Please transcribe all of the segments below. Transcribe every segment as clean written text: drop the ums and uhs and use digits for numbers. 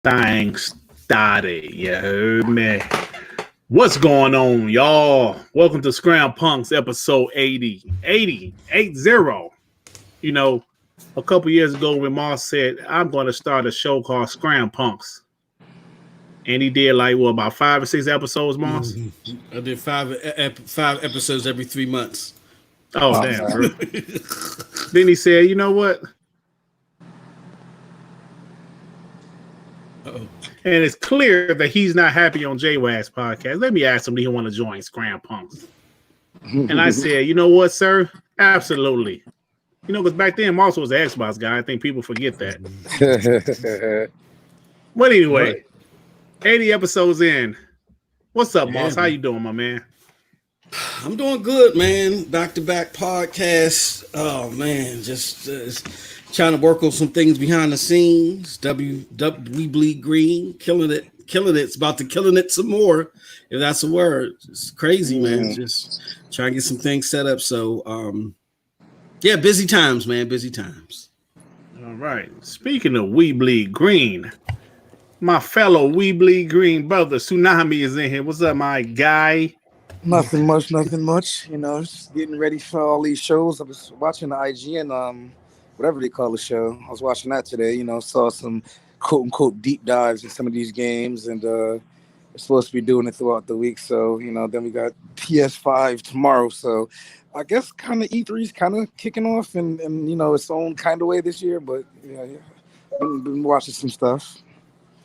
thing started. You heard me? What's going on, y'all? Welcome to Scrampunks episode 80. You know, a couple years ago when Moss said, I'm going to start a show called Scrampunks. And he did like, what, about 5 or 6 episodes, Moss? Mm-hmm. I did five episodes every 3 months. Oh, damn. Then he said, you know what? Uh-oh. And it's clear that he's not happy on JWAG's podcast. Let me ask him, do he want to join Scrampunks? And I said, you know what, sir? Absolutely. You know, because back then, Moss was the Xbox guy. I think people forget that. But anyway, 80 episodes in. What's up, Moss? How you doing, my man? I'm doing good, man. Back-to-back podcasts. Oh, man. Just trying to work on some things behind the scenes. We Bleed Green. Killing it. It's about to killing it some more, if that's a word. It's crazy, man. Just trying to get some things set up. So, yeah, busy times, man. Busy times. All right. Speaking of We Bleed Green, my fellow We Bleed Green brother, Tsunami, is in here. What's up, my guy? Nothing much. You know, just getting ready for all these shows. I was watching the IGN, whatever they call the show. I was watching that today. You know, saw some quote unquote deep dives in some of these games, and we're supposed to be doing it throughout the week. So, you know, then we got PS5 tomorrow. So, I guess kind of E3's kind of kicking off in you know its own kind of way this year. But yeah, been watching some stuff.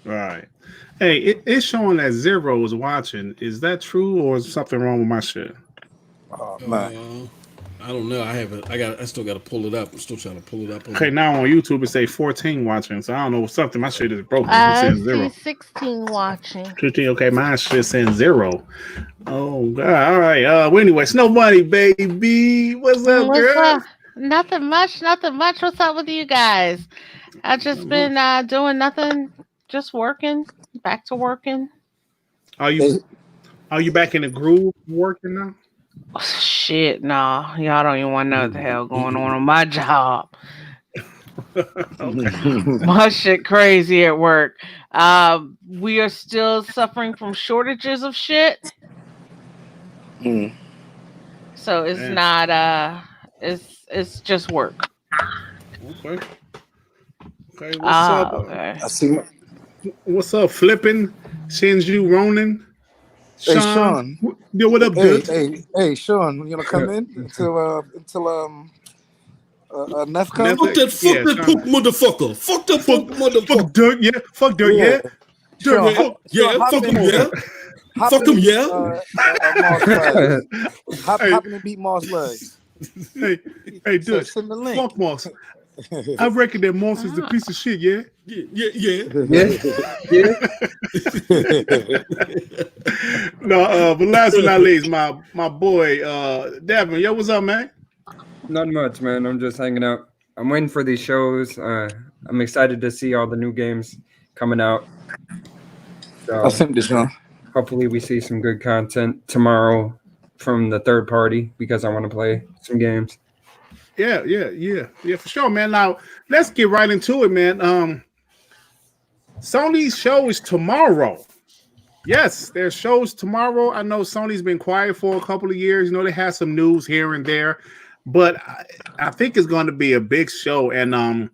Right. Hey, it's showing that Zero is watching. Is that true, or is something wrong with my shit? Oh man, I don't know. I still got to pull it up. I'm still trying to pull it up. Okay, now on YouTube it say 14 watching, so I don't know something. My shit is broken. I It's see 16 watching. 15. Okay, my shit saying 0. Oh God. All right. Well, anyway, Snow Bunny, baby, what's up, girl? Up? Nothing much. What's up with you guys? I've just been doing nothing. Just working. Back to working. Are you back in the groove working now? Oh, shit, nah. Y'all don't even want to know what the hell going on my job. My shit crazy at work. We are still suffering from shortages of shit. So it's not it's just work. Okay. Okay, what's up? Okay. I see. What's up, flipping Shinju Ronin? Hey, Sean. Yo, what up, dude? Hey, Sean, you gonna come in until Neff comes? Fuck that poop motherfucker. Fuck that poop motherfucker. Fuck dirt, yeah. Fuck dirt, yeah. Sean, Fuck him, yeah. Fuck him, yeah. Hop in and beat Moss' legs. Hey, dude. Fuck Moss. I reckon that Moss is a piece of shit, yeah? Yeah. No, but last but not least, my boy, Devin. Yo, what's up, man? Not much, man. I'm just hanging out. I'm waiting for these shows. I'm excited to see all the new games coming out. So I think this one. hopefully we see some good content tomorrow from the third party because I want to play some games. Yeah, for sure, man. Now let's get right into it, man. Sony's show is tomorrow. Yes, there's shows tomorrow. I know Sony's been quiet for a couple of years. You know, they have some news here and there, but I think it's going to be a big show. And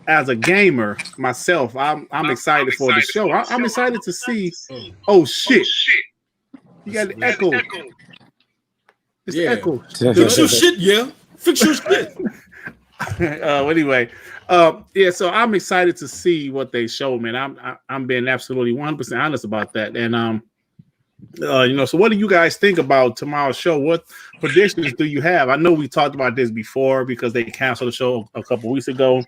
as a gamer myself, I'm excited for the show. I'm excited to see. Oh shit! You got the echo. It's the echo. Fix your shit, yeah. Fix your shit. Anyway, yeah. So I'm excited to see what they show, man. I'm being absolutely 100% honest about that. And you know, so what do you guys think about tomorrow's show? What predictions do you have? I know we talked about this before because they canceled the show a couple weeks ago.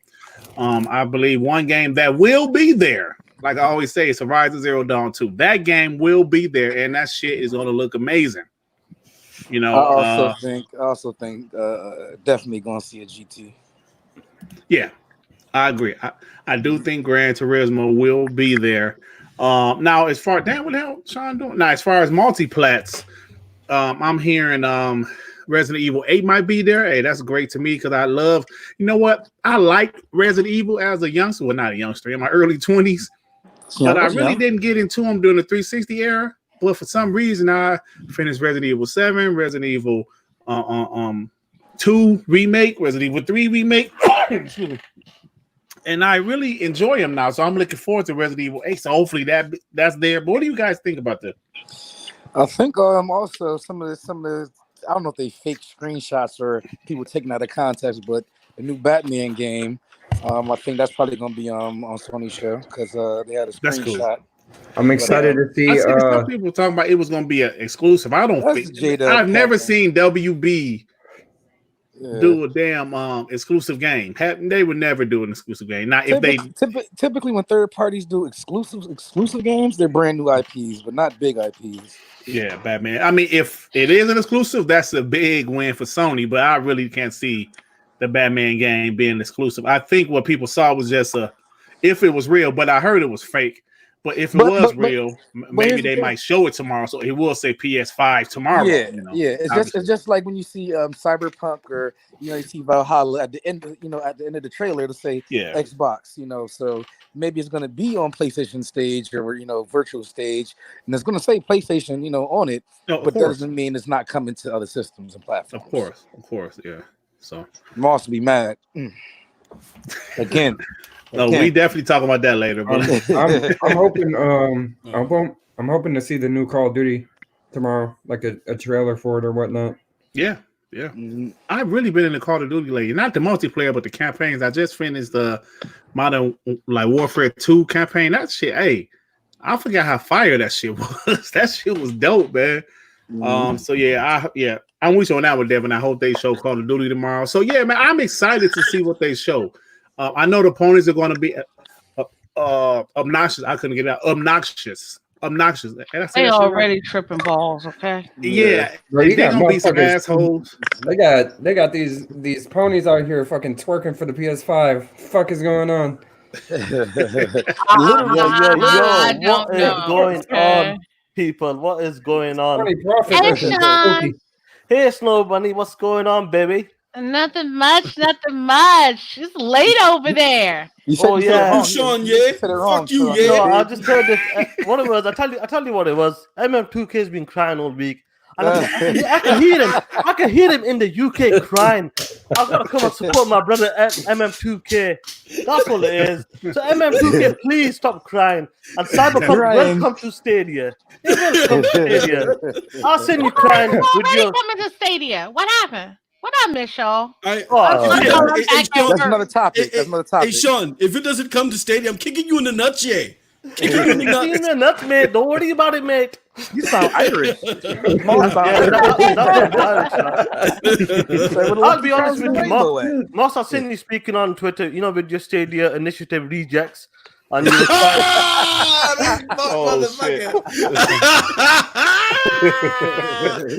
I believe one game that will be there, like I always say, it's Horizon Zero Dawn 2. That game will be there, and that shit is going to look amazing. You know, I also think definitely going to see a GT. Yeah, I agree. I do think Gran Turismo will be there. Now, as far damn, what the hell Sean doing? Now, as far as multiplats, I'm hearing Resident Evil 8 might be there. Hey, that's great to me because I love. You know what? I like Resident Evil as a youngster. Well, not a youngster, in my early 20s. But I really didn't get into them during the 360 era. But for some reason, I finished Resident Evil 7, Resident Evil 2 remake, Resident Evil 3 remake. And I really enjoy them now. So I'm looking forward to Resident Evil 8. So hopefully that's there. But what do you guys think about that? I think also some of the I don't know if they fake screenshots or people taken out of context, but the new Batman game, I think that's probably gonna be on Sony's show because they had a screenshot. Cool. I'm excited to see. I see some people talking about it was gonna be an exclusive. I don't think I've never seen WB do a damn exclusive game. They would never do an exclusive game. Now, if they typically when third parties do exclusive games, they're brand new IPs, but not big IPs. Yeah, Batman. I mean, if it is an exclusive, that's a big win for Sony. But I really can't see the Batman game being exclusive. I think what people saw was just if it was real, but I heard it was fake. But if it was real, maybe they might show it tomorrow. So it will say PS5 tomorrow. Yeah, It's just like when you see Cyberpunk or you see Valhalla at the end of the trailer to say Xbox. So maybe it's gonna be on PlayStation stage or virtual stage, and it's gonna say PlayStation on it. No, but that doesn't mean it's not coming to other systems and platforms. Of course, yeah. So I'm also be mad again. No, we definitely talk about that later. But I'm hoping to see the new Call of Duty tomorrow, like a trailer for it or whatnot. Yeah. I've really been in the Call of Duty lately. Not the multiplayer, but the campaigns. I just finished the Modern Warfare 2 campaign. That shit, hey, I forgot how fire that shit was. That shit was dope, man. So I'm with you on that one, Devin. I hope they show Call of Duty tomorrow. So yeah, man, I'm excited to see what they show. I know the opponents are going to be obnoxious. I couldn't get it out. Obnoxious. They already tripping balls, okay? Yeah. They're going to be some assholes. They got these ponies out here fucking twerking for the PS5. Fuck is going on? What is going on, people? What is going on? Hey, Sean. Hey, Snow Bunny. What's going on, baby? Nothing much. It's late over there. Sean, fuck you, yeah. No, I just heard this. What it was, I tell you what it was. MM2K's been crying all week. And I can hear him. I can hear him in the UK crying. I've got to come and support my brother MM2K. That's all it is. So MM2K, please stop crying. And Cyberpunk will come to Stadia. It will come to Stadia. I'll send you crying. Coming to Stadia. What happened? What I miss, y'all? That's another topic. Hey, Sean, if it doesn't come to Stadia, I'm kicking you in the nuts, yeah. Kicking you in the nuts, mate. Don't worry about it, mate. You sound Irish. I'll be honest with you, Moss. I've seen you speaking on Twitter, with your Stadia initiative rejects. And you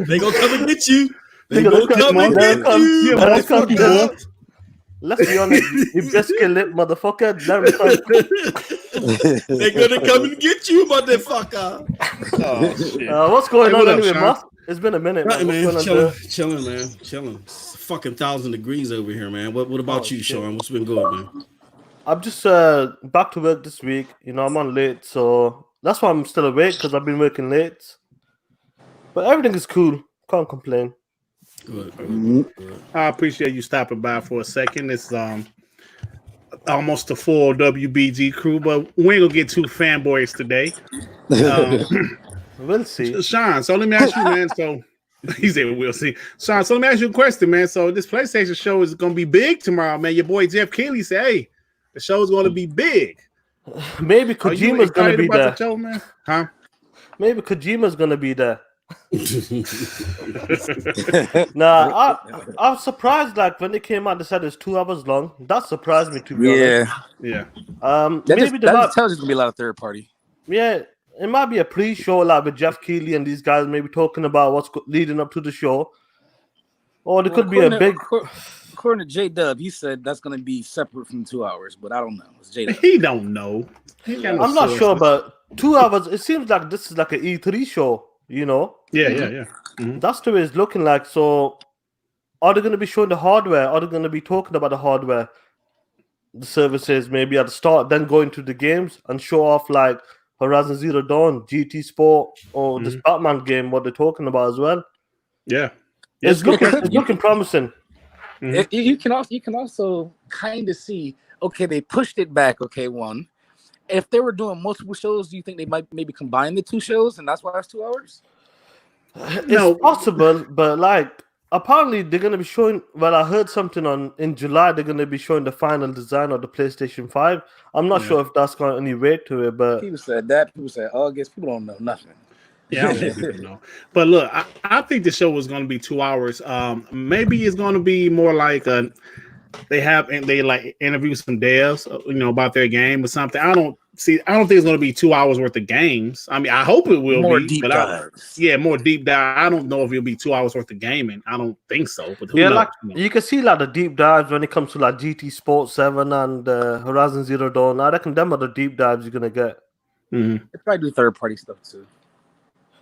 They gonna come and get you. Let's be honest, you biscuit lip motherfucker. They're gonna come and get you, motherfucker. Oh, shit. What's going on anyway, Moss? It's been a minute, man. Chilling. It's fucking 1,000 degrees over here, man. What about you, Sean? What's been going, man? I'm just back to work this week. I'm on late, so that's why I'm still awake because I've been working late. But everything is cool. Can't complain. Good. I appreciate you stopping by for a second. It's almost a full WBG crew, but we ain't gonna get too fanboys today. We'll see. Sean, so let me ask you, man. So he said we'll see. Sean, so let me ask you a question, man. So this PlayStation show is gonna be big tomorrow, man. Your boy Jeff Keighley said, "Hey, the show is gonna be big." Maybe Kojima's gonna be there. The show, man? Huh? Maybe Kojima's gonna be there. Nah, I was surprised. Like when it came out, they said it's 2 hours long. That surprised me, to be honest. Yeah. Maybe that tells you it's gonna be a lot of third party. Yeah, it might be a pre-show, like with Jeff Keighley and these guys, maybe talking about what's leading up to the show, or it could be a big. According to J-Dub, he said that's gonna be separate from 2 hours, but I don't know. It's J-Dub. He don't know. I'm not sure, but 2 hours. It seems like this is like an E3 show. Yeah. Mm-hmm. That's the way it's looking like. So, are they going to be showing the hardware? Are they going to be talking about the hardware? the services maybe at the start, then go into the games and show off like Horizon Zero Dawn, GT Sport, or this Batman game, what they're talking about as well. Yeah. It's looking promising. You can also kind of see. Okay, they pushed it back. Okay, one. If they were doing multiple shows, do you think they might maybe combine the two shows, and that's why it's 2 hours? It's possible, but like apparently they're gonna be showing. Well, I heard something in July they're gonna be showing the final design of the PlayStation 5. I'm not sure if that's got any weight to it, but people said that. People said August. People don't know nothing. Yeah, I don't even know. But look, I think the show was going to be 2 hours. Maybe it's going to be more like they like interview some devs, about their game or something. I don't think it's going to be 2 hours worth of games. I mean, I hope it will more be. Deep but dives. More deep dive. I don't know if it'll be 2 hours worth of gaming. I don't think so. But who knows? like you can see like the deep dives when it comes to like GT Sport 7 and Horizon Zero Dawn. I reckon them are the deep dives you're gonna get. They probably do third-party stuff too.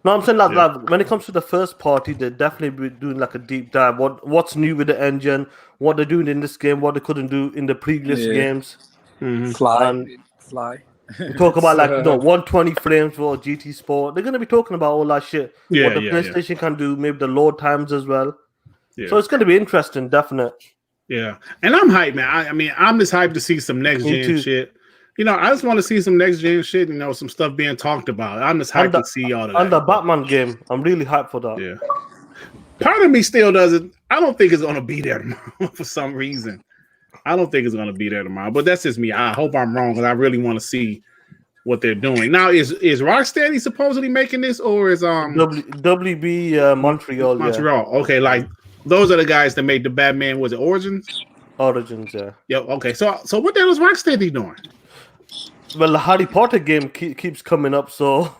No, I'm saying like when it comes to the first party, they're definitely be doing like a deep dive. What's new with the engine? What they're doing in this game? What they couldn't do in the previous games? Fly. We talk about 120 frames for GT Sport. They're gonna be talking about all that shit. What the PlayStation can do, maybe the load times as well. Yeah. So it's gonna be interesting, definite. Yeah, and I'm hyped, man. I mean, I'm just hyped to see some next gen shit. I just want to see some next gen shit. Some stuff being talked about. I'm just hyped to see all of that. And the Batman game, I'm really hyped for that. Yeah. Part of me still doesn't. I don't think it's gonna be there tomorrow for some reason. I don't think it's gonna be there tomorrow. But that's just me. I hope I'm wrong because I really want to see what they're doing. Now, is Rocksteady supposedly making this, or is WB Montreal? Montreal. Yeah. Okay, like those are the guys that made the Batman. Was it Origins? Origins, yeah. Yeah. Okay. So what the hell is Rocksteady doing? Well, the Harry Potter game keeps coming up, so.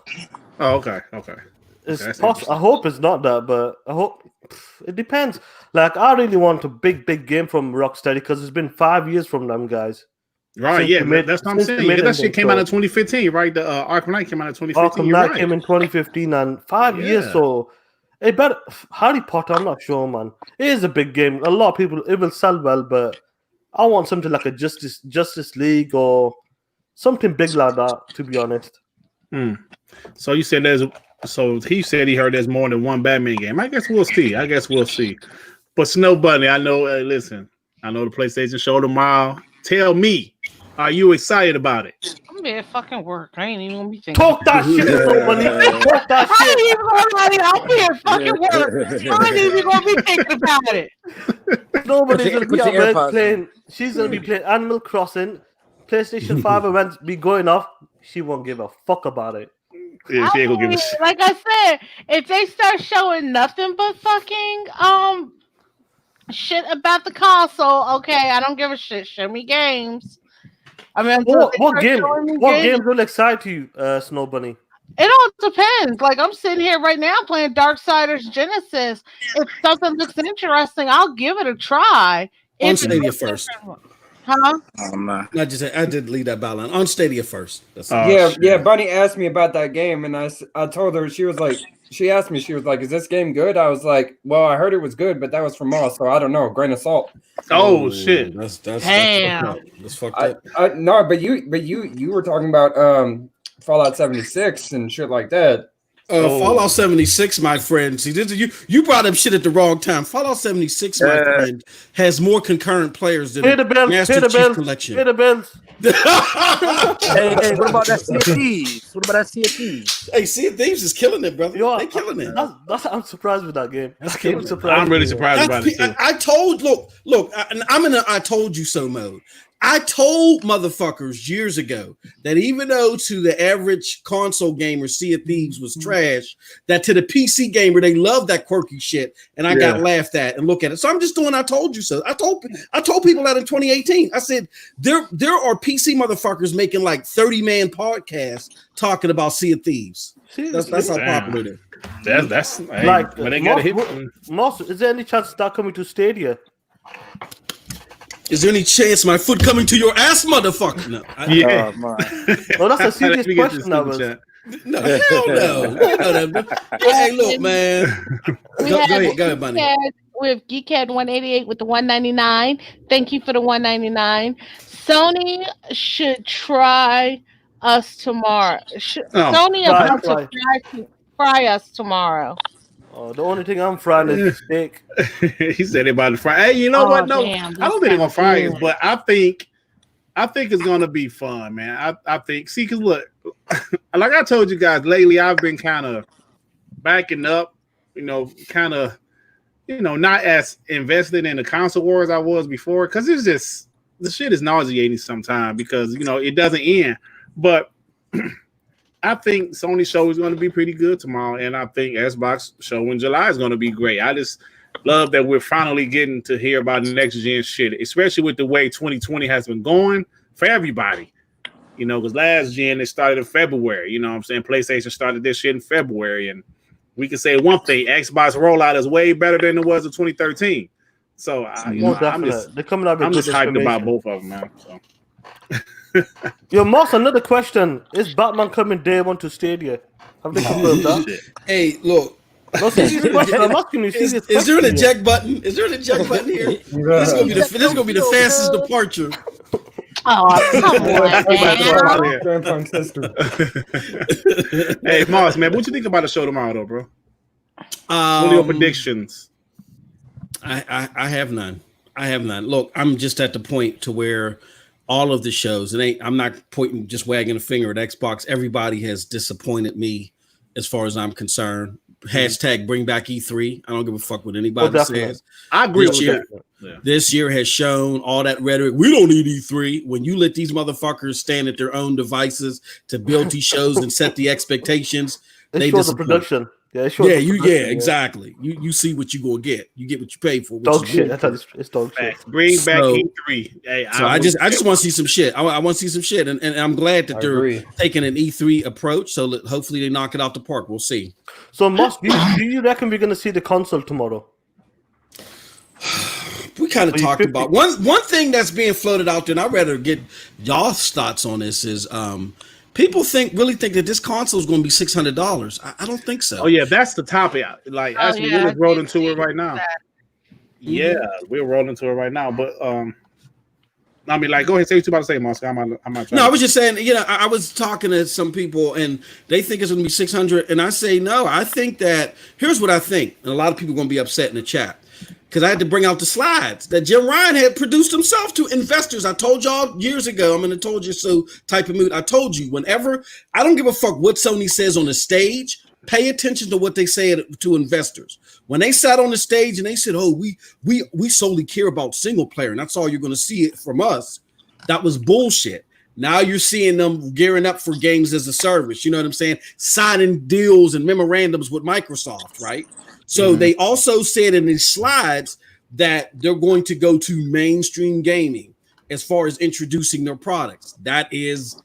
Oh, okay. It's possible. I hope it's not that, but I hope it depends. Like, I really want a big game from Rocksteady because it's been 5 years from them guys. Right? That's what I'm saying. That shit came out in 2015, right? The Arkham Knight came out in 2015. Arkham Knight came in 2015, and 5 years. So, Harry Potter. I'm not sure, man. It is a big game. A lot of people. It will sell well, but I want something like a Justice League or something big like that, to be honest. So you said he said he heard there's more than one Batman game. I guess we'll see. But Snow Bunny, I know. Listen, I know the PlayStation show tomorrow. Tell me, are you excited about it? I'm gonna be at fucking work. I ain't even gonna be thinking. Talk that shit, Snow Bunny. Talk that shit. I ain't even gonna I'll be at fucking work. I ain't even gonna be thinking about it. Nobody's gonna be at work playing. She's gonna be playing Animal Crossing. PlayStation 5 events be going off. She won't give a fuck about it. Yeah, she ain't gonna give a shit. Like I said, if they start showing nothing but fucking shit about the console, okay, I don't give a shit. Show me games. I mean, what games will excite you, Snow Bunny? It all depends. Like, I'm sitting here right now playing Darksiders Genesis. If something looks interesting, I'll give it a try. On Stadia first. Huh? I did leave that balance on Stadia first. Yeah. Bunny asked me about that game, and I told her. She asked me, "Is this game good?" I was like, "Well, I heard it was good, but that was from us, so I don't know. Grain of salt." Oh shit! That's damn. That's fucked up. No, but you were talking about Fallout 76 and shit like that. Fallout 76, my friend. See, you brought up shit at the wrong time. Fallout 76, my friend, has more concurrent players than Master Chief Collection. Pay the bills. Hey, what about that Sea of Thieves? Hey, Sea of Thieves is killing it, brother. They're killing it. I'm surprised with that game. I'm really surprised about it too. I told, look, I'm in a I told you so mode. I told motherfuckers years ago that even though to the average console gamer Sea of Thieves was trash, that to the PC gamer they love that quirky shit, and I got laughed at and look at it. So I'm just doing I told you so. I told people that in 2018. I said there are PC motherfuckers making like 30-man podcasts talking about Sea of Thieves. That's how popular it is. That's like when they got a hit. Is there any chance of that coming to Stadia? Is there any chance my foot coming to your ass, motherfucker? No. Well, that's a serious question. No, hell no. Hey, look, man. Go ahead, Bunny. We have Geekhead 188 with the 199. Thank you for the 199. Sony should try us tomorrow. Oh, Sony Fry, about fry. to fry us tomorrow. The only thing I'm frying is steak. he said they about to fry. Hey, you know Oh, what? No, damn, I don't this think they're gonna fry sounds us, but I think it's gonna be fun, man. I think. See, because look, like I told you guys lately, I've been kind of backing up. Kind of, not as invested in the console wars I was before, because it's just the shit is nauseating sometimes because it doesn't end. But I think Sony show is going to be pretty good tomorrow, and I think Xbox show in July is going to be great. I just love that we're finally getting to hear about next gen shit, especially with the way 2020 has been going for everybody. Because last gen it started in February. You know what I'm saying? PlayStation started this shit in February, and we can say one thing: Xbox rollout is way better than it was in 2013. So I'm just hyped about both of them, man. So. Yo, Moss, another question: is Batman coming day one to Stadia? Have they confirmed that? Hey, look. No, serious question. I'm asking you. Is there an eject button? Is there an eject button here? This is gonna be the fastest departure. Oh, come on, man. Hey, Moss, man, what you think about the show tomorrow, though, bro? What are your predictions? I have none. Look, I'm just at the point to where all of the shows, I'm not pointing, just wagging a finger at Xbox. Everybody has disappointed me as far as I'm concerned. Hashtag bring back E3. I don't give a fuck what anybody says. I agree with that. Yeah. This year has shown all that rhetoric. We don't need E3. When you let these motherfuckers stand at their own devices to build these shows and set the expectations, they show the production. Exactly. You see what you gonna get. You get what you pay for. Dog shit. It's dog shit. Bring back E3. Hey, I just want to see some shit. I want to see some shit, and I'm glad that they're taking an E3 approach. So that hopefully they knock it out the park. We'll see. So, Moss, do you reckon we're gonna see the console tomorrow? We kind of talked about one thing that's being floated out there, and I'd rather get y'all's thoughts on this. Is people really think that this console is going to be $600? I don't think so. Oh yeah, that's the topic. Like, actually, we're just rolling to it right now. Yeah, we're rolling to it right now. But I mean, like, go ahead, say what you're about to say, Moscow. I was just saying. I was talking to some people, and they think it's going to be 600, and I say no. I think that here's what I think, and a lot of people are going to be upset in the chat. Because I had to bring out the slides that Jim Ryan had produced himself to investors. I told y'all years ago, I'm in a told you so type of mood. I told you, whenever, I don't give a fuck what Sony says on the stage, pay attention to what they say to investors. When they sat on the stage and they said, oh, we solely care about single player, and that's all you're going to see it from us, that was bullshit. Now you're seeing them gearing up for games as a service. You know what I'm saying? Signing deals and memorandums with Microsoft, right? So they also said in these slides that they're going to go to mainstream gaming as far as introducing their products. That is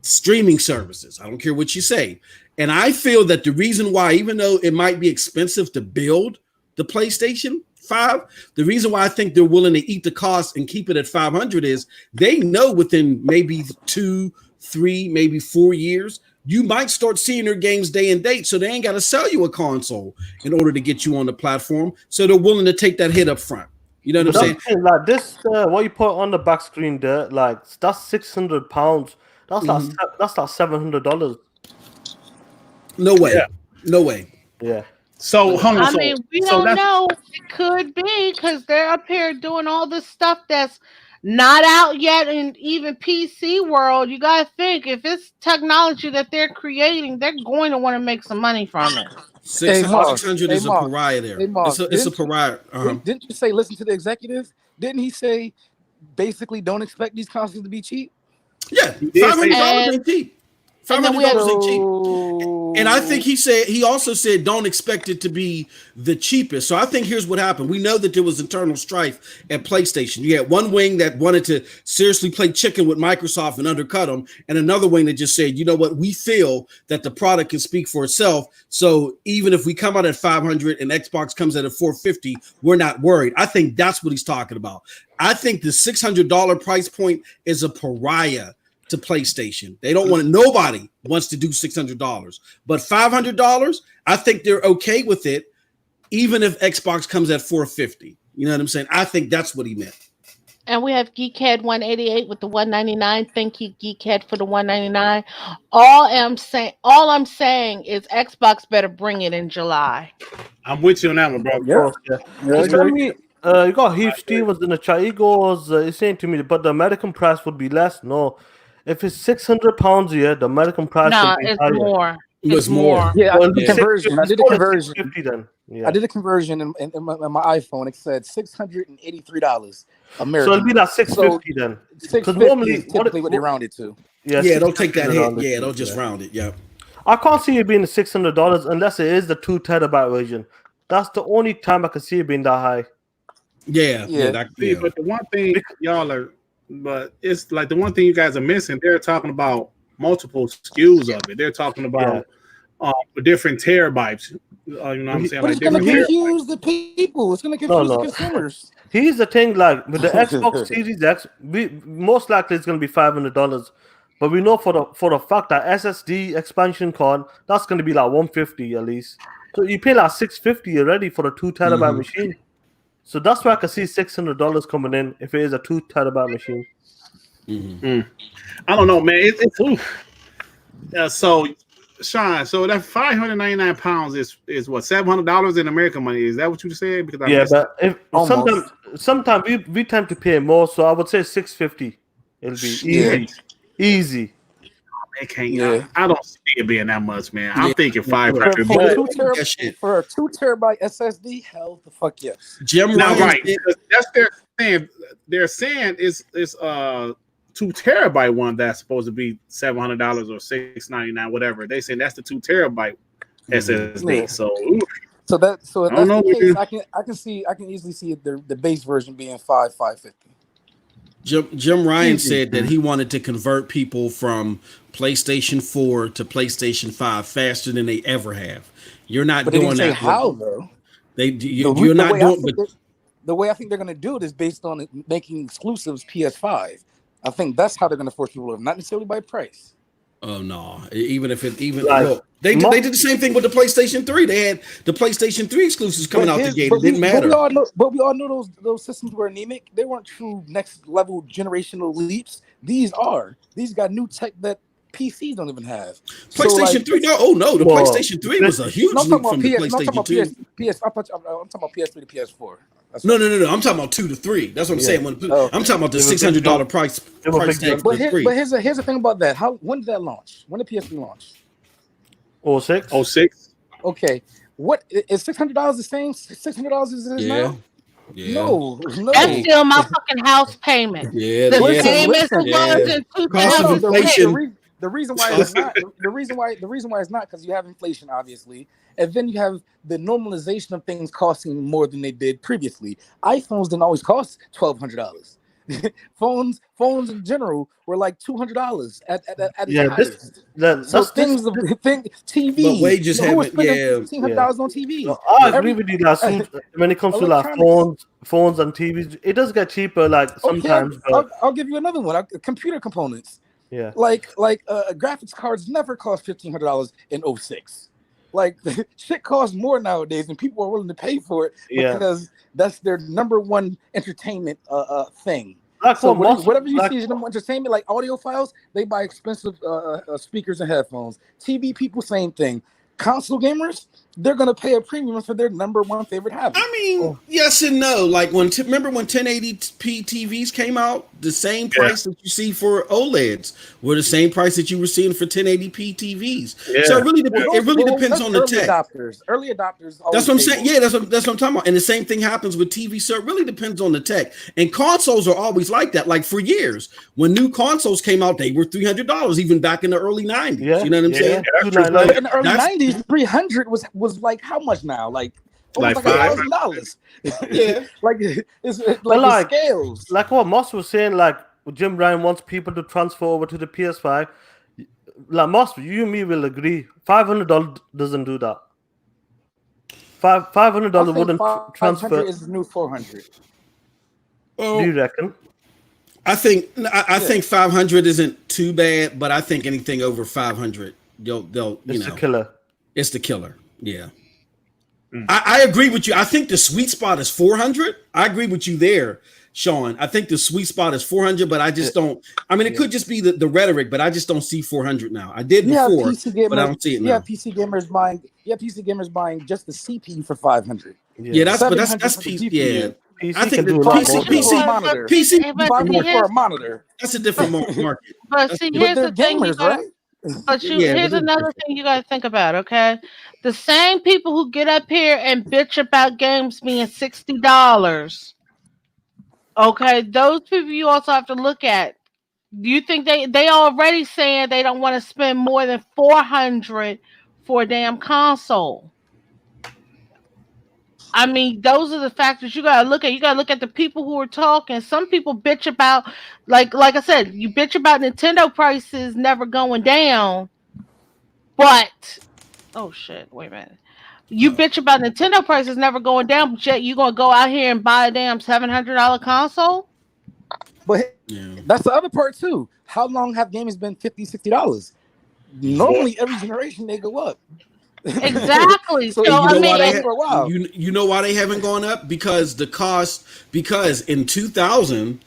streaming services. I don't care what you say. And I feel that the reason why, even though it might be expensive to build the PlayStation 5, the reason why I think they're willing to eat the cost and keep it at 500 is they know within maybe 2, 3, maybe 4 years, you might start seeing their games day and date, so they ain't got to sell you a console in order to get you on the platform. So they're willing to take that hit up front. You know what I'm saying? Like this, what you put on the back screen there, like that's £600. That's like $700. No way. Yeah. No way. Yeah. So, I mean, we don't know. It could be because they're up here doing all this stuff that's not out yet in even PC world. You gotta think if it's technology that they're creating, they're going to want to make some money from it. 600 is a pariah there. It's a pariah. Didn't you say listen to the executive? Didn't he say basically don't expect these consoles to be cheap? Yeah, $500 ain't cheap. $500 ain't cheap. And I think he also said don't expect it to be the cheapest. So I think here's what happened. We know that there was internal strife at PlayStation. You had one wing that wanted to seriously play chicken with Microsoft and undercut them, and another wing that just said, you know what, we feel that the product can speak for itself. So even if we come out at 500 and Xbox comes out at 450, we're not worried. I think that's what he's talking about. I think the $600 price point is a pariah to PlayStation. They don't want it. Nobody wants to do $600, but $500, I think they're okay with it, even if Xbox comes at 450. You know what I'm saying? I think that's what he meant. And we have Geekhead 188 with the 199. Thank you, Geekhead, for the 199. All I'm saying is Xbox better bring it in July. I'm with you on that one, bro. Yeah, course, yeah. yeah, Just tell me, you got Heath Stevens in the chat. He goes, he's saying to me, but the American price would be less. No, if it's £600 a year, the American price No, will be it's higher. more. It was more. yeah. I Well, did the conversion. I did the call it conversion. 650 then. Yeah. I did a conversion in my iPhone. It said $683 So American. it'll be like 650 then. Because normally, is typically what they round it to. Yeah, don't take that hit. 650 Yeah, don't just round it. Yeah. I can't see it being $600 unless it is the 2 terabyte version. That's the only time I can see it being that high. Yeah. See, but the one thing y'all are, but it's like the one thing you guys are missing. They're talking about multiple SKUs of it. They're talking about different terabytes. You know what I'm saying? But Like it's gonna different confuse the people. It's gonna confuse the consumers. Here's the thing, like with the Xbox Series X, we most likely it's gonna be $500. But we know for the fact that SSD expansion card, that's gonna be like $150 at least. So you pay like $650 already for a 2 terabyte machine. So that's why I can see $600 coming in if it is a 2 terabyte machine. I don't know, man. It's so Sean, so that £599 is what, $700 in American money? Is that what you said? Because but if sometimes we tend to pay more, so I would say $650. It'll be easy. It can't. I don't see it being that much, man. I'm thinking 500. For a 2 terabyte SSD, hell the fuck yes. Jim Now, Ryan right? That's their saying. They're saying it's 2 terabyte one that's supposed to be $700 or $699, whatever. They say that's the 2 terabyte SSD. Yeah. So if that's know, the case, I can easily see the base version being $550. Jim Ryan said that he wanted to convert people from PlayStation 4 to PlayStation 5 faster than they ever have. You're not doing that. How though? You're not doing. The way I think they're going to do it is based on making exclusives PS5. I think that's how they're going to force people to, not necessarily by price. Oh no! Even if it they did the same thing with the PlayStation 3. They had the PlayStation 3 exclusives coming out the gate. It didn't matter. But we all know those systems were anemic. They weren't true next level generational leaps. These got new tech that PCs don't even have. PlayStation 3? No. The PlayStation 3 was a huge leap from the PlayStation 2. I'm talking about PS3 to PS4. No. I'm talking about 2 to 3. That's what I'm saying. I'm talking about the $600 price tag. But here's the thing about that. When did that launch? When did PS3 launch? 06. Okay. What is $600 the same? $600 is it now? Yeah. No. That's still my fucking house payment. Yeah. The same as it was in 2008. The reason why it's not because you have inflation, obviously, and then you have the normalization of things costing more than they did previously. iPhones didn't always cost $1,200. phones in general were like $200 at its highest. TV. But wages haven't. $1,500 on TV. No, I agree with you that when it comes to like phones and TVs, it does get cheaper. Like sometimes. I'll give you another one. Computer components. Yeah. Like graphics cards never cost $1,500 in 06. Like shit costs more nowadays, and people are willing to pay for it because that's their number one entertainment thing. So whatever you see as number one entertainment, like audio files, they buy expensive speakers and headphones. TV people, same thing. Console gamers, they're gonna pay a premium for their number one favorite habit. I mean, yes and no. Like remember when 1080p TVs came out, the same price that you see for OLEDs were the same price that you were seeing for 1080p TVs. Yeah. So it really depends on the tech. Early adopters. That's what I'm saying. Yeah, that's what I'm talking about. And the same thing happens with TV. So it really depends on the tech. And consoles are always like that. Like for years, when new consoles came out, they were $300, even back in the early 90s. Yeah. You know what I'm saying? But in the early 90s, 300 was like how much now? Like $1,000. Yeah, like it's like the scales. Like what Moss was saying, like Jim Ryan wants people to transfer over to the PS5. Like Moss, you and me will agree. $500 doesn't do that. $500 wouldn't transfer. 500 is the new 400. Well, do you reckon? I think 500 isn't too bad, but I think anything over 500, they'll it's the killer. It's the killer. Yeah. I agree with you. I think the sweet spot is 400. I agree with you there, Sean. I think the sweet spot is 400, but I just don't. I mean, it could just be the rhetoric, but I just don't see 400 now. I did before, but I don't see it now. Yeah, PC gamers buying. Yeah, PC gamers buying just the CPU for 500. Yeah, that's PC. Yeah, I think the PC for a monitor. That's a different market. But see, here's the thing, gamers, right? But here's another thing you got to think about, okay? The same people who get up here and bitch about games being $60, okay? Those people you also have to look at. Do you think they already saying they don't want to spend more than $400 for a damn console? I mean, those are the factors you gotta look at. You gotta look at the people who are talking. Some people bitch about, like I said, you bitch about Nintendo prices never going down. But oh shit, wait a minute. You bitch about Nintendo prices never going down, but yet you gonna go out here and buy a damn $700 console? But that's the other part too. How long have games been $50, $60? Normally, every generation they go up. Exactly. So you know why they haven't gone up? Because in 2000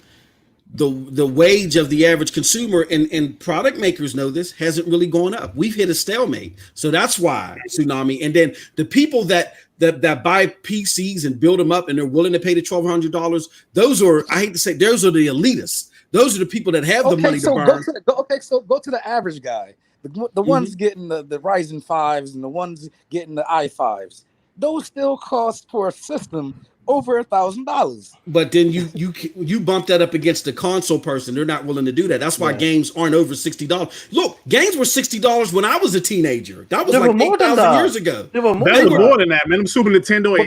the wage of the average consumer and product makers know this hasn't really gone up. We've hit a stalemate. So that's why Tsunami. And then the people that buy PCs and build them up and they're willing to pay the $1,200, those are, I hate to say, those are the elitists. Those are the people that have the money to burn. So go to the average guy. The ones getting the Ryzen 5s and the ones getting the i5s, those still cost for a system over $1,000. But then you bump that up against the console person. They're not willing to do that. That's why games aren't over $60. Look, games were $60 when I was a teenager. That was like 8,000 years ago. They were more than that, man. Super Nintendo.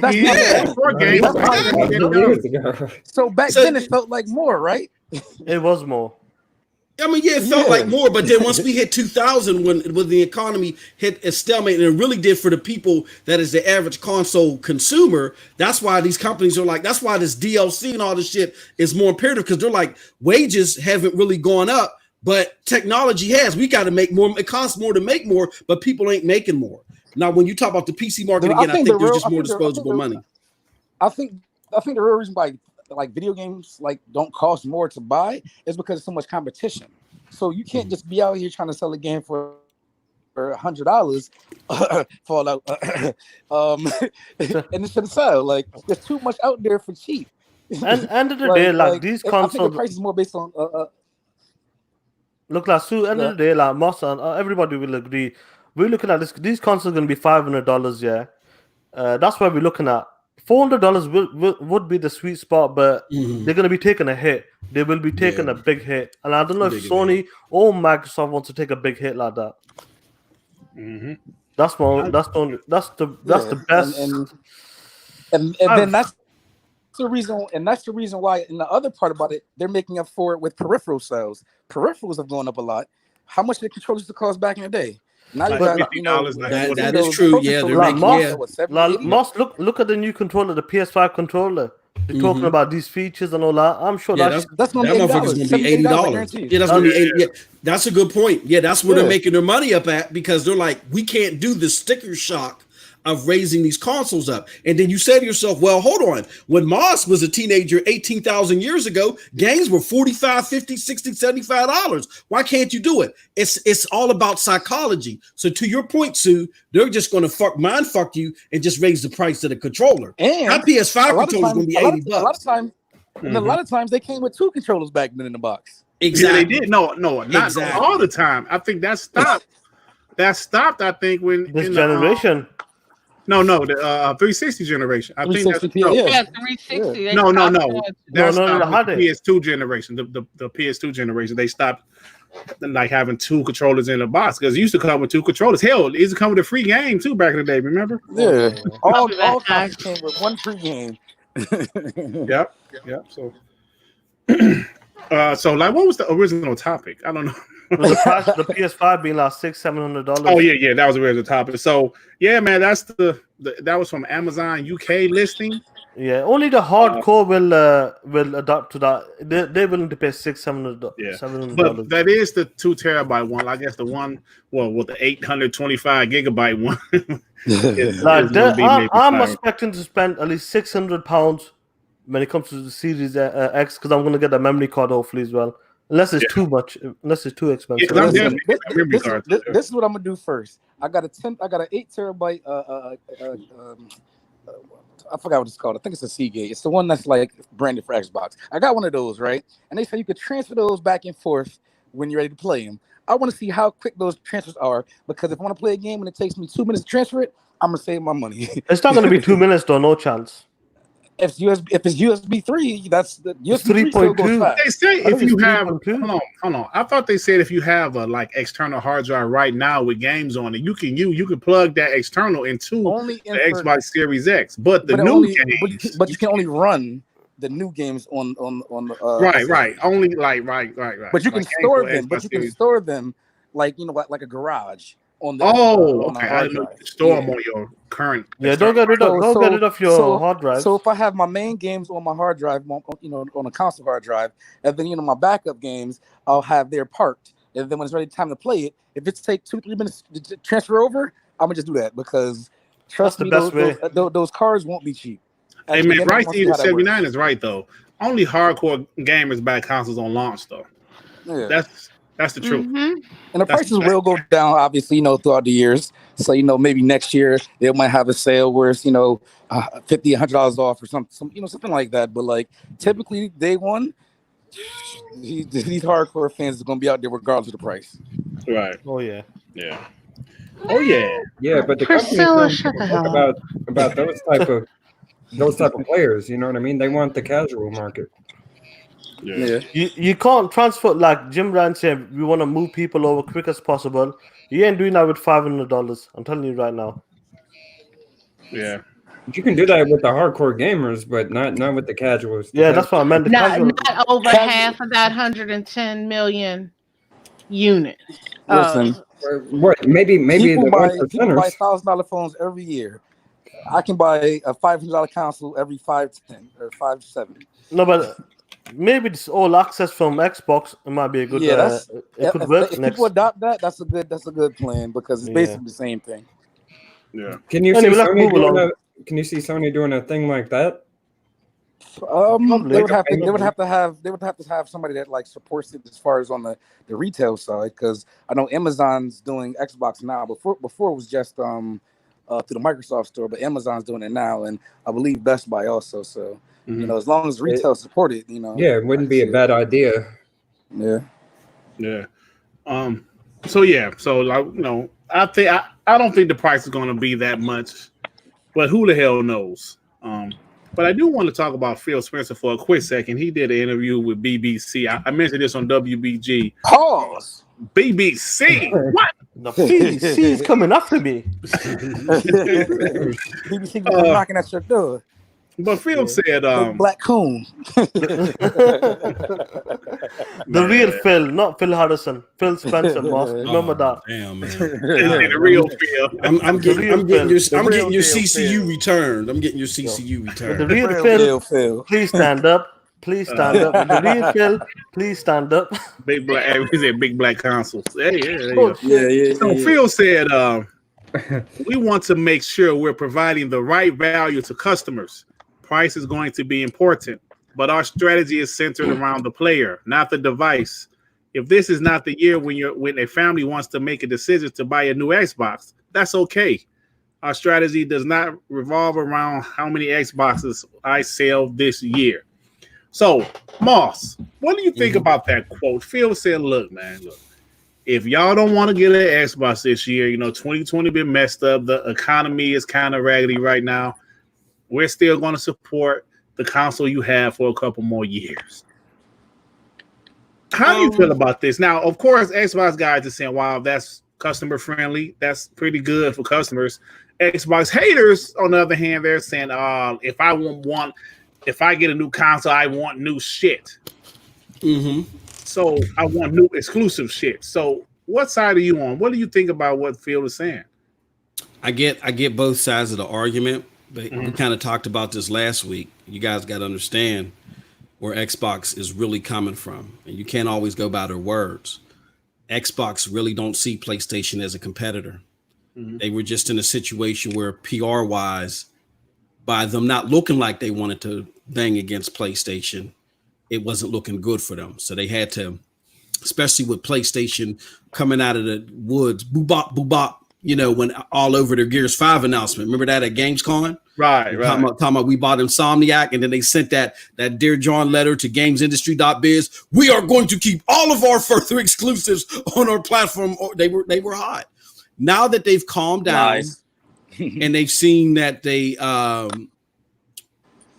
So back then it felt like more, right? It was more. I mean, it felt like more, but then once we hit 2000, when the economy hit a stalemate, and it really did for the people that is the average console consumer, that's why these companies are like, that's why this DLC and all this shit is more imperative, because they're like, wages haven't really gone up, but technology has. We got to make more. It costs more to make more, but people ain't making more. Now, when you talk about the PC market again, I think there's just more disposable money. I think the real reason why like video games like don't cost more to buy is because there's so much competition. So you can't just be out here trying to sell a game for $100 Fallout and it should sell. Like there's too much out there for cheap. And end of the day, like these consoles, I think the price is more based on look like Sue. End of the day, like most everybody will agree. We're looking at this. These consoles are going to be $500. Yeah, that's what we're looking at. $400 would be the sweet spot, but they're going to be taking a hit. They will be taking a big hit, and I don't know if Sony or Microsoft wants to take a big hit like that. That's the best. And then that's the reason. And that's the reason why. And the other part about it, they're making up for it with peripheral sales. Peripherals have gone up a lot. How much did controllers cost back in the day? Now $50. That is true. Yeah, they're making. Moss, look at the new controller, the PS5 controller. They're talking about these features and all that. I'm sure that's going to be $80. Yeah, that's going to be $80. Yeah, that's a good point. Yeah, that's where they're making their money up at, because they're like, we can't do the sticker shock of raising these consoles up. And then you say to yourself, well, hold on. When Moss was a teenager 18,000 years ago, games were $45, $50, $60, $75. Why can't you do it? It's all about psychology. So to your point, Sue, they're just going to fuck you and just raise the price of the controller. And my PS5 controller is going to be $80. A lot of times they came with two controllers back then in the box. Exactly. Yeah, they did. No, not all the time. I think that stopped. I think when this generation. No, the 360 generation. I think that's 360. Yeah. No. That's the PS2 generation. The PS2 generation. They stopped like having two controllers in the box, because it used to come with two controllers. Hell, it used to come with a free game too back in the day. Remember? Yeah. All consoles came with one free game. Yep. So, so like, what was the original topic? I don't know. The PS5 being like $600-$700. Oh yeah, that was the original topic. So yeah, man, that was from Amazon UK listing. Yeah, only the hardcore will adapt to that. They're willing to pay $600, Yeah, $700. but that is the 2 terabyte one. I guess the one, well, with the 825 gigabyte one, is Like going to be maybe I'm fine. expecting to spend at least £600 when it comes to the Series X because I'm going to get a memory card hopefully as well. Unless it's too much, unless it's too Yeah, expensive. 'cause I'm Listen, definitely getting a memory card. this is what I'm gonna do first. I got an 8 terabyte. I forgot what it's called. I think it's a Seagate. It's the one that's like branded for Xbox. I got one of those, right? And they say you could transfer those back and forth when you're ready to play them. I want to see how quick those transfers are because if I want to play a game and it takes me 2 minutes to transfer it, I'm gonna save my money. It's not going to be 2 minutes though, no chance. If it's USB 3, that's the USB 3 still goes 3.2. fast. They say I if think you it's have, 3.2. hold on. I thought they said if you have a like external hard drive right now with games on it, you can plug that external into Only the Xbox Series X. But the but new only, games, but you can only run the new games on the right, only like right. But you can Like games store for them. But Xbox you can Series. store them like like a garage on the Oh, on a okay. I hard didn't know you drive. could store Yeah. them on your current. Yeah, don't get rid of your hard drive. So if I have my main games on my hard drive, on a console hard drive, and then my backup games, I'll have there parked, and then when it's ready time to play it, if it's take 2-3 minutes to transfer over, I'm gonna just do that because trust That's me, the best way. those cards won't be cheap. Hey man, Again, Bryce I wanna see how that works. 79 is right though. Only hardcore gamers buy consoles on launch though. Yeah. That's the truth. Mhm. And the prices will go down, obviously, throughout the years. So, maybe next year they might have a sale where it's, $50, $100 off or something like that. But like typically day one, these hardcore fans are going to be out there regardless of the price. Right. Oh yeah. Oh yeah. Yeah, but the Priscilla, companies shut the don't hell talk up. about those type of players. You know what I mean? They want the casual market. Yeah. You can't transfer like Jim Rand said. We want to move people over quick as possible. You ain't doing that with $500. I'm telling you right now. Yeah. You can do that with the hardcore gamers, but not with the casuals. Yeah, that's what I meant. The casual. Not over half of that 110 million units. Listen, What? Maybe people the buy $1%ers. $1,000 phones every year. I can buy a $500 console every 5-10 or 5-7. No, but maybe this all access from Xbox it might be a good. Yeah, it could work if next. people adopt that, that's a good plan because it's basically the same thing. Yeah. Can you Anyway, see let's Sony move along. Can you see Sony doing a thing like that? They would have to have somebody that like supports it as far as on the retail side because I know Amazon's doing Xbox now. Before it was just through the Microsoft store, but Amazon's doing it now, and I believe Best Buy also. So as long as retail support it, Yeah, it wouldn't be a bad idea. Yeah. So like I don't think the price is going to be that much, but who the hell knows? But I do want to talk about Phil Spencer for a quick second. He did an interview with BBC. I mentioned this on WBG. Pause. BBC. What? The BBC is coming after me. BBC was knocking at your door. But Phil said, Black Coon. The real Phil, not Phil Harrison. Phil Spencer, boss. Remember that. Damn, man. the real Phil. I'm getting your Phil. CCU returned. I'm getting your CCU The returned. real Phil, please stand up. Please stand up. The real Phil, please stand up. Big black. He said big black consoles. Hey, Yeah. So Phil said, we want to make sure we're providing the right value to customers. Price is going to be important, but our strategy is centered around the player, not the device. If this is not the year when a family wants to make a decision to buy a new Xbox, that's okay. Our strategy does not revolve around how many Xboxes I sell this year. So, Moss, what do you think about that quote? Phil said, look, if y'all don't want to get an Xbox this year, 2020 been messed up. The economy is kind of raggedy right now. We're still going to support the console you have for a couple more years. How do you feel about this? Now, of course, Xbox guys are saying, wow, that's customer friendly. That's pretty good for customers. Xbox haters, on the other hand, they're saying, if I get a new console, I want new shit. So I want new exclusive shit. So what side are you on? What do you think about what Phil is saying? I get both sides of the argument. but we kind of talked about this last week. You guys got to understand where Xbox is really coming from, and you can't always go by their words. Xbox really don't see PlayStation as a competitor. They were just in a situation where PR wise, by them not looking like they wanted to bang against PlayStation, it wasn't looking good for them. So they had to, especially with PlayStation coming out of the woods, boo bop, you know, when all over their Gears 5 announcement. Remember that at Gamescom? Right. Talking about we bought Insomniac, and then they sent that Dear John letter to gamesindustry.biz. We are going to keep all of our further exclusives on our platform. They were hot. Now that they've calmed down and they've seen that they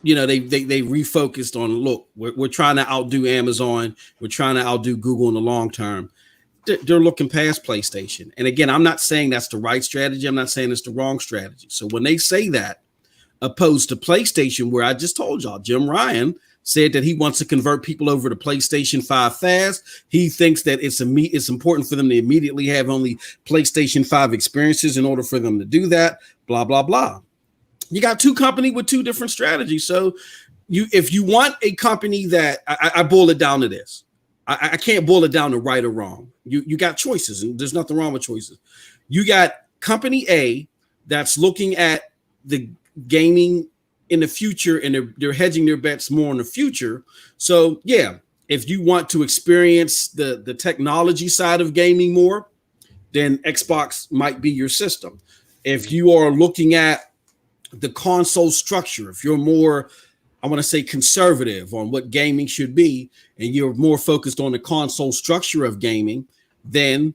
refocused on, look, we're trying to outdo Amazon. We're trying to outdo Google in the long term. They're looking past PlayStation. And again, I'm not saying that's the right strategy. I'm not saying it's the wrong strategy. So when they say that, opposed to PlayStation, where I just told y'all, Jim Ryan said that he wants to convert people over to PlayStation 5 fast. He thinks that it's important for them to immediately have only PlayStation 5 experiences in order for them to do that, blah, blah, blah. You got two companies with two different strategies. So if you want a company that I boil it down to this, I can't boil it down to right or wrong. You got choices, and there's nothing wrong with choices. You got company A that's looking at the gaming in the future, and they're hedging their bets more in the future. So yeah, if you want to experience the technology side of gaming more, then Xbox might be your system. If you are looking at the console structure, if you're more, I want to say, conservative on what gaming should be, and you're more focused on the console structure of gaming, then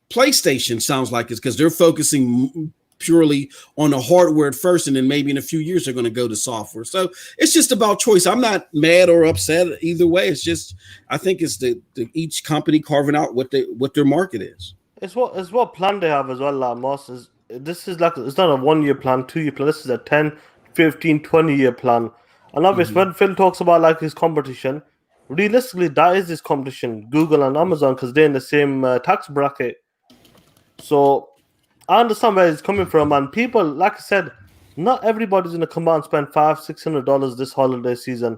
PlayStation sounds like it's, because they're focusing purely on the hardware at first, and then maybe in a few years they're going to go to software. So it's just about choice. I'm not mad or upset either way. It's just, I think it's the each company carving out what their market is. It's what plan they have as well, Moss. This is like, it's not a 1 year plan, 2 year plan. This is a 10, 15, 20 year plan. And obviously, when Phil talks about like his competition, realistically, that is his competition, Google and Amazon, because they're in the same tax bracket. So I understand where he's coming from, and people, like I said, not everybody's going to come out and spend $500-$600 this holiday season.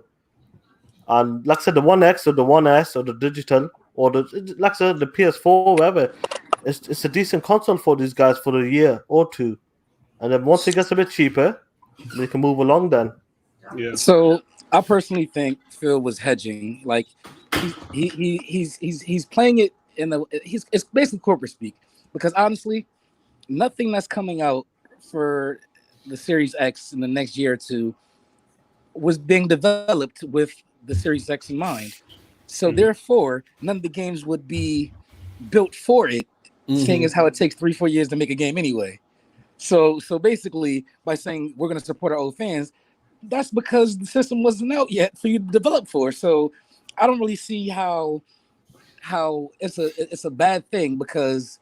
And like I said, the One X or the One S or the digital or like I said, the PS4, whatever, it's a decent console for these guys for a year or two, and then once it gets a bit cheaper, they can move along then. Yeah. So I personally think Phil was hedging. Like he's playing it it's basically corporate speak, because honestly, nothing that's coming out for the Series X in the next year or two was being developed with the Series X in mind. So therefore, none of the games would be built for it, seeing as how it takes 3-4 years to make a game anyway. So basically, by saying we're going to support our old fans, that's because the system wasn't out yet for you to develop for. So I don't really see how it's a bad thing, because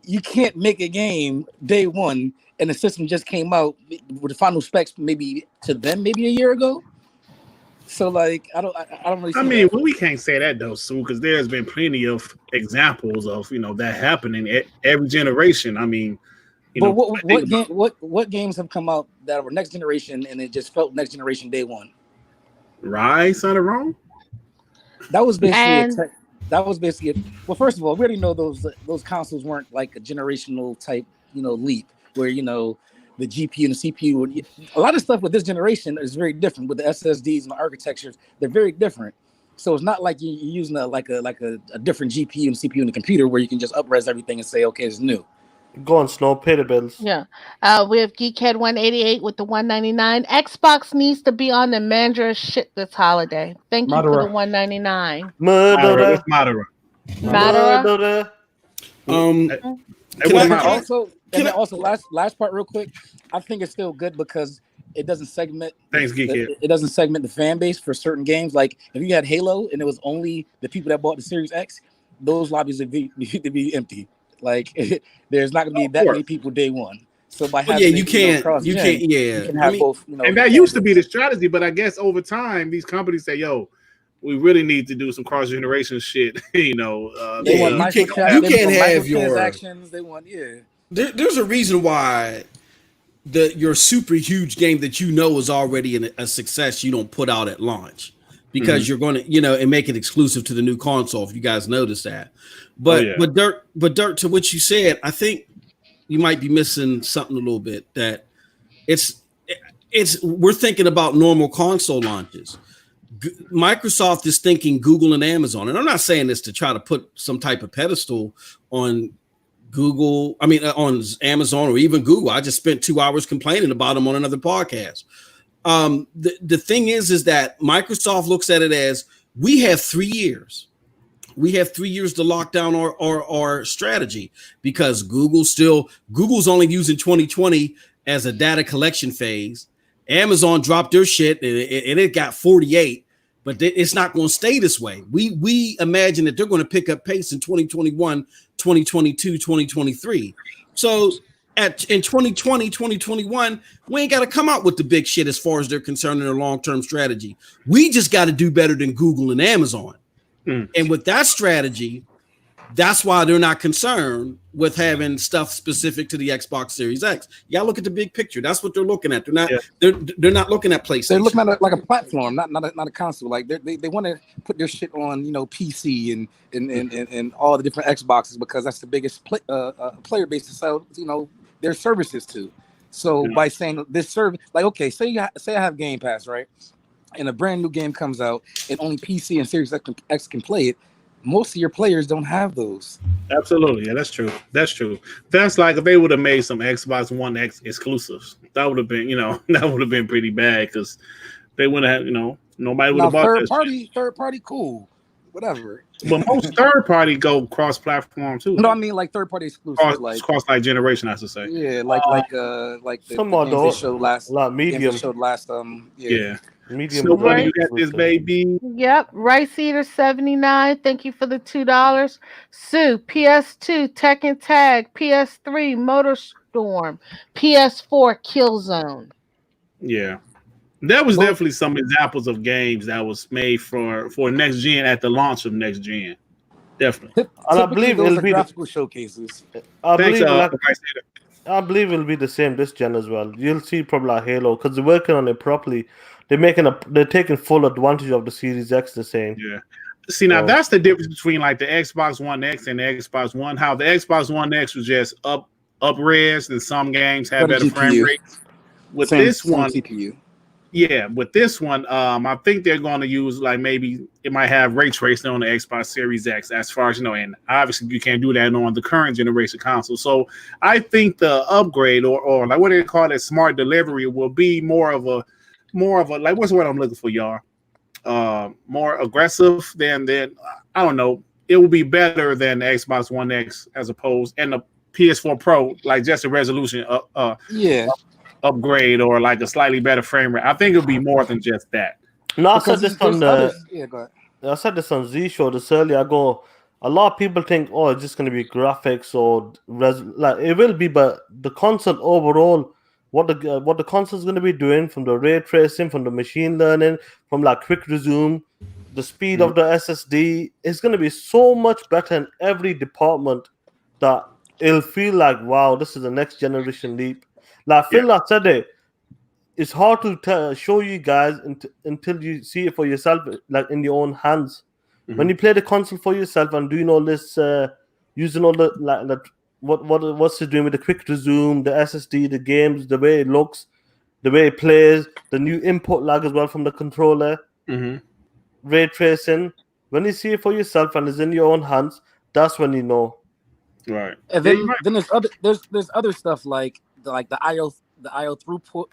you can't make a game day one and the system just came out with the final specs maybe to them maybe a year ago. So like I don't really see mean, well, we can't say that though, Sue, because there's been plenty of examples of that happening at every generation. I mean, but what games have come out that were next generation and it just felt next generation day one? Rise sounded wrong. That was basically well, first of all, we already know those consoles weren't like a generational type leap where the GPU and the CPU. A lot of stuff with this generation is very different with the SSDs and the architectures. They're very different. So it's not like you're using a different GPU and CPU in the computer where you can just up-res everything and say, okay, it's new. Go on, Snow, pay the bills. Yeah. We have Geekhead 188 with the 199. Xbox needs to be on the Mandra shit this holiday. Thank you for the 199. Murderer. Madara. Also, last part real quick. I think it's still good because it doesn't segment. Thanks, Geekhead. It doesn't segment the fan base for certain games. Like if you had Halo and it was only the people that bought the Series X, those lobbies would be empty. Like there's not going to be that many people day one. So by having you can't have both. And that used to be the strategy, but I guess over time these companies say, "Yo, we really need to do some cross generation shit." They want you can't have your transactions. They want There's a reason why your super huge game that you know is already a success, you don't put out at launch because you're going to, and make it exclusive to the new console. If you guys notice that, but Dirt, to what you said, I think you might be missing something a little bit. That we're thinking about normal console launches. Microsoft is thinking Google and Amazon, and I'm not saying this to try to put some type of pedestal on Google, on Amazon or even Google. I just spent 2 hours complaining about them on another podcast. The thing is that Microsoft looks at it as we have 3 years. We have 3 years to lock down our strategy because Google's only using 2020 as a data collection phase. Amazon dropped their shit and it got 48. But it's not going to stay this way. We imagine that they're going to pick up pace in 2021, 2022, 2023. So in 2020, 2021, we ain't got to come out with the big shit as far as they're concerned in their long-term strategy. We just got to do better than Google and Amazon. And with that strategy, that's why they're not concerned with having stuff specific to the Xbox Series X. You gotta look at the big picture. That's what they're looking at. They're not. They're not looking at PlayStation. They're looking at it like a platform, not a console. Like they want to put their shit on PC and all the different Xboxes because that's the biggest player base to sell their services to. So by saying this service, like say I have Game Pass, right, and a brand new game comes out and only PC and Series X can play it. Most of your players don't have those. Absolutely. Yeah, that's true. That's like if they would have made some Xbox One X exclusives. That would have been, that would have been pretty bad because they wouldn't have, nobody would have bought that. Third party, cool. Whatever. But most third party go cross platform too. No, I mean like third party exclusive, cross like generation, I should say. Yeah, like the some games they showed last. Medium showed last. Medium. So what you got this baby? Yep, Rice Eater 79. Thank you for the $2. Sue, PS2 Tekken Tag, PS3 Motorstorm, PS4 Killzone. Yeah, there was definitely some examples of games that was made for next gen at the launch of next gen. Definitely, and I believe those are graphical showcases. I believe it'll be the same this gen as well. You'll see probably like Halo because they're working on it properly. They're taking full advantage of the Series X. The same. Yeah. See, now that's the difference between like the Xbox One X and the Xbox One. How the Xbox One X was just up-res, and some games had better frame rates. With this one, CPU. Yeah, with this one, I think they're going to use like maybe it might have ray tracing on the Xbox Series X, as far as and obviously you can't do that on the current generation console. So I think the upgrade or like what they call it, smart delivery, will be more of a like what's what I'm looking for, y'all. More aggressive than I don't know. It will be better than the Xbox One X as opposed and the PS4 Pro, like just a resolution upgrade or like a slightly better frame rate. I think it'll be more than just that. No, I said this on I said this on Z Show this earlier. I go, a lot of people think, it's just going to be graphics or like it will be, but the console overall. What the console is going to be doing from the ray tracing, from the machine learning, from like quick resume, the speed of the SSD is going to be so much better in every department that it'll feel like, wow, this is the next generation leap. Like Phil said it's hard to show you guys until you see it for yourself, like in your own hands. When you play the console for yourself and doing all this, using all the what's it doing with the quick resume, the SSD, the games, the way it looks, the way it plays, the new input lag as well from the controller, ray tracing. When you see it for yourself and it's in your own hands, that's when you know. Right. And then there's other stuff like the IO throughput,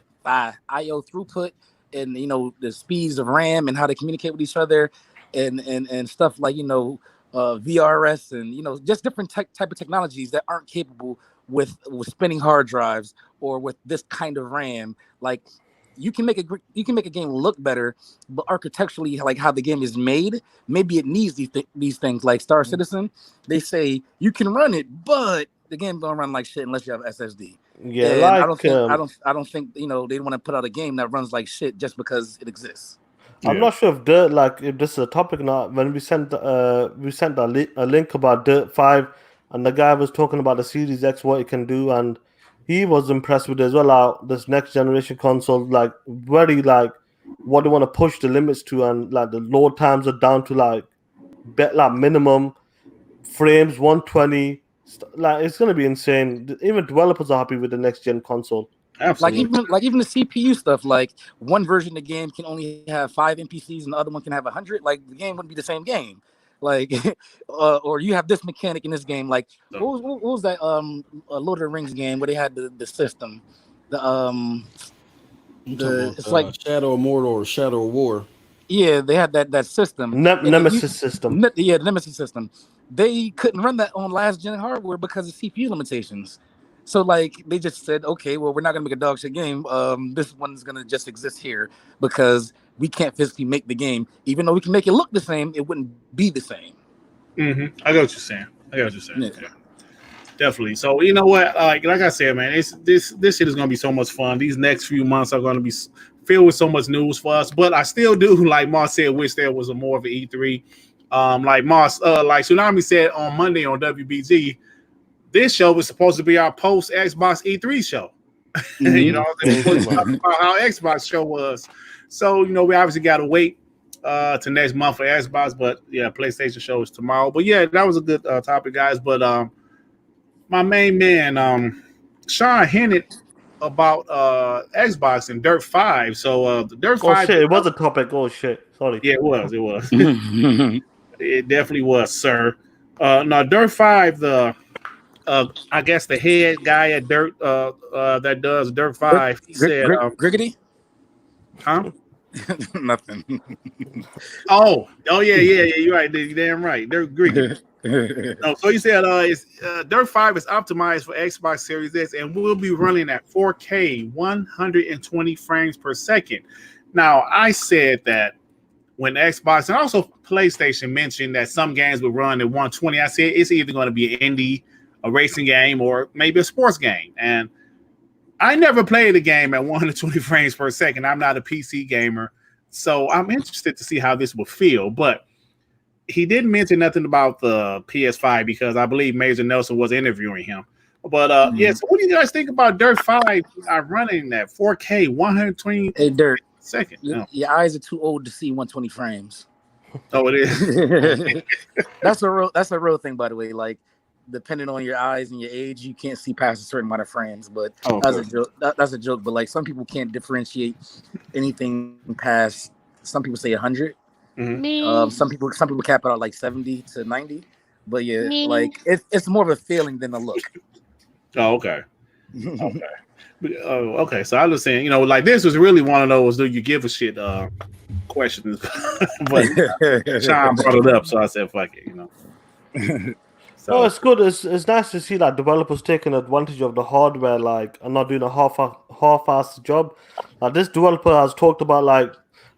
and the speeds of RAM and how they communicate with each other, and stuff like VRS and just different type of technologies that aren't capable with spinning hard drives or with this kind of RAM. Like you can make a game look better, but architecturally, like how the game is made, maybe it needs these things. Like Star Citizen, they say you can run it, but the game don't run like shit unless you have SSD. Yeah, and like, I don't think they want to put out a game that runs like shit just because it exists. I'm not sure if if this is a topic now. When we sent a link about Dirt 5, and the guy was talking about the Series X, what it can do, and he was impressed with it as well. This next generation console, like very like what they want to push the limits to, and like the load times are down to like minimum frames 120. Like it's gonna be insane. Even developers are happy with the next gen console. Absolutely. Like even the CPU stuff, like one version of the game can only have 5 NPCs and the other one can have 100. Like the game wouldn't be the same game. Like or you have this mechanic in this game. Like what was that Lord of the Rings game where they had the system? It's like Shadow of Mordor or Shadow of War. Yeah, they had that system. Nemesis system. The Nemesis system. They couldn't run that on last gen hardware because of CPU limitations. So like they just said, okay, well, we're not gonna make a dog shit game. This one's gonna just exist here because we can't physically make the game. Even though we can make it look the same, it wouldn't be the same. Mm-hmm. I get what you're saying. Yeah. Definitely. So you know what? Like I said, man, this shit is gonna be so much fun. These next few months are gonna be filled with so much news for us. But I still do, like Moss said, wish there was more of an E3. Like Moss, like Tsunami said on Monday on WBG, this show was supposed to be our post Xbox E3 show. Mm-hmm. You know, about how Xbox show was. So you know, we obviously got to wait to next month for Xbox. But yeah, PlayStation show is tomorrow. But yeah, that was a good topic, guys. But my main man, Sean hinted about Xbox and Dirt 5. So the Dirt 5. Oh shit, it was a topic. Oh shit. Sorry. Yeah, it was. It definitely was, sir. Now Dirt 5, I guess the head guy at Dirt that does Dirt 5, he said Griggity? Huh? Nothing. Oh yeah, you're right. You're damn right. Dirt Griggity. No, so he said Dirt 5 is optimized for Xbox Series S and will be running at 4K 120 frames per second. Now, I said that when Xbox and also PlayStation mentioned that some games would run at 120, I said it's either going to be an indie, a racing game, or maybe a sports game. And I never played a game at 120 frames per second. I'm not a PC gamer, so I'm interested to see how this will feel. But he didn't mention nothing about the PS5 because I believe Major Nelson was interviewing him. But yeah, so what do you guys think about Dirt 5 running that 4K 120 Dirt second? Your eyes are too old to see 120 frames. Oh, it is. That's a real thing, by the way. Like, depending on your eyes and your age, you can't see past a certain amount of frames. But that's a joke. That's a joke. But like, some people can't differentiate anything past. Some people say 100. Mm-hmm. Some people cap it out like 70 to 90. But yeah, like it's more of a feeling than a look. Oh, okay. Okay. So I was saying, you know, like this was really one of those "do you give a shit" questions, but Sean brought it up, so I said, "Fuck it," you know. So it's good. It's nice to see that developers taking advantage of the hardware, like, and not doing a half-assed job. Like this developer has talked about, like,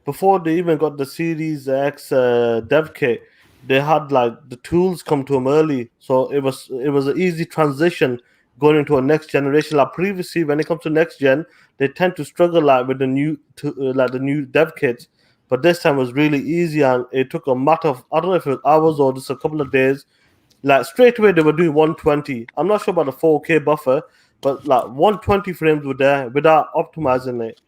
before they even got the Series X dev kit, they had like the tools come to them early, so it was an easy transition going into a next generation. Like previously, when it comes to next gen, they tend to struggle like with the new dev kits, but this time was really easy, and it took a matter of, I don't know if it was hours or just a couple of days. Like straight away they were doing 120. I'm not sure about the 4K buffer, but like 120 frames were there without optimizing it.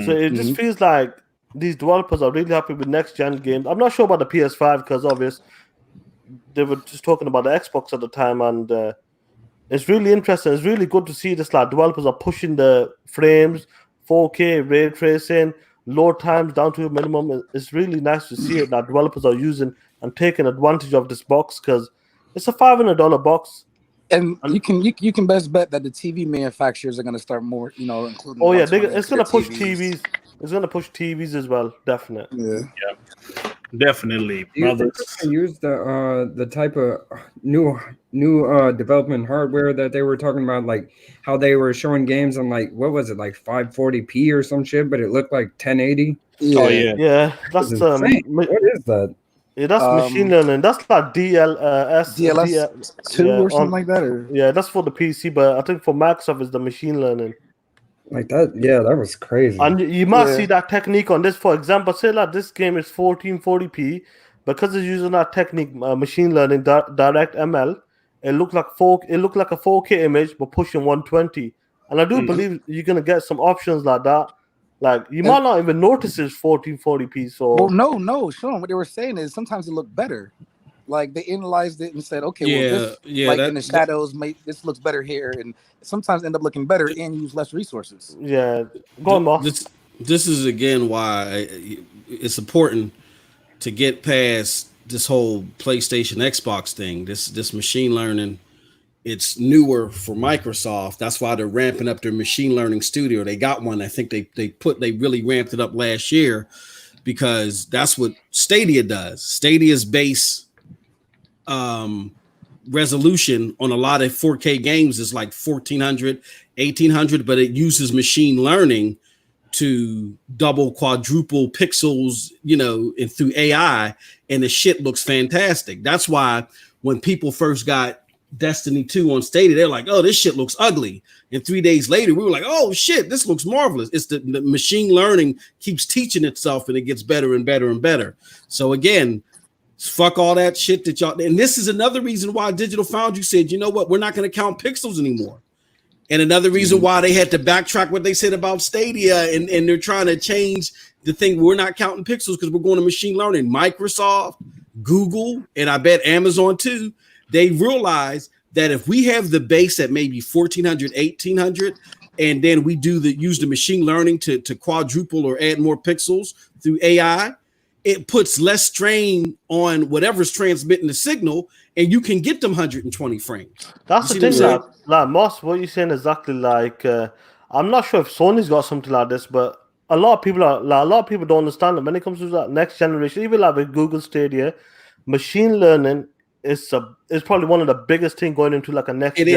So it just feels like these developers are really happy with next gen games. I'm not sure about the PS5 because obviously they were just talking about the Xbox at the time, and it's really interesting. It's really good to see this. Like developers are pushing the frames, 4K ray tracing, load times down to a minimum. It's really nice to see it that developers are using and taking advantage of this box because it's a $500 box. And you can best bet that the TV manufacturers are going to start more, you know, including. Oh yeah, it's going to push TVs. It's going to push TVs as well, definitely. Yeah. Definitely. Do you think they can use the type of new development hardware that they were talking about, like how they were showing games on like what was it, like 540p or some shit, but it looked like 1080? Oh yeah. Yeah, that's what is that? Yeah, that's machine learning. That's like DLS2 or something like that. Or? Yeah, that's for the PC, but I think for Microsoft it's the machine learning. Like that, yeah, that was crazy. And you must see that technique on this. For example, say like this game is 1440p, because it's using that technique, machine learning, direct ML. it looked like a 4K image, but pushing 120. And I do believe you're gonna get some options like that. Like you might not even notice it's 1440p. So no, Sean. What they were saying is sometimes it looked better. Like they analyzed it and said, okay, well, this in the shadows, this looks better here, and sometimes end up looking better and use less resources. Yeah, go on, Moss. This is again why it's important to get past this whole PlayStation, Xbox thing. This machine learning, it's newer for Microsoft. That's why they're ramping up their machine learning studio. They got one. I think they really ramped it up last year because that's what Stadia does. Stadia's base resolution on a lot of 4K games is like 1400, 1800, but it uses machine learning to double, quadruple pixels, and through AI, and the shit looks fantastic. That's why when people first got Destiny 2 on Stadia, they're like, oh, this shit looks ugly. And 3 days later, we were like, oh shit, this looks marvelous. It's the machine learning keeps teaching itself and it gets better and better and better. So again, fuck all that shit that y'all, and this is another reason why Digital Foundry said, you know what, we're not going to count pixels anymore. And another reason why they had to backtrack what they said about Stadia, and they're trying to change the thing. We're not counting pixels because we're going to machine learning. Microsoft, Google, and I bet Amazon too, they realize that if we have the base at maybe 1400, 1800, and then we use the machine learning to quadruple or add more pixels through AI, it puts less strain on whatever's transmitting the signal, and you can get them 120 frames. That's the thing, like Moss, what you're saying exactly. Like, I'm not sure if Sony's got something like this, but a lot of people don't understand that when it comes to that next generation, even like with Google Stadia, machine learning is probably one of the biggest things going into like a next gen.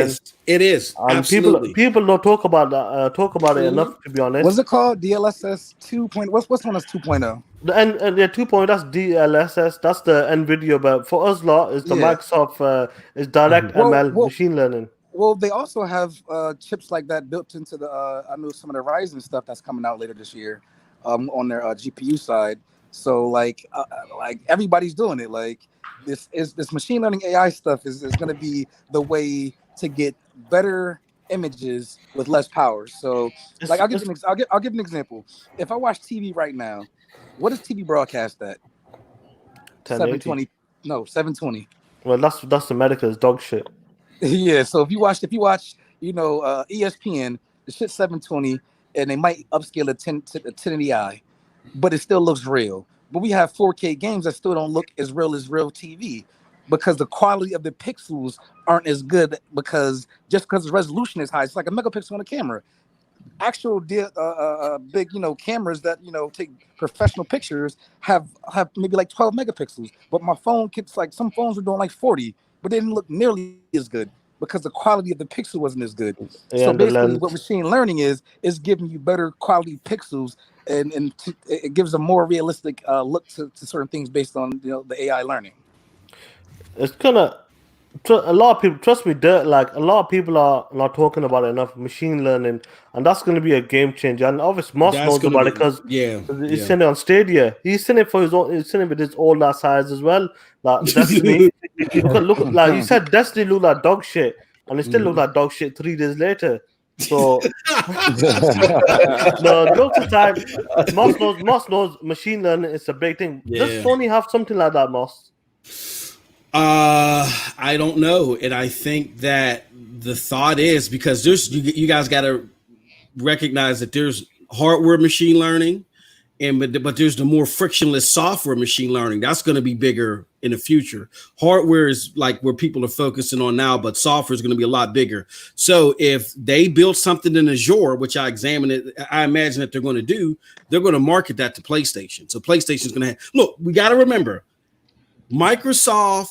It is. And absolutely. people don't talk about it enough, to be honest. What's it called? DLSS 2. What's one that's 2.0? And 2.0, that's DLSS. That's the NVIDIA, but for us lot is the Microsoft is direct ML machine learning. Well, they also have chips like that built into the I know some of the Ryzen stuff that's coming out later this year on their GPU side. So like everybody's doing it. Like this machine learning AI stuff is going to be the way to get better images with less power. So like I'll give an example. If I watch TV right now, what is TV broadcast at? 720. No, 720. Well, that's America's dog shit. Yeah. So if you watch, ESPN, the shit's 720, and they might upscale it to 1080i, but it still looks real. But we have 4K games that still don't look as real TV because the quality of the pixels aren't as good because the resolution is high. It's like a megapixel on a camera. Actual big cameras that take professional pictures have maybe like 12 megapixels, but my phone some phones are doing like 40, but they didn't look nearly as good because the quality of the pixel wasn't as good. So basically what machine learning is giving you better quality pixels and it gives a more realistic look to certain things based on the AI learning. It's gonna a lot of people, trust me, like a lot of people are not talking about it enough, machine learning, and that's going to be a game changer. And obviously Moss knows about it because he's seen it on Stadia. He's seen it for his own. He's seen it with his old ass size as well. Like Destiny, look like you said, Destiny looked like dog shit, and it still looked like dog shit 3 days later. So the jokes aside, Moss knows machine learning is a big thing. Does Sony have something like that, Moss? I don't know, and I think that the thought is because you guys got to recognize that there's hardware machine learning, but there's the more frictionless software machine learning that's going to be bigger in the future. Hardware is like where people are focusing on now, but software is going to be a lot bigger. So if they build something in Azure, which I imagine that they're going to do, they're going to market that to PlayStation. So PlayStation's going to have. Look, we got to remember. Microsoft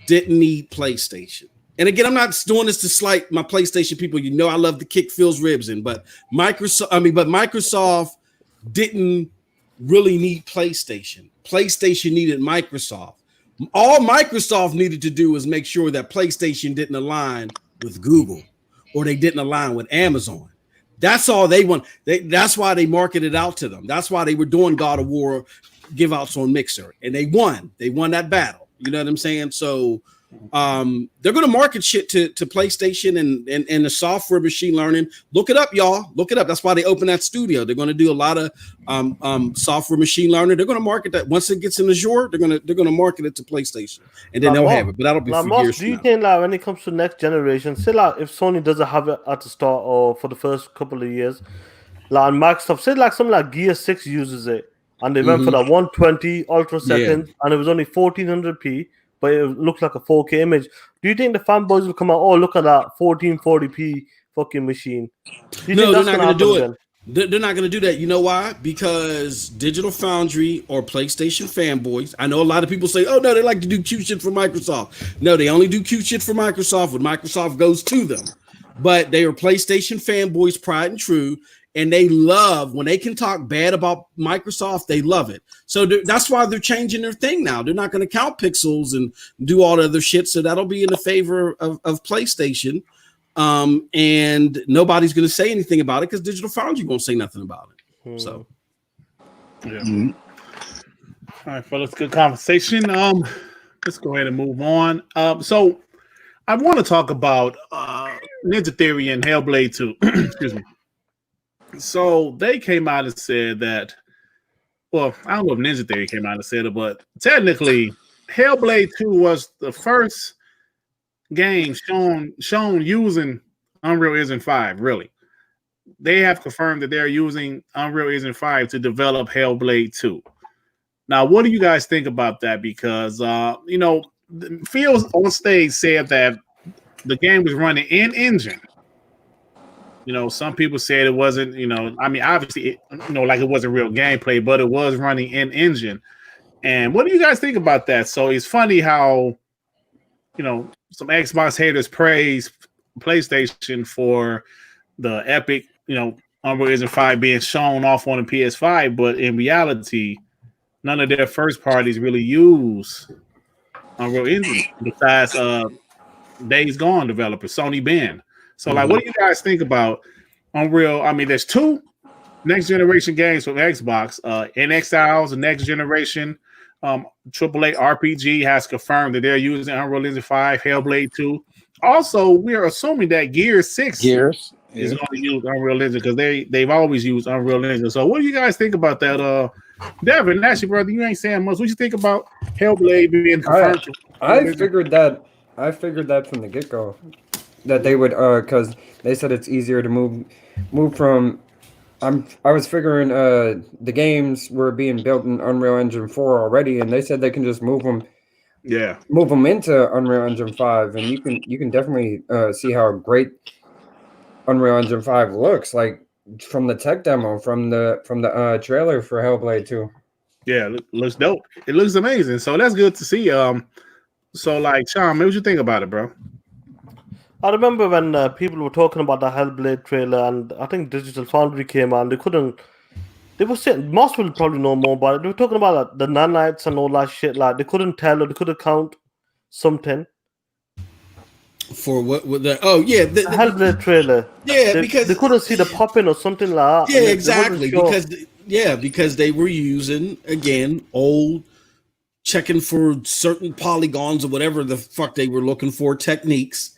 didn't need PlayStation. And again, I'm not doing this to slight my PlayStation people. I love to kick Phil's ribs in, but Microsoft didn't really need PlayStation. PlayStation needed Microsoft. All Microsoft needed to do was make sure that PlayStation didn't align with Google or they didn't align with Amazon. That's all they want. That's why they marketed out to them. That's why they were doing God of War give outs on Mixer, and they won that battle. You know what I'm saying? So They're going to market shit to PlayStation and the software machine learning. Look it up, y'all. Look it up. That's why they open that studio. They're going to do a lot of software machine learning. They're going to market that once it gets in Azure. They're going to market it to PlayStation, and then they'll have it. But that'll be for years. Do you think like when it comes to next generation, say like if Sony doesn't have it at the start or for the first couple of years, like Microsoft, say like something like Gear 6 uses it, and they went for that 120 ultra seconds, and it was only 1400p. But it looks like a 4K image. Do you think the fanboys will come out? Oh, look at that 1440p fucking machine. No, they're not going to do it. They're not going to do that. You know why? Because Digital Foundry or PlayStation fanboys. I know a lot of people say, "Oh no, they like to do cute shit for Microsoft." No, they only do cute shit for Microsoft when Microsoft goes to them. But they are PlayStation fanboys, pride and true. And they love when they can talk bad about Microsoft. They love it. So that's why they're changing their thing now. They're not going to count pixels and do all the other shit. So that'll be in the favor of PlayStation. And nobody's going to say anything about it because Digital Foundry won't say nothing about it. So, yeah. All right, fellas, good conversation. Let's go ahead and move on. So I want to talk about Ninja Theory and Hellblade 2. Excuse me. So they came out and said that, well, I don't know if Ninja Theory came out and said it, but technically Hellblade 2 was the first game shown using Unreal Engine 5, really. They have confirmed that they're using Unreal Engine 5 to develop Hellblade 2. Now, what do you guys think about that? Because, Fields on stage said that the game was running in engine. Some people said it wasn't, obviously, like it wasn't real gameplay, but it was running in engine. And what do you guys think about that? So it's funny how, some Xbox haters praise PlayStation for the epic, Unreal Engine 5 being shown off on the PS5, but in reality, none of their first parties really use Unreal Engine besides Days Gone developers, Sony Bend. So, what do you guys think about Unreal? I mean, there's 2 next generation games from Xbox. NXIL's the next generation AAA RPG has confirmed that they're using Unreal Engine 5, Hellblade 2. Also, we're assuming that Gear 6 is going to use Unreal Engine because they've always used Unreal Engine. So, what do you guys think about that? Devin, actually, brother, you ain't saying much. What do you think about Hellblade being confirmed? I figured that from the get-go. That they would, because they said it's easier to move from. I was figuring the games were being built in Unreal Engine 4 already, and they said they can just move them into Unreal Engine 5, and you can definitely see how great Unreal Engine 5 looks like from the tech demo from the trailer for Hellblade 2. Yeah, it looks dope. It looks amazing. So that's good to see. So Sean, what you think about it, bro? I remember when people were talking about the Hellblade trailer, and I think Digital Foundry came out, and they were saying, most will probably know more about it. They were talking about the nanites and all that shit. Like, they couldn't tell or they couldn't count something. For what with the the Hellblade trailer. Yeah, because they couldn't see the popping or something like that. Yeah, exactly. Because they were using, again, old checking for certain polygons or whatever the fuck they were looking for techniques.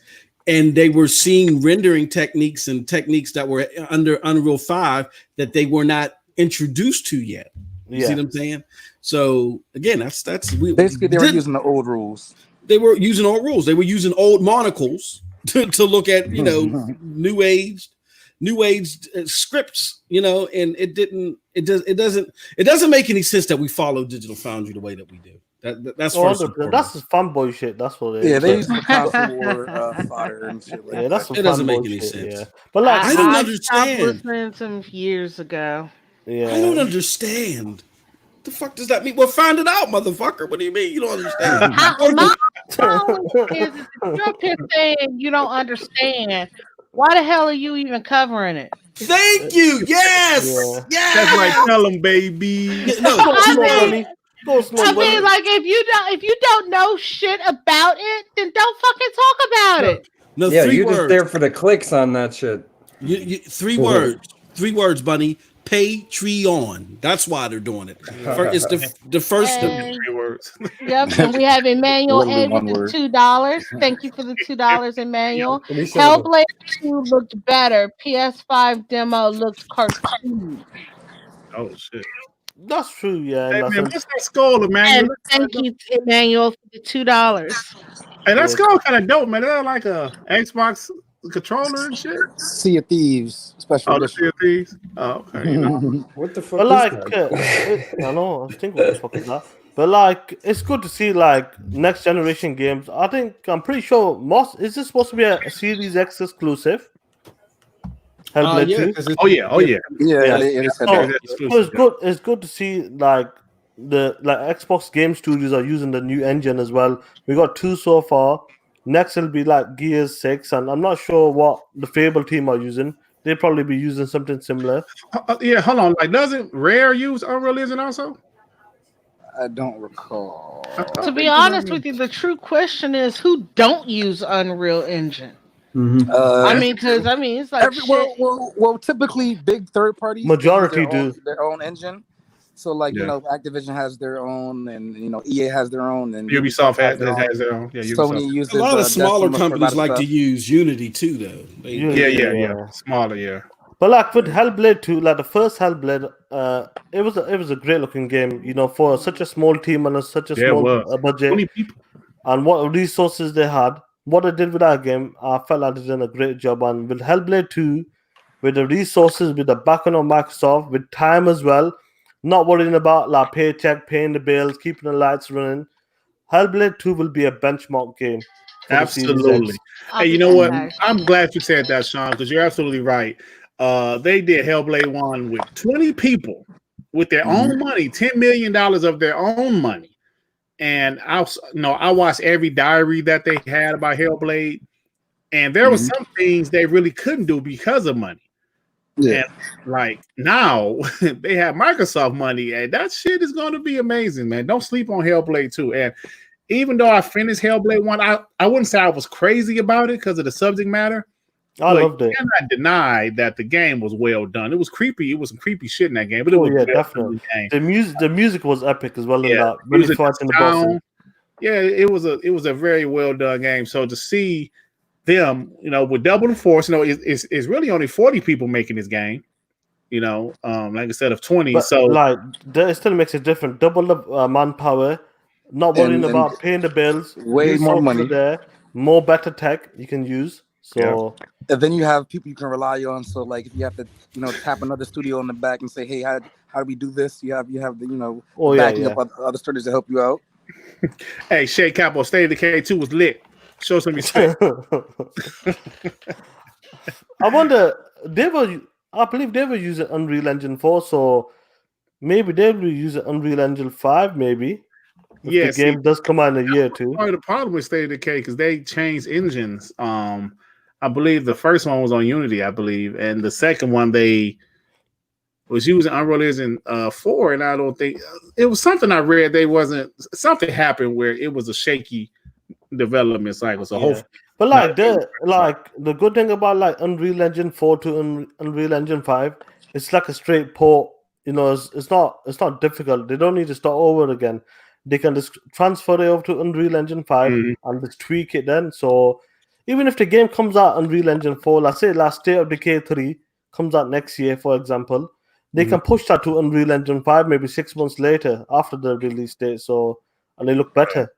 And they were seeing rendering techniques and techniques that were under Unreal 5 that they were not introduced to yet. You see what I'm saying? So again, that's basically they were using the old rules. They were using old rules. They were using old monocles to look at, new age scripts, and it doesn't make any sense that we follow Digital Foundry the way that we do. That's that's just fanboy shit. That's what it is. Yeah, they use the console war fire and shit. Yeah, that's it doesn't make any sense. Yeah. But like, I don't understand. I listening to them years ago. Yeah, I don't understand. The fuck does that mean? Well, find it out, motherfucker. What do you mean? You don't understand? My problem is if you're up here saying you don't understand, why the hell are you even covering it? Thank you. Yes. Yeah. Yes. That's right. Tell them, baby. No. I mean, like if you don't know shit about it, then don't fucking talk about it. No, yeah, 3 you're words. just there for the clicks on that shit. 3 words. 3 words, Bunny. Patreon. That's why they're doing it. It's the first. words. Yep, and we have Emmanuel Literally A with one the word. $2. Thank you for the $2, Emmanuel. Resettable. Hellblade 2 looked better. PS5 demo looked cartoony. Oh shit. That's true, yeah, in Hey that man, sense. what's that skull, Emmanuel? And thank you, Emmanuel, for the $2. Hey, that Yes. skull kind of dope, man. They're like a Xbox controller and shit. Sea of Thieves special Oh, the edition. Sea of Thieves. Oh, okay. You know. What the fuck But is like, that? I know, I was thinking, what the fuck is that? But like, it's good to see like next generation games. I'm pretty sure most is this supposed to be a Series X exclusive? Hellblade Yeah, 2. because it's Oh yeah. Oh yeah. Yeah, Yeah. they said So, that. That's so exclusive, it's good. It's good to see like the Xbox Game Studios are using the new engine as well. We got 2 so far. Next will be like Gears 6, and I'm not sure what the Fable team are using. They'll probably be using something similar. Yeah. Hold on. Like, doesn't Rare use Unreal Engine also? I don't recall. To be honest with you, the true question is who don't use Unreal Engine? Mhm. I mean, because it's like shit. Well, typically big third parties they use Majority do. their own engine. So like Yeah. Activision has their own, and EA has their own, and Ubisoft has their own. their own. Yeah, Sony Ubisoft. uses a lot of smaller Decima for a lot companies of like to stuff. use Unity too, though. Unity. Yeah. Smaller, yeah. But like with Hellblade 2, like the first Hellblade, it was a great looking game. You know, for such a small team and such a Yeah, it small was. budget, 20 people. and what resources they had. What they did with that game, I felt like they did a great job. And with Hellblade 2, with the resources, with the backing of Microsoft, with time as well, not worrying about like paycheck, paying the bills, keeping the lights running. Hellblade 2 will be a benchmark game for the Series Absolutely. X. Hey, you know what? I'm glad you said that, Sean, because you're absolutely right. They did Hellblade 1 with 20 people with their own money, $10 million of their own money. And I watched every diary that they had about Hellblade, and there were some things they really couldn't do because of money. Yeah. And like now they have Microsoft money, and that shit is going to be amazing, man. Don't sleep on Hellblade 2. And even though I finished Hellblade 1, I wouldn't say I was crazy about it because of the subject matter. I loved it. I cannot deny that the game was well done. It was creepy. It was some creepy shit in that game, but it was definitely. The music was epic as well in that. When music, you fighting the boss. Yeah, it was a very well done game. So to see them, with double the force, it's really only 40 people making this game. Like I said, of 20. But so like it still makes it different. Double the manpower, not worrying about paying the bills. Way more money. There, more better tech you can use. So and then you have people you can rely on. So like if you have to, tap another studio on the back and say, hey, how do we do this? You have the backing up other studios to help you out. Hey, Shay Capo, State of Decay 2 was lit. Show some respect. I wonder, I believe they were using Unreal Engine 4, so maybe they will use Unreal Engine 5, maybe. If the game does come out in a year or two. Part of the problem with State of Decay because they changed engines. I believe the first one was on Unity, I believe, and the second one they was using Unreal Engine 4, and I don't think it was something I read. Something happened where it was a shaky development cycle. So hopefully, but the good thing about like Unreal Engine 4 to Unreal Engine 5, it's like a straight port. It's not difficult. They don't need to start over again. They can just transfer it over to Unreal Engine 5 and just tweak it then. So even if the game comes out Unreal Engine 4, let's say State of Decay 3 comes out next year, for example, they can push that to Unreal Engine 5 maybe 6 months later after the release date. So and they look better.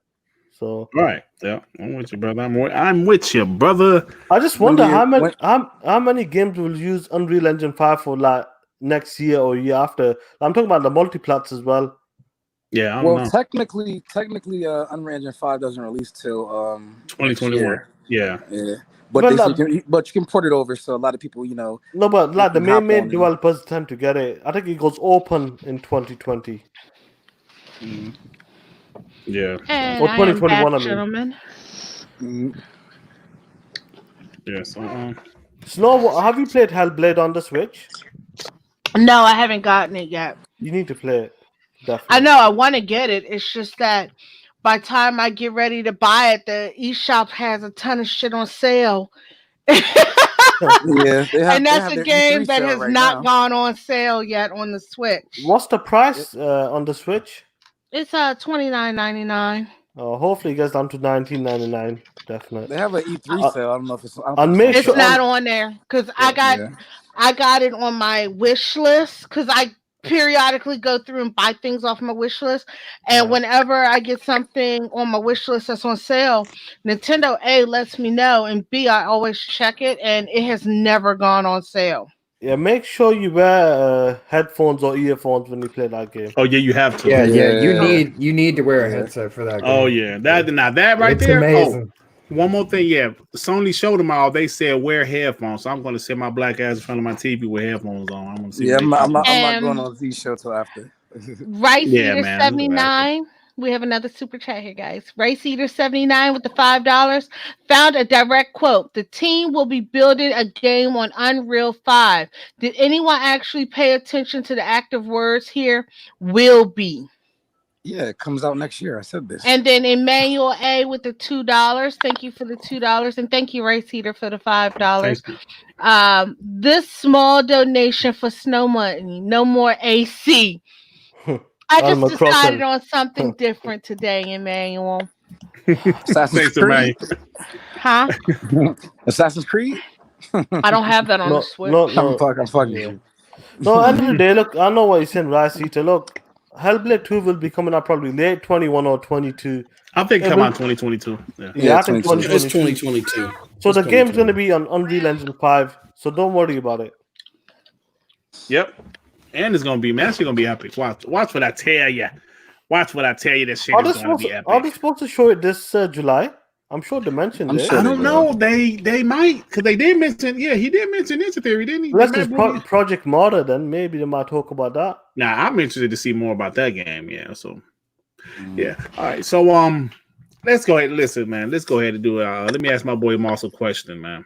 So right, yeah, I'm with you, brother. I'm with you, brother. I just wonder how many games will use Unreal Engine 5 for like next year or year after. I'm talking about the multiplats as well. Yeah, technically, Unreal Engine 5 doesn't release till 2021. Yeah. But you can port it over, so a lot of people, No, but like the main developers tend to get it. I think it goes open in 2020. Yeah. And or 2021, back, gentlemen. Yes. Snow, have you played Hellblade on the Switch? No, I haven't gotten it yet. You need to play it. Definitely. I know I want to get it. It's just that by the time I get ready to buy it, the eShop has a ton of shit on sale. And that's a game that has not gone on sale yet on the Switch. What's the price on the Switch? It's $29.99. Hopefully it gets down to $19.99. Definitely. They have an E3 sale. I don't know if it's. I don't And think make it's sure It's not on there because I got it on my wish list because I periodically go through and buy things off my wish list. And whenever I get something on my wish list that's on sale, Nintendo A lets me know, and B, I always check it, and it has never gone on sale. Yeah, make sure you wear headphones or earphones when you play that game. Oh yeah, you have to. Yeah, Yeah. you need to wear a headset for that game. Oh yeah, that right It's there. amazing. Oh, one more thing, yeah. Sony showed them all. They said wear headphones. So I'm going to sit my black ass in front of my TV with headphones on. I'm going to see. Yeah, what I'm not And- going on Z show till after. Rice Yeah, Eater man, 79. We have another super chat here, guys. Rice Eater 79 with the $5 found a direct quote. The team will be building a game on Unreal 5. Did anyone actually pay attention to the active words here? Will be. Yeah, it comes out next year. I said this. And then Emmanuel A with the $2. Thank you for the $2. And thank you, Rice Eater, for the $5. This small donation for snow money. No more AC. I just Animal decided Crossing. on something different today, Emmanuel. Assassin's Thanks, man. Creed. Huh? Assassin's Creed. I don't have that on the Switch. I'm fucking Yeah. you. No, end of the day, look, I know what you're saying, Rice Eater. Look, Hellblade 2 will be coming out probably late 21 or 22. I think come out 2022. Yeah. Yeah, I think 2022. It's 2022. 2022. So the It's game's 2022. going to be on Unreal Engine 5, so don't worry about it. Yep. And it's gonna be, man. It's gonna be epic. Watch what I tell you. Watch what I tell you. This shit Are they is gonna be supposed, are they epic. supposed to show it this July? I'm sure they mentioned I'm it. sure I don't know. They might, because they did mention. Yeah, he did mention Ninja Theory, didn't he? Unless Matt it's Booty? Project Martyr, then maybe they might talk about that. Nah, I'm interested to see more about that game. Yeah. So yeah. All right. So let's go ahead. Listen, man. Let's go ahead and do it. Let me ask my boy Moss a question, man.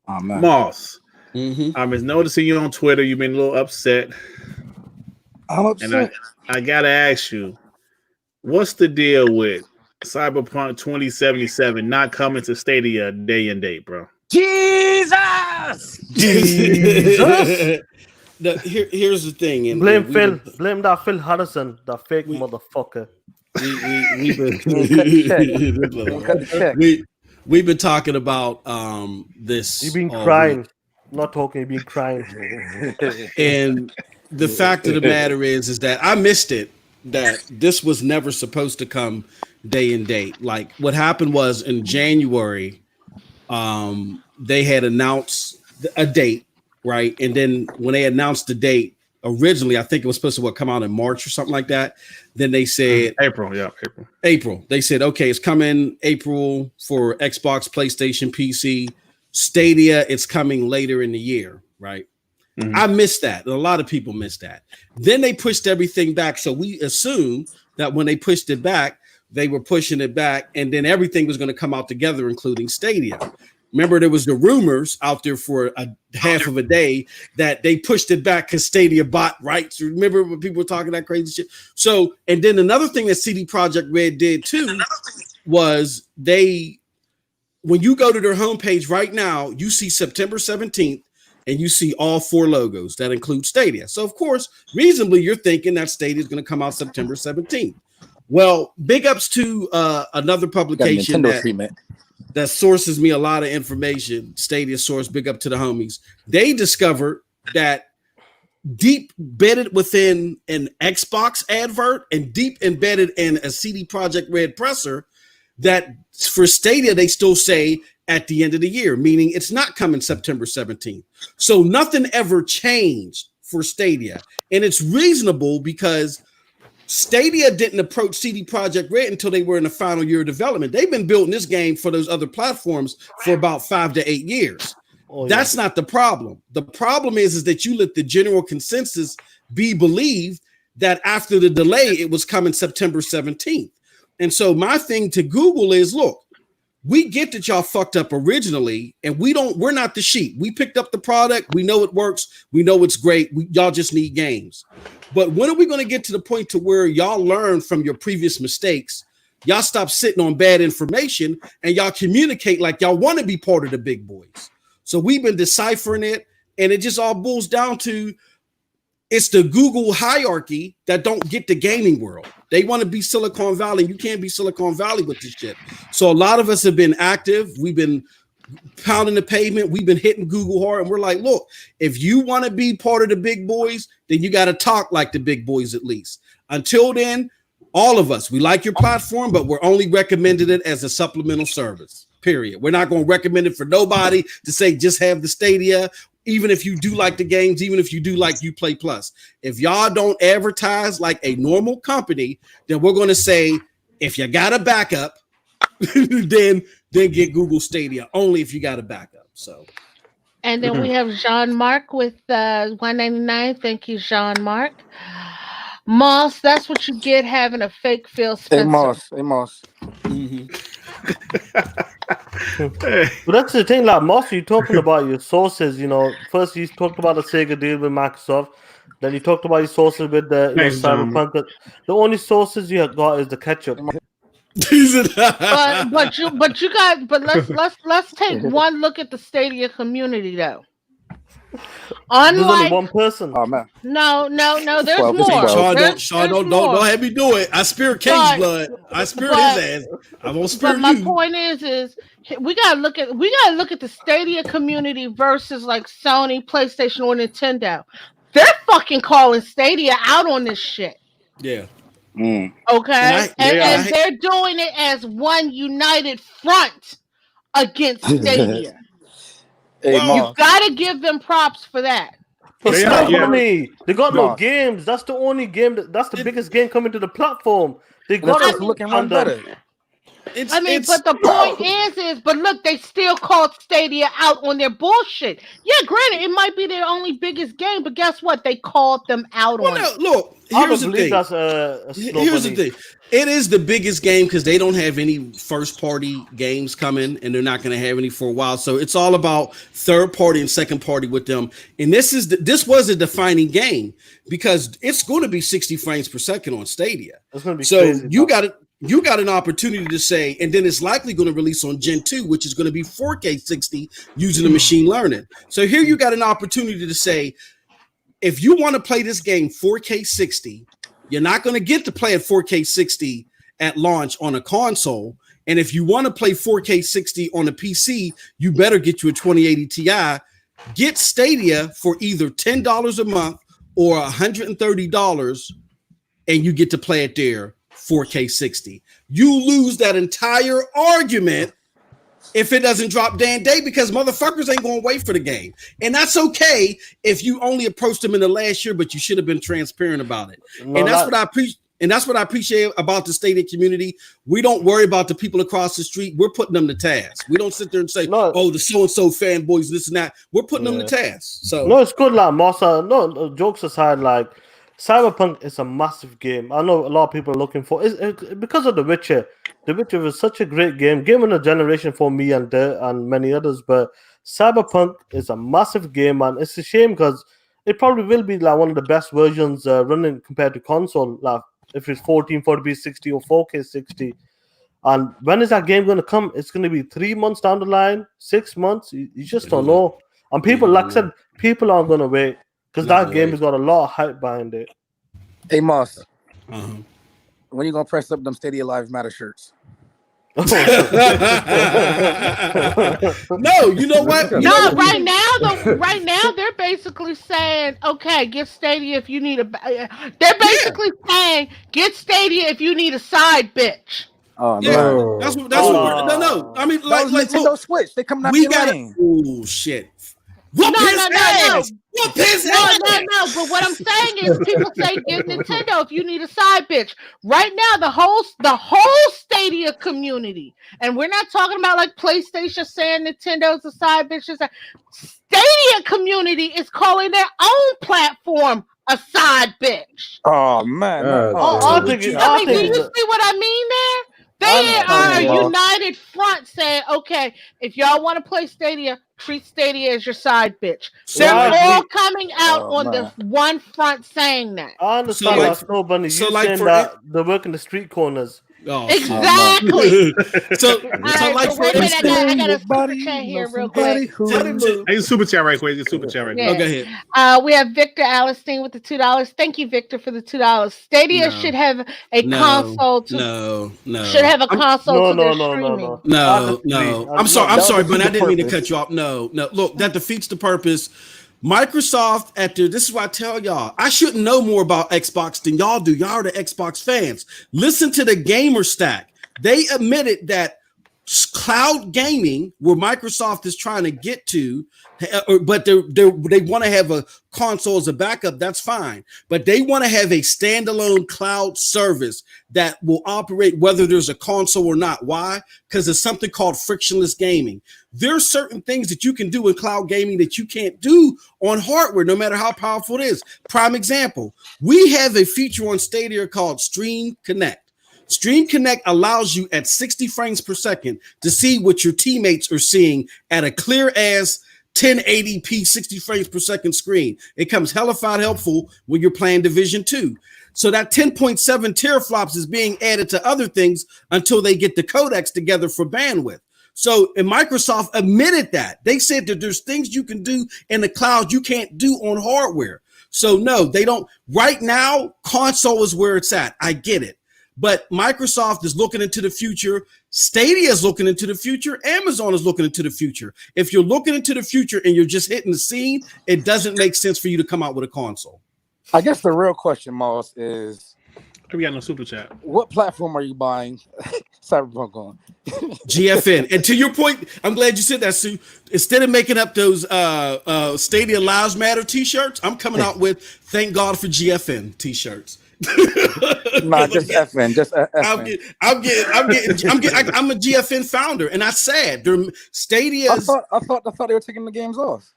Oh man. Moss, Mhm. I was noticing you on Twitter. You've been a little upset. I'm upset. And I gotta ask you, what's the deal with Cyberpunk 2077 not coming to Stadia day and date, bro? Jesus. Here's the thing. And Blame we've Phil. been- Blame that Phil Harrison, that fake motherfucker. we've been Cut the check. we've been talking about this. You've been all crying. Not talking, you've been crying. week. And the fact of the matter is that I missed it. That this was never supposed to come day and date. Like what happened was in January, they had announced a date, right? And then when they announced the date, originally I think it was supposed to come out in March or something like that. Then they said April. Yeah, April. April. They said, okay, it's coming April for Xbox, PlayStation, PC, Stadia. It's coming later in the year, right? Mhm. I missed that. And a lot of people missed that. Then they pushed everything back. So we assumed that when they pushed it back, they were pushing it back, and then everything was going to come out together, including Stadia. Remember, there was the rumors out there for a half of a day that they pushed it back because Stadia bought rights. Remember when people were talking that crazy shit? So, and then another thing that CD Projekt Red did too was when you go to their homepage right now, you see September 17th, and you see all 4 logos that include Stadia. So, of course, reasonably, you're thinking that Stadia is going to come out September 17th. Well, big ups to another publication Nintendo treatment. that sources me a lot of information. Stadia source, big up to the homies. They discovered that deep embedded within an Xbox advert and deep embedded in a CD Projekt Red presser, that for Stadia, they still say at the end of the year, meaning it's not coming September 17th. So nothing ever changed for Stadia. And it's reasonable because Stadia didn't approach CD Projekt Red until they were in the final year of development. They've been building this game for those other platforms for about 5 to 8 years. Oh, yeah. That's not the problem. The problem is that you let the general consensus be believed that after the delay, it was coming September 17th. And so my thing to Google is, look, we get that y'all fucked up originally, and we're not the sheep. We picked up the product. We know it works. We know it's great. Y'all just need games. But when are we going to get to the point to where y'all learn from your previous mistakes? Y'all stop sitting on bad information and y'all communicate like y'all want to be part of the big boys. So we've been deciphering it, and it just all boils down to it's the Google hierarchy that don't get the gaming world. They want to be Silicon Valley. You can't be Silicon Valley with this shit. So a lot of us have been active. We've been pounding the pavement. We've been hitting Google hard. And we're like, look, if you want to be part of the big boys, then you got to talk like the big boys at least. Until then, all of us, we like your platform, but we're only recommending it as a supplemental service. Period. We're not going to recommend it for nobody to say just have the Stadia, even if you do like the games, even if you do like Uplay Plus. If y'all don't advertise like a normal company, then we're going to say, if you got a backup, then get Google Stadia, only if you got a backup. So, And then we have Jean-Marc with $1.99. Thank you, Jean-Marc. Moss, that's what you get having a fake Phil Spencer. Hey, Moss. But that's the thing, like Moss, you're talking about your sources. First you talked about the Sega deal with Microsoft, then you talked about your sources with the Cyberpunk. The only sources you have got is the ketchup. but let's take one look at the Stadia community though. There's only one person. Oh man. No, there's 12, more. Sean, don't have me do it. I spirit King's blood. I spirit his ass. I won't spirit you. But my point is we gotta look at the Stadia community versus like Sony, PlayStation, or Nintendo. They're fucking calling Stadia out on this shit. Yeah. Okay, and they're doing it as one united front against Stadia. Hey, you gotta give them props for that. They got no games. That's the only game. That's the biggest game coming to the platform. They got us looking one better. But the point is, but look, they still called Stadia out on their bullshit. Yeah, granted, it might be their only biggest game, but guess what? They called them out on it. Look, here's the thing. Here's the thing. It is the biggest game because they don't have any first-party games coming, and they're not going to have any for a while. So it's all about third-party and second-party with them. And this was a defining game because it's going to be 60 frames per second on Stadia. It's going to be so crazy, you got an opportunity to say, and then it's likely going to release on Gen 2, which is going to be 4K 60 using the machine learning. So here you got an opportunity to say, if you want to play this game 4K 60, you're not going to get to play at 4K 60 at launch on a console. And if you want to play 4K 60 on a PC, you better get you a 2080 Ti. Get Stadia for either $10 a month or $130, and you get to play it there 4K 60. You lose that entire argument if it doesn't drop day because motherfuckers ain't going to wait for the game. And that's okay if you only approached them in the last year, but you should have been transparent about it. And that's what I appreciate. And that's what I appreciate about the Stadia community. We don't worry about the people across the street. We're putting them to task. We don't sit there and say, oh, the so-and-so fanboys, this and that. We're putting them to task. So no, it's good, like Mossa. No, jokes aside, like Cyberpunk is a massive game. I know a lot of people are looking for it because of The Witcher. The Witcher was such a great game in a generation for me and many others. But Cyberpunk is a massive game, and it's a shame because it probably will be like one of the best versions running compared to console. Like if it's 1440p 60 or 4K 60. And when is that game going to come? It's going to be 3 months down the line, 6 months. You just don't know. And people, like I said, people aren't going to wait because that game has got a lot of hype behind it. Hey, Moss. When are you going to press up them Stadia Live Matter shirts? No, you know what? Right now they're basically saying, okay, get Stadia if you need they're basically saying, get Stadia if you need a side bitch. Oh yeah, no. That's what no. I mean, like Nintendo Switch. They coming out we your got lane. Oh shit. Whoop his ass. Whoop his ass. No. But what I'm saying is, people say give Nintendo if you need a side bitch. Right now, the whole Stadia community, and we're not talking about like PlayStation saying Nintendo's a side bitch. Stadia community is calling their own platform a side bitch. Oh man. Do you see what I mean there? They are a united front saying, okay, if y'all want to play Stadia, treat Stadia as your side bitch. They're all coming out on the one front saying that. I understand that, Snow Bunny. You're saying that they work in the street corners. Oh, Exactly. so All right, like so for wait a minute. I got a super Somebody, chat you here know real somebody quick. who- Hey, super chat right quick. Super chat right Yeah. quick. go ahead. We have Victor Alistine with the $2. Thank you, Victor, for the $2. Stadia No. should have a No, console to no. should have a console No, to their no, no, no, streaming. no. No. I'm sorry. I'm That sorry, would but defeat I the didn't mean to purpose. cut you off. No. Look, that defeats the purpose. Microsoft, this is why I tell y'all, I shouldn't know more about Xbox than y'all do. Y'all are the Xbox fans. Listen to the Gamer Stack. They admitted that cloud gaming, where Microsoft is trying to get to, but they want to have a console as a backup. That's fine, but they want to have a standalone cloud service that will operate whether there's a console or not. Why? Because there's something called frictionless gaming. There are certain things that you can do in cloud gaming that you can't do on hardware, no matter how powerful it is. Prime example: we have a feature on Stadia called Stream Connect. Stream Connect allows you at 60 frames per second to see what your teammates are seeing at a clear as 1080p 60 frames per second screen. It comes hellified helpful when you're playing Division 2. So that 10.7 teraflops is being added to other things until they get the codecs together for bandwidth. So, and Microsoft admitted that. They said that there's things you can do in the cloud you can't do on hardware. So no, they don't. Right now, console is where it's at. I get it. But Microsoft is looking into the future. Stadia is looking into the future. Amazon is looking into the future. If you're looking into the future and you're just hitting the scene, it doesn't make sense for you to come out with a console. I guess the real question, Moss, is We got no super chat. what platform are you buying Cyberpunk on? GFN. And to your point, I'm glad you said that, Sue. Instead of making up those Stadia Lives Matter t-shirts, I'm coming out with Thank God for GFN t-shirts. Nah, just FN. Just FN. I'm a GFN founder, and I said Stadia. I thought they were taking the games off.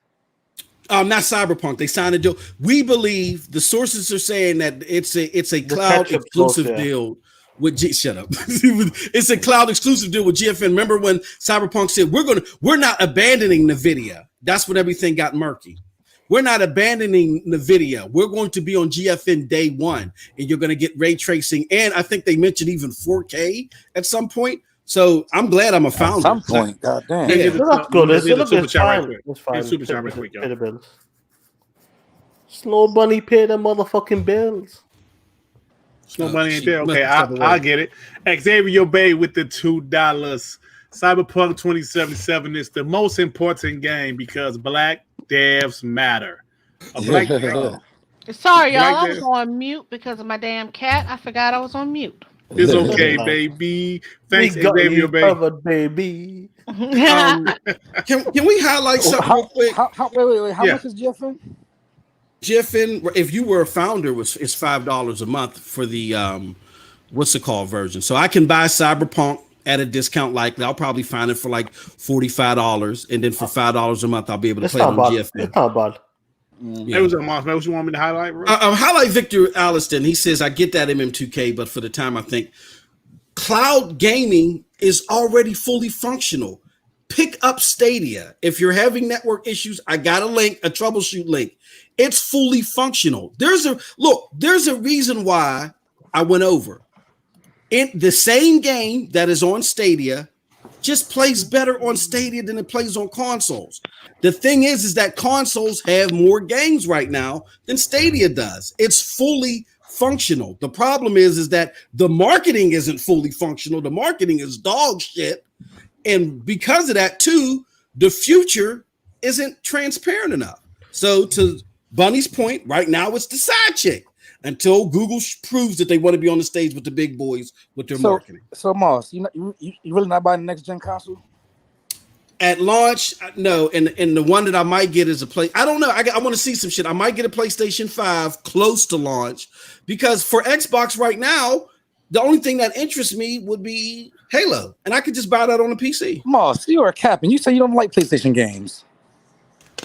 Not Cyberpunk. They signed a deal. We believe the sources are saying that it's a cloud exclusive deal with shut up. It's a cloud exclusive deal with GFN. Remember when Cyberpunk said we're not abandoning NVIDIA? That's when everything got murky. We're not abandoning NVIDIA. We're going to be on GFN day one, and you're going to get ray tracing. And I think they mentioned even 4K at some point. So I'm glad I'm a founder. At some point, goddamn. Yeah. That's good. It's fine. It's fine. Super chat right quick, Pay y'all. the bills. Snow Bunny, pay the motherfucking bills. Snow Bunny ain't there. Okay, I'll get it. Xavier Bay with the $2. Cyberpunk 2077 is the most important game because black devs matter. A black Sorry, y'all. Black I was dev. on mute because of my damn cat. I forgot I was on mute. It's okay, baby. Thanks, We got Xavier you Bay. covered, baby. Can we highlight something real quick? Wait. How Yeah. much is GFN? GFN, if you were a founder, it's $5 a month for the what's it called version. So I can buy Cyberpunk at a discount. Likely, I'll probably find it for like $45, and then for $5 a month, I'll be able to It's play it not on bad. GFN. It's not bad. Yeah. It was a month. What you want me to highlight, bro? Highlight Victor Alliston. He says, I get that MM2K, but for the time, I think cloud gaming is already fully functional. Pick up Stadia. If you're having network issues, I got a link, a troubleshoot link. It's fully functional. There's a reason why I went over. In the same game that is on Stadia just plays better on Stadia than it plays on consoles. The thing is that consoles have more games right now than Stadia does. It's fully functional. The problem is that the marketing isn't fully functional. The marketing is dog shit. And because of that, too, the future isn't transparent enough. So to Bunny's point, right now it's the side chick until Google proves that they want to be on the stage with the big boys with their marketing. So Moss, you really not buying the next gen console? At launch, no. And the one that I might get is a play. I don't know. I want to see some shit. I might get a PlayStation 5 close to launch because for Xbox right now, the only thing that interests me would be Halo, and I could just buy that on a PC. Moss, you are a cap, and you say you don't like PlayStation games.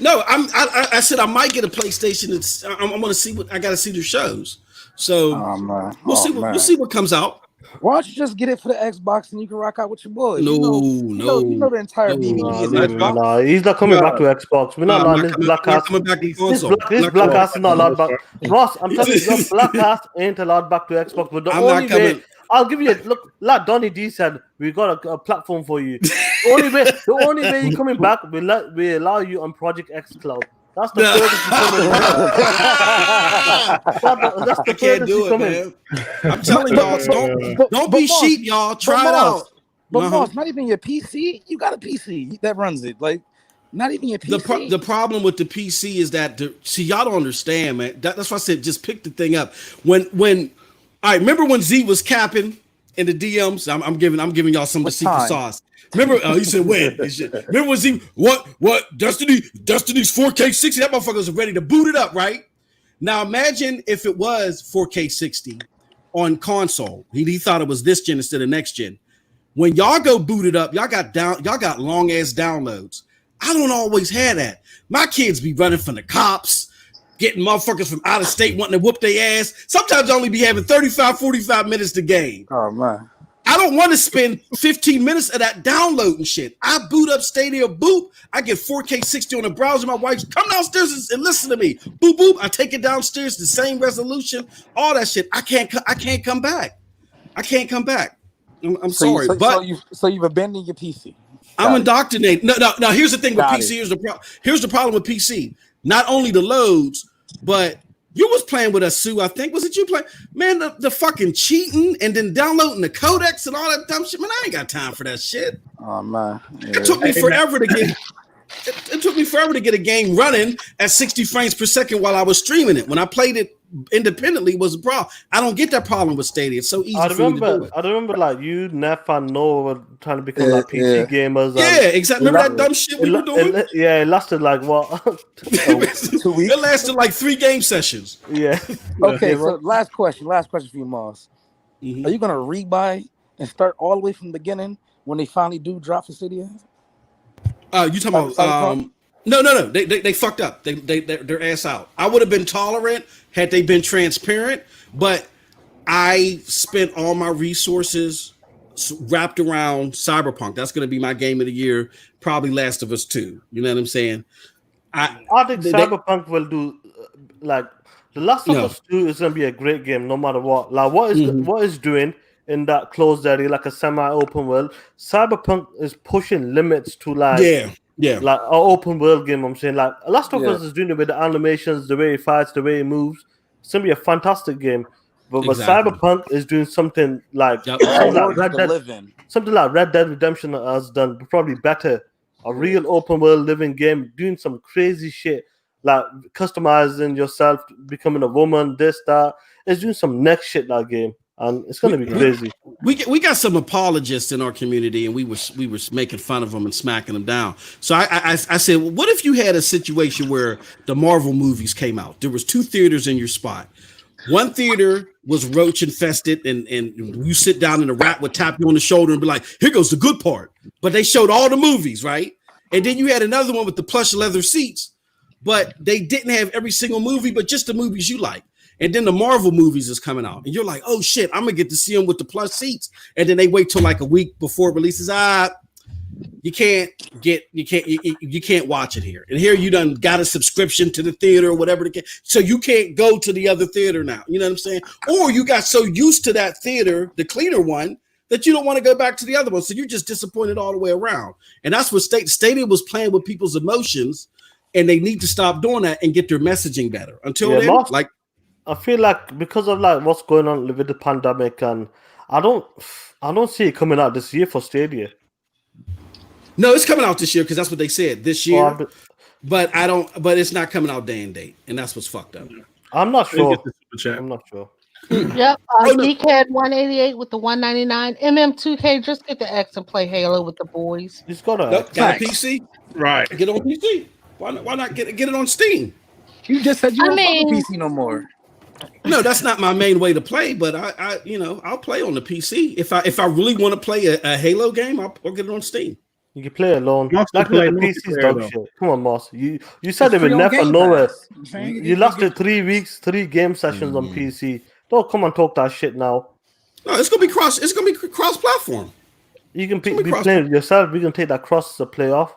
No, I said I might get a PlayStation. I'm going to see what I got to see the shows. So we'll see what comes out. Why don't you just get it for the Xbox and you can rock out with your boys? No, you know the entire DVD is Xbox. Nah, he's not coming back to Xbox. We're not allowed this black ass. This black ass is not allowed back. Ross, I'm telling you, your black ass ain't allowed back to Xbox. But the only way I'll give you a look. Like Donny D said, we got a platform for you. The only way you're coming back, we allow you on Project X Cloud. That's the furthest you're coming. That's the furthest you're coming. I'm telling y'all, don't be sheep, y'all. Try it out. But boss, not even your PC. You got a PC that runs it. Like, not even your PC. The problem with the PC is that y'all don't understand, man. That's why I said just pick the thing up. When I remember when Z was capping in the DMs. I'm giving y'all some of the secret sauce. Remember, he said when? Remember when Z what Destiny's 4K 60? That motherfucker was ready to boot it up, right? Now imagine if it was 4K 60 on console. He thought it was this gen instead of next gen. When y'all go boot it up, y'all got long ass downloads. I don't always have that. My kids be running from the cops, getting motherfuckers from out of state wanting to whoop their ass. Sometimes I only be having 35, 45 minutes to game. Oh man. I don't want to spend 15 minutes of that downloading shit. I boot up Stadia, boop. I get 4K 60 on the browser. My wife come downstairs and listen to me. Boop, boop. I take it downstairs, the same resolution, all that shit. I can't come back. I can't come back. I'm sorry, but you've abandoned your PC. I'm indoctrinated. No. Here's the thing with PC. Here's the problem with PC. Not only the loads, but you was playing with us, Sue. I think was it you playing? Man, the fucking cheating and then downloading the codecs and all that dumb shit. Man, I ain't got time for that shit. Oh man, it took me forever to get. It took me forever to get a game running at 60 frames per second while I was streaming it. When I played it independently, was a problem. I don't get that problem with Stadia. It's so easy for me to do it. I remember like you, Neff, and Noah were trying to become like PC gamers. Yeah, exactly. Remember that dumb shit we were doing? It lasted like what? 2 weeks. It lasted like 3 game sessions. Yeah. Okay, so last question for you, Moss. Mm-hmm. Are you gonna rebuy and start all the way from the beginning when they finally do drop for Stadia? You talking about no. They fucked up. They're ass out. I would have been tolerant had they been transparent, but I spent all my resources wrapped around Cyberpunk. That's going to be my game of the year. Probably Last of Us 2. You know what I'm saying? I think Cyberpunk will do like the Last of Us 2 is going to be a great game no matter what. Like what is doing in that closed area, like a semi-open world. Cyberpunk is pushing limits to like like an open world game. I'm saying like Last of Us is doing it with the animations, the way it fights, the way it moves. It's gonna be a fantastic game. But Cyberpunk is doing something like Red Dead Redemption has done, probably better. A real open world living game, doing some crazy shit like customizing yourself, becoming a woman, this, that. It's doing some next shit that game. And it's going to be crazy. We got some apologists in our community, and we were making fun of them and smacking them down. So I said, well, what if you had a situation where the Marvel movies came out? There was 2 theaters in your spot. One theater was roach infested, and you sit down and the rat would tap you on the shoulder and be like, "Here goes the good part." But they showed all the movies, right? And then you had another one with the plush leather seats, but they didn't have every single movie, but just the movies you like. And then the Marvel movies is coming out, and you're like, "Oh shit, I'm gonna get to see them with the plush seats." And then they wait till like a week before it releases. You can't watch it here. And here you done got a subscription to the theater or whatever the case, so you can't go to the other theater now. You know what I'm saying? Or you got so used to that theater, the cleaner one, that you don't want to go back to the other one. So you're just disappointed all the way around. And that's what Stadia was playing with people's emotions, and they need to stop doing that and get their messaging better. Until then, like. I feel like because of like what's going on with the pandemic, and I don't see it coming out this year for Stadia. No, it's coming out this year because that's what they said this year. But it's not coming out day and date, and that's what's fucked up. I'm not sure. I'm not sure. Yep, Geekhead 188 with the 199. MM2K, just get the X and play Halo with the boys. He's got a PC, right? Get on PC. Why not get it on Steam? You just said you don't play on PC no more. No, that's not my main way to play, but I'll play on the PC. If I really want to play a Halo game, I'll get it on Steam. You can play alone. Like the PC's dog shit. Come on, Moss. You said it would never nowhere. You lasted 3 weeks, 3 game sessions on PC. Don't come and talk that shit now. No, it's gonna be cross platform. You can be playing yourself. We can take that cross as a playoff.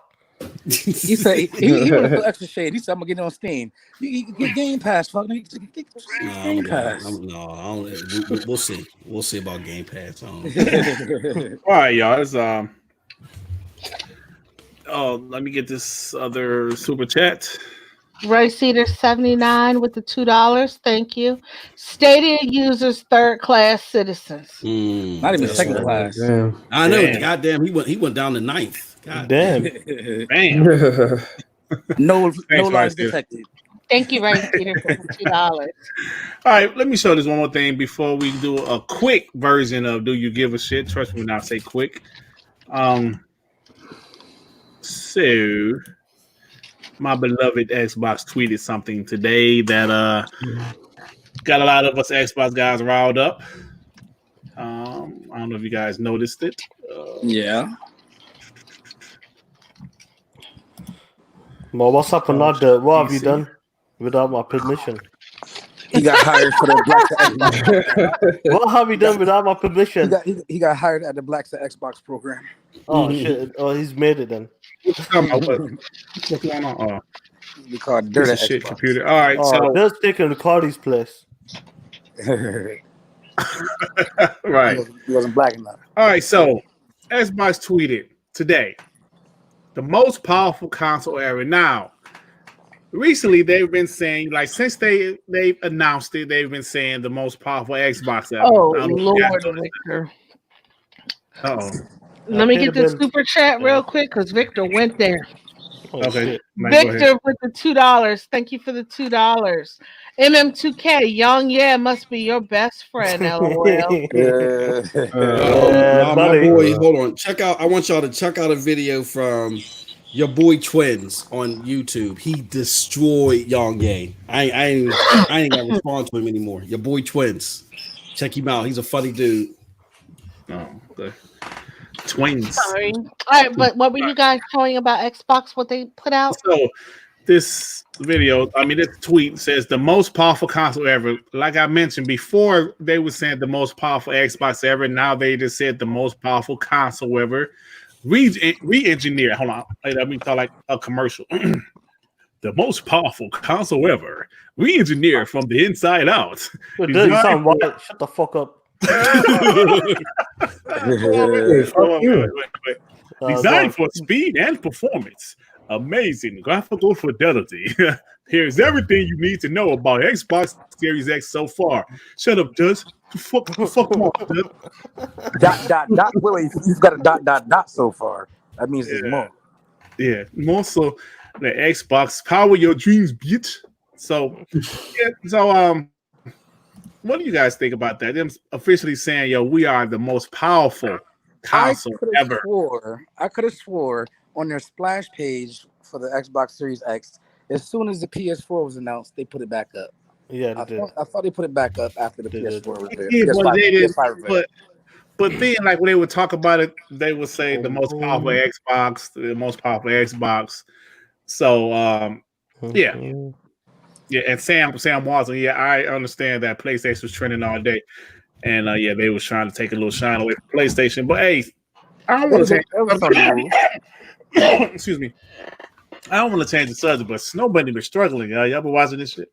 He said he went for extra shade. He said, "I'm gonna get it on Steam. You get Game Pass, fuck. Get Game Pass." We'll see. We'll see about Game Pass. All right, y'all. It's, let me get this other super chat. Rice Eater 79 with the $2. Thank you. Stadia users third class citizens. Not even second class. Damn. I know. Damn. Goddamn, he went down to ninth. God Damn. Bam. No Thanks, lies Rice Eater. detected. Thank you, Rice Eater, for the $2. All right, let me show this one more thing before we do a quick version of Do You Give a Shit? Trust me when I say quick. So my beloved Xbox tweeted something today that got a lot of us Xbox guys riled up. I don't know if you guys noticed it. Yeah. Well, what's up or not? What have you done without my permission? He got hired for the Black Xbox. What have you done without my permission? He got hired at the Black Xbox program. Oh shit! Oh, he's made it then. What's going on? Oh, We call it this Dirt is at shit Xbox. computer. All right, Oh, they're taking Ricardi's place. right. He wasn't black enough. All right, so Xbox tweeted today the most powerful console ever. Now, recently they've been saying, like, since they've announced it, they've been saying the most powerful Xbox ever. Oh, I don't know if you guys Lord, know Victor. that. Uh-oh. Let me get this Peter super chat real quick because Victor went there. Oh, Okay. shit. Mike, go ahead. Victor with the $2. Thank you for the $2. MM2K, Young Yeah must be your best friend, LOL. my boy, hold on. Check out. I want y'all to check out a video from your boy Twins on YouTube. He destroyed Young Ye. I ain't gonna respond to him anymore. Your boy Twins. Check him out. He's a funny dude. Oh, okay. Twins. Sorry. All right, but what were you guys showing about Xbox, what they put out? So this video, I mean, this tweet says the most powerful console ever. Like I mentioned before, they were saying the most powerful Xbox ever. Now they just said the most powerful console ever. Re-engineer. Hold on. Let me call like a commercial. The most powerful console ever. Re-engineer from the inside out. Dude, you sound white. Shut the fuck up. Wait. Go Designed on. for speed and performance. Amazing graphical fidelity. Here's everything you need to know about Xbox Series X so far. Shut up, Duz. Fuck off, Duz. Dot. Willie, you've got a dot so far. That means there's more. Yeah, more so the Xbox power your dreams, bitch. So, what do you guys think about that? Them officially saying, "Yo, we are the most powerful console ever." I could have swore on their splash page for the Xbox Series X, as soon as the PS4 was announced, they put it back up. Yeah, I they did. thought they put it back up after the They did. PS4 was there. Yeah, but they did. PS5 was there. But then, like when they would talk about it, they would say the most powerful Xbox, the most powerful Xbox. So, yeah. And Sam Watson, yeah, I understand that PlayStation was trending all day, and yeah, they was trying to take a little shine away from PlayStation. But hey, I don't want to excuse me. I don't want to change the subject, but Snowbunny been struggling. Y'all been watching this shit?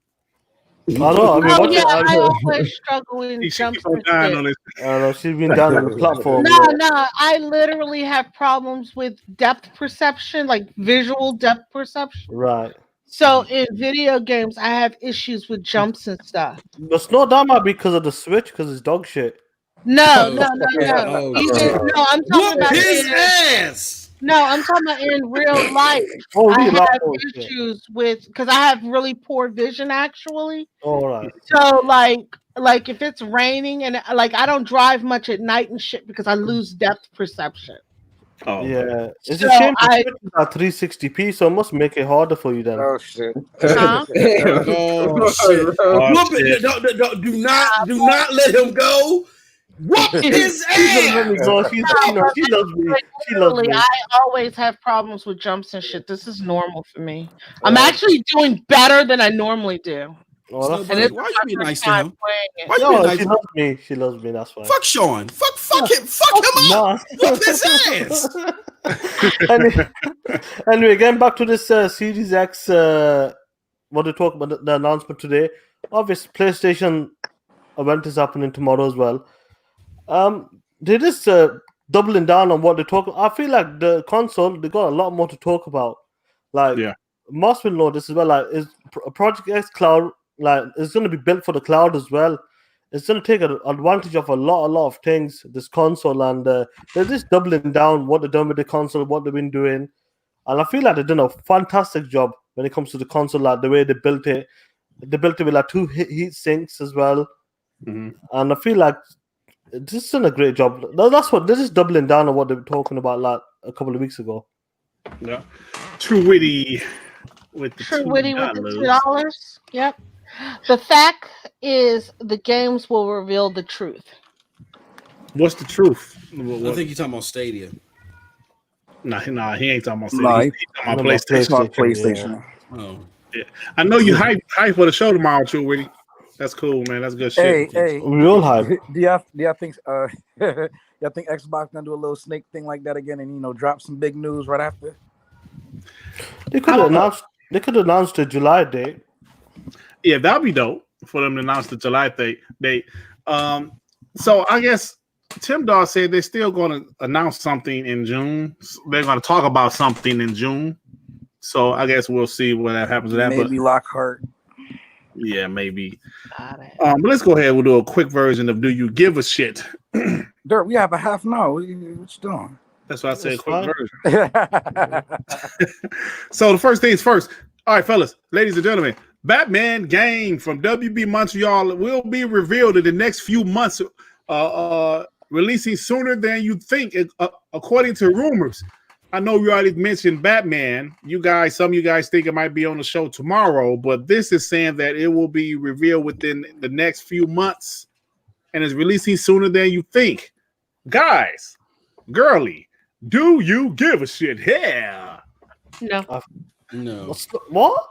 I know. I mean, Oh, yeah, I always struggle in She jumps keep on and dying shit. on this. I know she's been down on the platform. No, I literally have problems with depth perception, like visual depth perception. Right. So in video games, I have issues with jumps and stuff. But Snow that might be because of the Switch, because it's dog shit. No. Oh, I'm talking about his ass. No, I'm talking about in real life. Oh, I really? have Oh, shit. issues with because I have really poor vision actually. All right. So like if it's raining and like I don't drive much at night and shit because I lose depth perception. Oh, Yeah. It's So a shame I- it's about 360p, so it must make it harder for you then. Oh shit! Huh? Oh shit! Oh, Whoop shit. it. Do not let him go. Whoop his ass. No, she loves me. She loves Literally, me. I always have problems with jumps and shit. This is normal for me. I'm actually doing better than I normally do. Oh, that's Snowbunny, why you be nice to him? Why you be no, nice she to him? loves me. She loves me. That's why. Fuck Sean. Fuck him. Fuck him up. Whoop his ass. Anyway, getting back to this Series X, what they talk about the announcement today. Obviously, PlayStation event is happening tomorrow as well. They're just doubling down on what they talk. I feel like the console they got a lot more to talk about. Like, Moss will know this as well. Like, is Project X Cloud like it's going to be built for the cloud as well? It's going to take advantage of a lot of things. This console, and they're just doubling down what they've done with the console, what they've been doing, and I feel like they've done a fantastic job when it comes to the console. Like the way they built it. They built it with like 2 heat sinks as well, and I feel like this is done a great job. That's what this is doubling down on what they were talking about like a couple of weeks ago. Yeah, True Witty with the $2. Yep. The fact is, the games will reveal the truth. What's the truth? I think you're talking about Stadia. Nah, he ain't talking about Stadia. Nah, He's talking about PlayStation. PlayStation. Yeah. Oh. Yeah. I know you hype for the show tomorrow, True Witty. That's cool, man. That's good shit. Hey, We all hype. do y'all think y'all think Xbox gonna do a little snake thing like that again and drop some big news right after? They could have announced a July date. Yeah, that'd be dope for them to announce the July date. So I guess Tim Dawg said they're still going to announce something in June. They're going to talk about something in June. So I guess we'll see what happens to that. Maybe Lockhart. Yeah, maybe. But let's go ahead. We'll do a quick version of "Do You Give a Shit?" Dirt, we have a half an hour. What you doing? That's why I said quick version. So the first things first. All right, fellas, ladies and gentlemen, Batman game from WB Montreal will be revealed in the next few months, releasing sooner than you think, according to rumors. I know you already mentioned Batman. Some of you guys think it might be on the show tomorrow, but this is saying that it will be revealed within the next few months and is releasing sooner than you think. Guys, girly, do you give a shit? Yeah. No. No. What?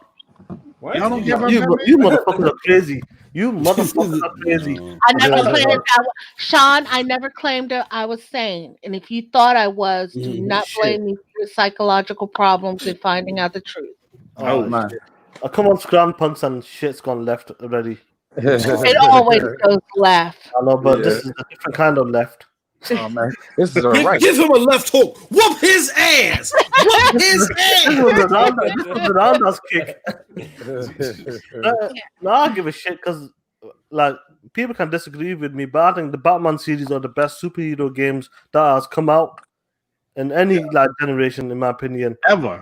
Y'all don't give a you motherfuckers are crazy. You motherfuckers are crazy. I never claimed Sean, I never claimed that I was sane. And if you thought I was, do not blame me for your psychological problems in finding out the truth. Oh man. Come on, Scrampunks and shit's gone left already. It always goes left. I know, but this is a different kind of left. Oh man, this is all right. Give him a left hook. Whoop his ass. Whoop his ass. This was a roundhouse kick. No, I don't give a shit because like people can disagree with me, but I think the Batman series are the best superhero games that has come out in any like generation, in my opinion. Ever.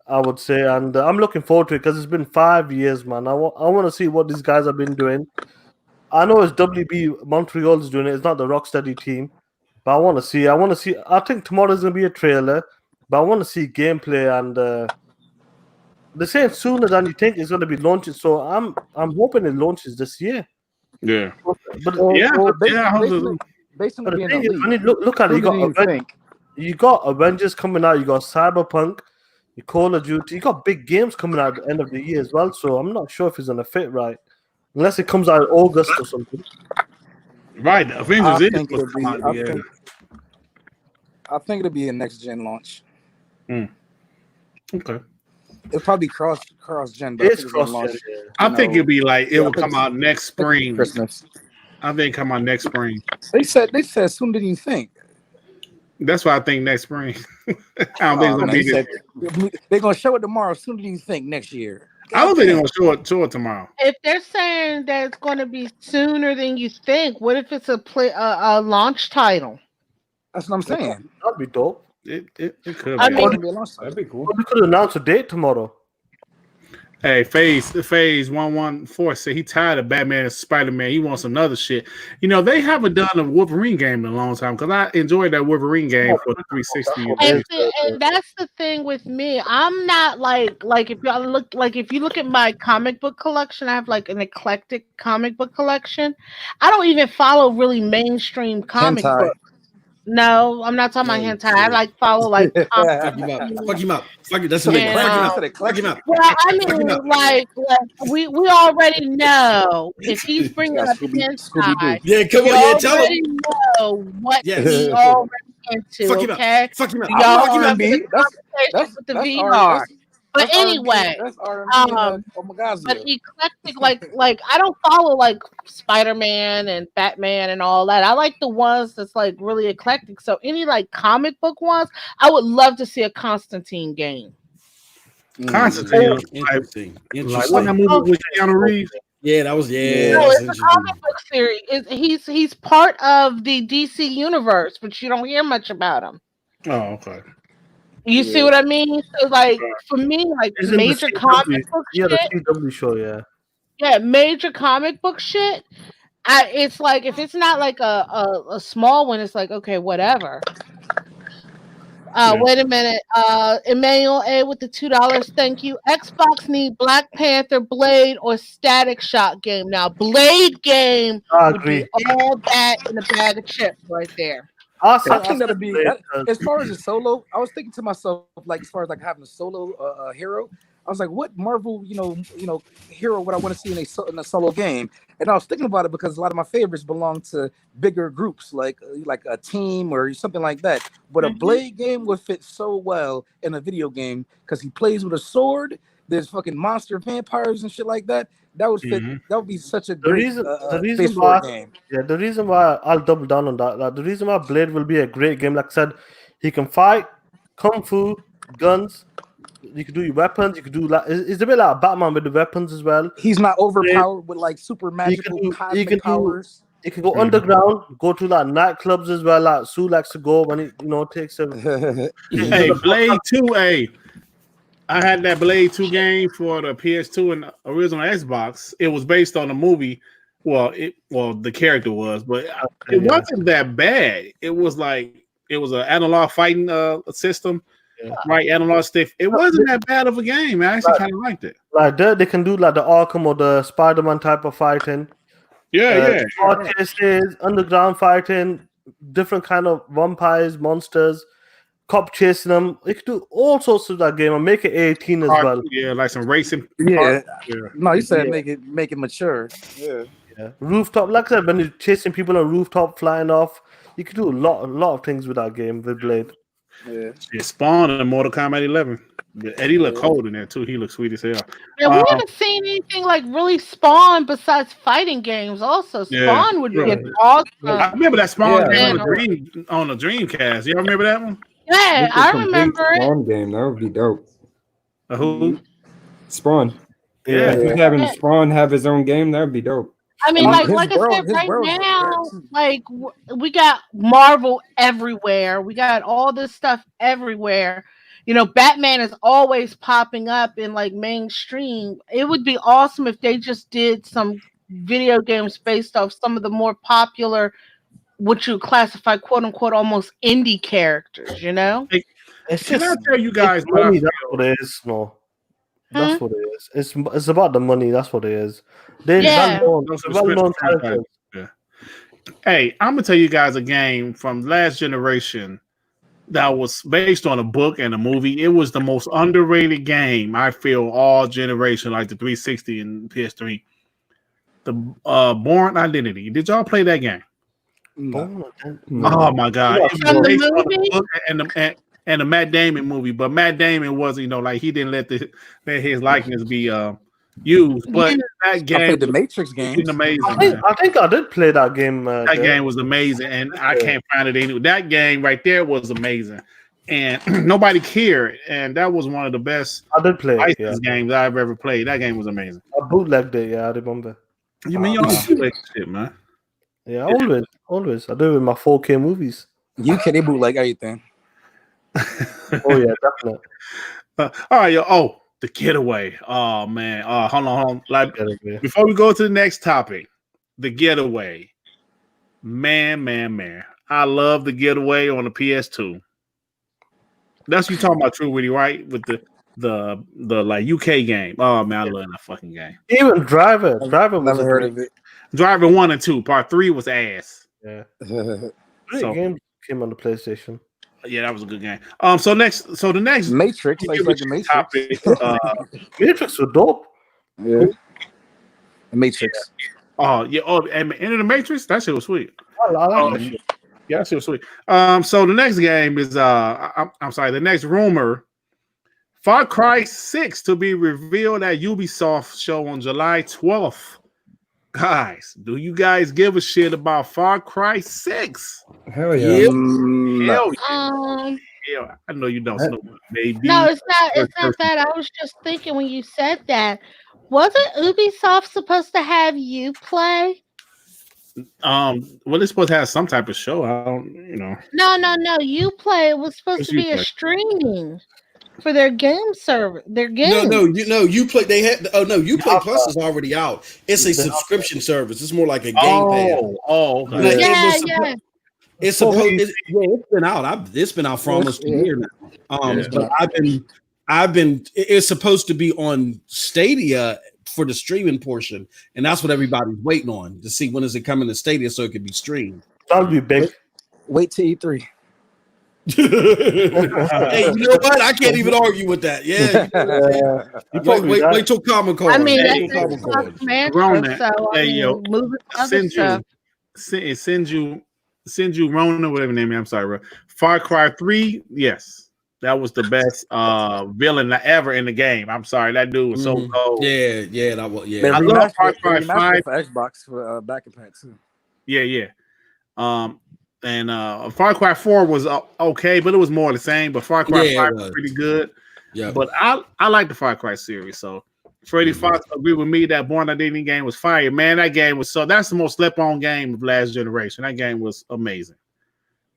I would say, and I'm looking forward to it because it's been 5 years, man. I want to see what these guys have been doing. I know it's WB Montreal is doing it. It's not the Rocksteady team, but I want to see. I think tomorrow is going to be a trailer, but I want to see gameplay. And they're saying sooner than you think it's going to be launching. So I'm hoping it launches this year. Yeah, Based on but being the thing is, elite, when you look at it, you got Avengers coming out. You got Cyberpunk. You Call of Duty. You got big games coming out at the end of the year as well. So I'm not sure if it's going to fit right. Unless it comes out in August or something. Right. Avengers I think it'll be a next gen launch. Okay. It'll probably cross gen, but It's cross gen. I think it'll be like it will come out next spring. Christmas. I think come out next spring. They said sooner than you think. That's why I think next spring. I don't think it's gonna be they're gonna show it tomorrow sooner than you think next year. I don't think they're gonna show it tomorrow. If they're saying that it's going to be sooner than you think, what if it's a launch title? That's what I'm saying. That'd be dope. It could. I be. mean, That'd be cool. We could announce a date tomorrow. Hey, Phase 114 said he tired of Batman and Spider-Man. He wants another shit. They haven't done a Wolverine game in a long time because I enjoyed that Wolverine game for the 360. and that's the thing with me. I'm not like if you look at my comic book collection, I have like an eclectic comic book collection. I don't even follow really mainstream comic books. No, I'm not talking about No, hentai. I like follow like Fuck him up. Fuck him up. Fuck it. That's So a they nigga. and Fuck him said up. Fuck him up. well, I Fuck him mean, up. like we already know if he's bringing got up Scooby Doo. hentai, Yeah, come we on. Yeah, tell already him. know what Yes. he already into. Fuck him up. Okay, Fuck him up. I'm y'all not Fuck him up. R&B. the conversation with the VR. But that's R&B. anyway, That's R&B and but Omagazio. eclectic, like I don't follow like Spider-Man and Batman and all that. I like the ones that's like really eclectic. So any like comic book ones, I would love to see a Constantine game. Constantine. Interesting. Like what that movie with Keanu Reeves? Yeah, that was No, that's it's a interesting. comic book series. He's part of the DC universe, but you don't hear much about him. Oh, okay. You see what I mean? So like for me, like It's in the major CW. comic book Yeah, shit. the CW show. Yeah. Yeah, major comic book shit. It's like if it's not like a small one, it's like okay, whatever. Wait a minute. Emmanuel A with the $2. Thank you. Xbox need Black Panther, Blade, or Static Shock game. Now, Blade game I would be agree. all that in a bag of chips right there. I think that'd be Blade, as far as a solo. I was thinking to myself, like as far as like having a solo hero, I was like, what Marvel, hero would I want to see in a solo game? And I was thinking about it because a lot of my favorites belong to bigger groups, like a team or something like that. But a Blade game would fit so well in a video game because he plays with a sword. There's fucking monster vampires and shit like that. That would fit. That would be such a great the reason face why for a game. the reason why I'll double down on that. Like, the reason why Blade will be a great game, like I said, he can fight, kung fu, guns. You can do your weapons. You can do like it's a bit like Batman with the weapons as well. He's not overpowered with like super magical cosmic powers. He can go underground, go to like nightclubs as well. Like Sue likes to go when he takes a. Hey, Blade 2, I had that Blade 2 game for the PS2 and original Xbox. It was based on a movie. Well, the character was, but it wasn't that bad. It was an analog fighting system, right? Analog stick. It wasn't that bad of a game. I actually kind of liked it. Like they can do like the Arkham or the Spider-Man type of fighting. Car chases, underground fighting, different kind of vampires, monsters. Cop chasing them. You could do all sorts of that game and make it 18 as well. Yeah, like some racing. No, you said make it mature. Yeah. Rooftop, like I said, when you're chasing people on rooftop, flying off, you could do a lot of things with that game with Blade. Yeah. Spawn in Mortal Kombat 11. Eddie looked cold in there too. He looked sweet as hell. Yeah, we haven't seen anything like really Spawn besides fighting games. Also, Spawn would be awesome. I remember that Spawn game on the Dreamcast. Y'all remember that one? Yeah, I remember it. Spawn game, that would be dope. Who? Spawn. Yeah. Just having Spawn have his own game, that would be dope. I mean, like I said, right now, like we got Marvel everywhere. We got all this stuff everywhere. Batman is always popping up in like mainstream. It would be awesome if they just did some video games based off some of the more popular, what you classify, quote unquote, almost indie characters. Can I tell you guys money, that's what it is? No, that's what it is. It's about the money. That's what it is. They're well-known characters. Yeah. Hey, I'm gonna tell you guys a game from last generation that was based on a book and a movie. It was the most underrated game, I feel, all generation, like the 360 and PS3. The Born Identity. Did y'all play that game? No. Oh my god! It From was the based on the movie? book and the Matt Damon movie, but Matt Damon wasn't, like he didn't let his likeness be used. But that game, I played the Matrix game. It's amazing. I think I did play that game. That game was amazing, and I can't find it anywhere. That game right there was amazing, and nobody cared. And that was one of the best I did play games I've ever played. That game was amazing. I bootlegged it. Yeah, I remember. You mean you always play shit, man? Yeah, always. I do it with my 4K movies. They bootleg everything. Oh yeah, definitely. All right, yo. The Getaway. Oh man. Hold on. Like before we go to the next topic, The Getaway. Man. I love The Getaway on the PS2. That's what you're talking about, True Witty, right? With the like UK game. Oh man, I love that fucking game. Even Driver. Never heard of it. Driver 1 and 2. Part 3 was ass. Yeah. So, Game. came on the PlayStation. Yeah, that was a good game. So the next Matrix, like the Matrix. topic, Matrix was dope. Yeah. The Matrix. and Enter the Matrix. That shit was sweet. I like that shit. Yeah, that shit was sweet. So the next game is I'm sorry. The next rumor, Far Cry 6 to be revealed at Ubisoft show on July 12th. Guys, do you guys give a shit about Far Cry 6? Hell yeah. Hell yeah. Yeah, I know you don't. Maybe. No, it's not. It's not that. I was just thinking when you said that. Wasn't Ubisoft supposed to have you play? Well, they're supposed to have some type of show. I don't, No. You play. It was supposed to be a streaming for their game server. Their game. No, you play. They had. Oh no, you play Plus is already out. It's a subscription service. It's more like a Game Pass. Oh, okay. Like, Yeah. It's supposed. It's been out. It's been out for almost a year now. But I've been. It's supposed to be on Stadia for the streaming portion, and that's what everybody's waiting on to see when is it coming to Stadia so it can be streamed. That'll be big. Wait till E3. Hey, you know what? I can't even argue with that. Yeah, wait till Comic Con. I mean, Hey, that's Ronan, so hey, yo, moving to other stuff. send you Rona, whatever name. I'm sorry, bro. Far Cry 3. Yes, that was the best villain ever in the game. I'm sorry, that dude was so cold. Yeah, that was. Yeah, I love Far Cry 5 for Xbox for back and pack too. Yeah. And Far Cry 4 was okay, but it was more the same. But Far Cry 5 was pretty good. Yeah. But I like the Far Cry series. So Freddie Fox agreed with me that Born Identity game was fire. Man, that game was that's the most slept on game of last generation. That game was amazing.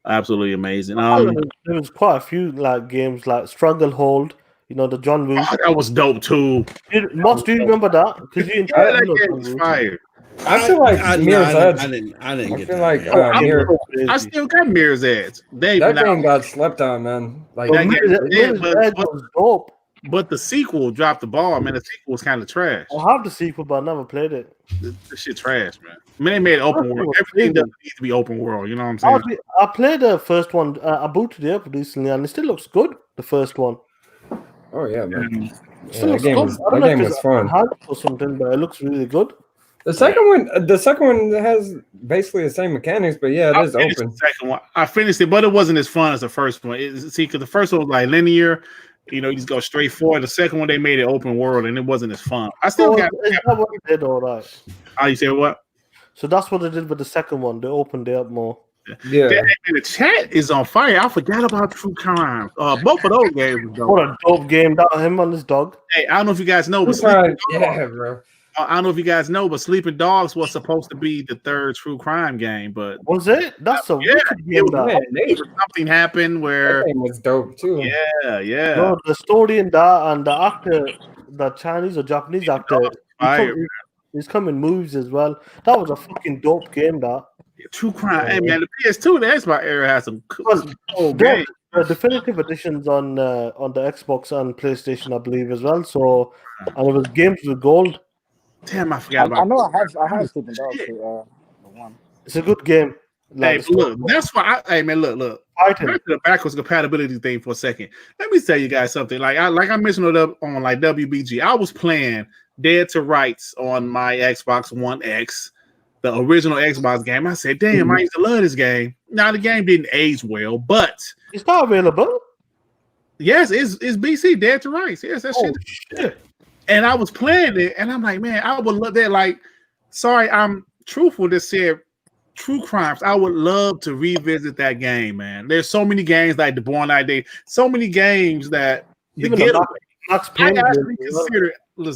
Absolutely amazing. There was quite a few games like Struggle the John Woo. That was dope too. Moss, do you remember that? Because you enjoyed that game was fire. I feel like Mirror's Edge. I didn't get feel that. I still got Mirror's Edge. That game got slept on, man. Like Mirror's Edge was dope. But the sequel dropped the ball, man. The sequel was kind of trash. I have the sequel, but I never played it. The shit trash, man. I mean, they made it open world. Everything doesn't need to be open world. You know what I'm saying? I played the first one. I booted it up recently, and it still looks good. The first one. Oh yeah, man. That game was fun. Or something, but it looks really good. The second one has basically the same mechanics, but yeah, it is open. The second one, I finished it, but it wasn't as fun as the first one. Because the first one was like linear, you just go straight forward. The second one they made it open world, and it wasn't as fun. I still got. Is that what they did? All right. Oh, you said what? So that's what they did with the second one. They opened it up more. Yeah. And the chat is on fire. I forgot about True Crime. Both of those games were dope. What a dope game! That him and his dog. Hey, I don't know if you guys know, but bro. I don't know if you guys know, but Sleeping Dogs was supposed to be the third True Crime game, but was it? That's a wicked game. Something happened where that game was dope too. Yeah. No, the story in that and the actor, the Chinese or Japanese actor, he's come in movies as well. That was a fucking dope game. That True Crime. Hey man, the PS2, the Xbox era has some cool games. Definitive editions on the Xbox and PlayStation, I believe, as well. So, and it was games with gold. Damn, I forgot about. I know I have Sleeping Dogs. One. It's a good game. Hey, look, that's why. Look. Back to the backwards compatibility thing for a second. Let me tell you guys something. Like I mentioned it up on WBG. I was playing Dead to Rights on my Xbox One X, the original Xbox game. I said, "Damn, I used to love this game." Now the game didn't age well, but it's not available. Yes, it's BC Dead to Rights. Yes, that shit. And I was playing it, and I'm like, man, I would love that. Like, sorry, I'm truthful to say True Crimes. I would love to revisit that game, man. There's so many games like The Born Identity, so many games that Max Payne.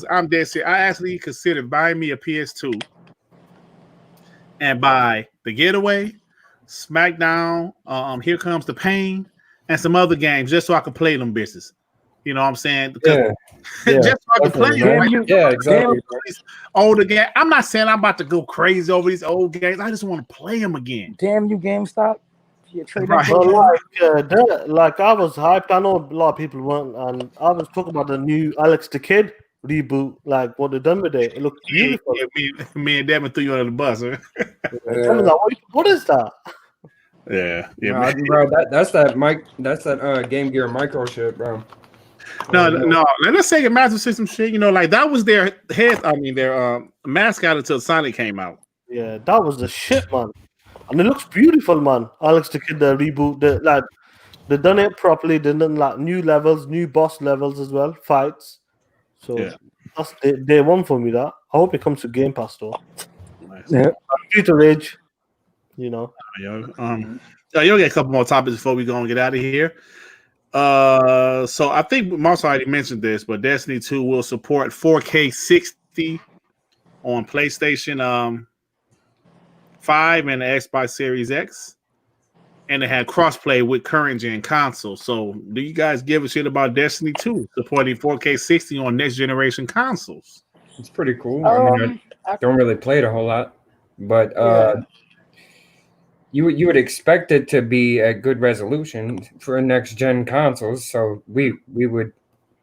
I'm dead serious. I actually considered buying me a PS2 and buy The Getaway, SmackDown, Here Comes the Pain, and some other games just so I could play them bitches. You know what I'm saying? Because just so I can play them. Exactly. Older game. I'm not saying I'm about to go crazy over these old games. I just want to play them again. Damn you, GameStop. Like I was hyped. I know a lot of people weren't, and I was talking about the new Alex the Kid reboot, like what they done with it. It looked beautiful. Me and Devin threw you under the bus. Huh? What is that? Yeah, Nah, man. bro, that's that Game Gear micro shit, bro. No. Let's say a Master System shit. Like that was their their mascot until Sonic came out. Yeah, that was the shit, man. And it looks beautiful, man. Alex the Kid, the reboot, they done it properly. They done like new levels, new boss levels as well, fights. So Yeah. that's day one for me. That I hope it comes to Game Pass though. Nice. Yeah. Future Age, You'll get a couple more topics before we go and get out of here. So I think Marcel already mentioned this, but Destiny 2 will support 4K 60 on PlayStation 5 and the Xbox Series X, and it had crossplay with current gen consoles. So, do you guys give a shit about Destiny 2 supporting 4K 60 on next generation consoles? It's pretty cool. I mean, I don't really play it a whole lot, but you would expect it to be a good resolution for next gen consoles. So we would.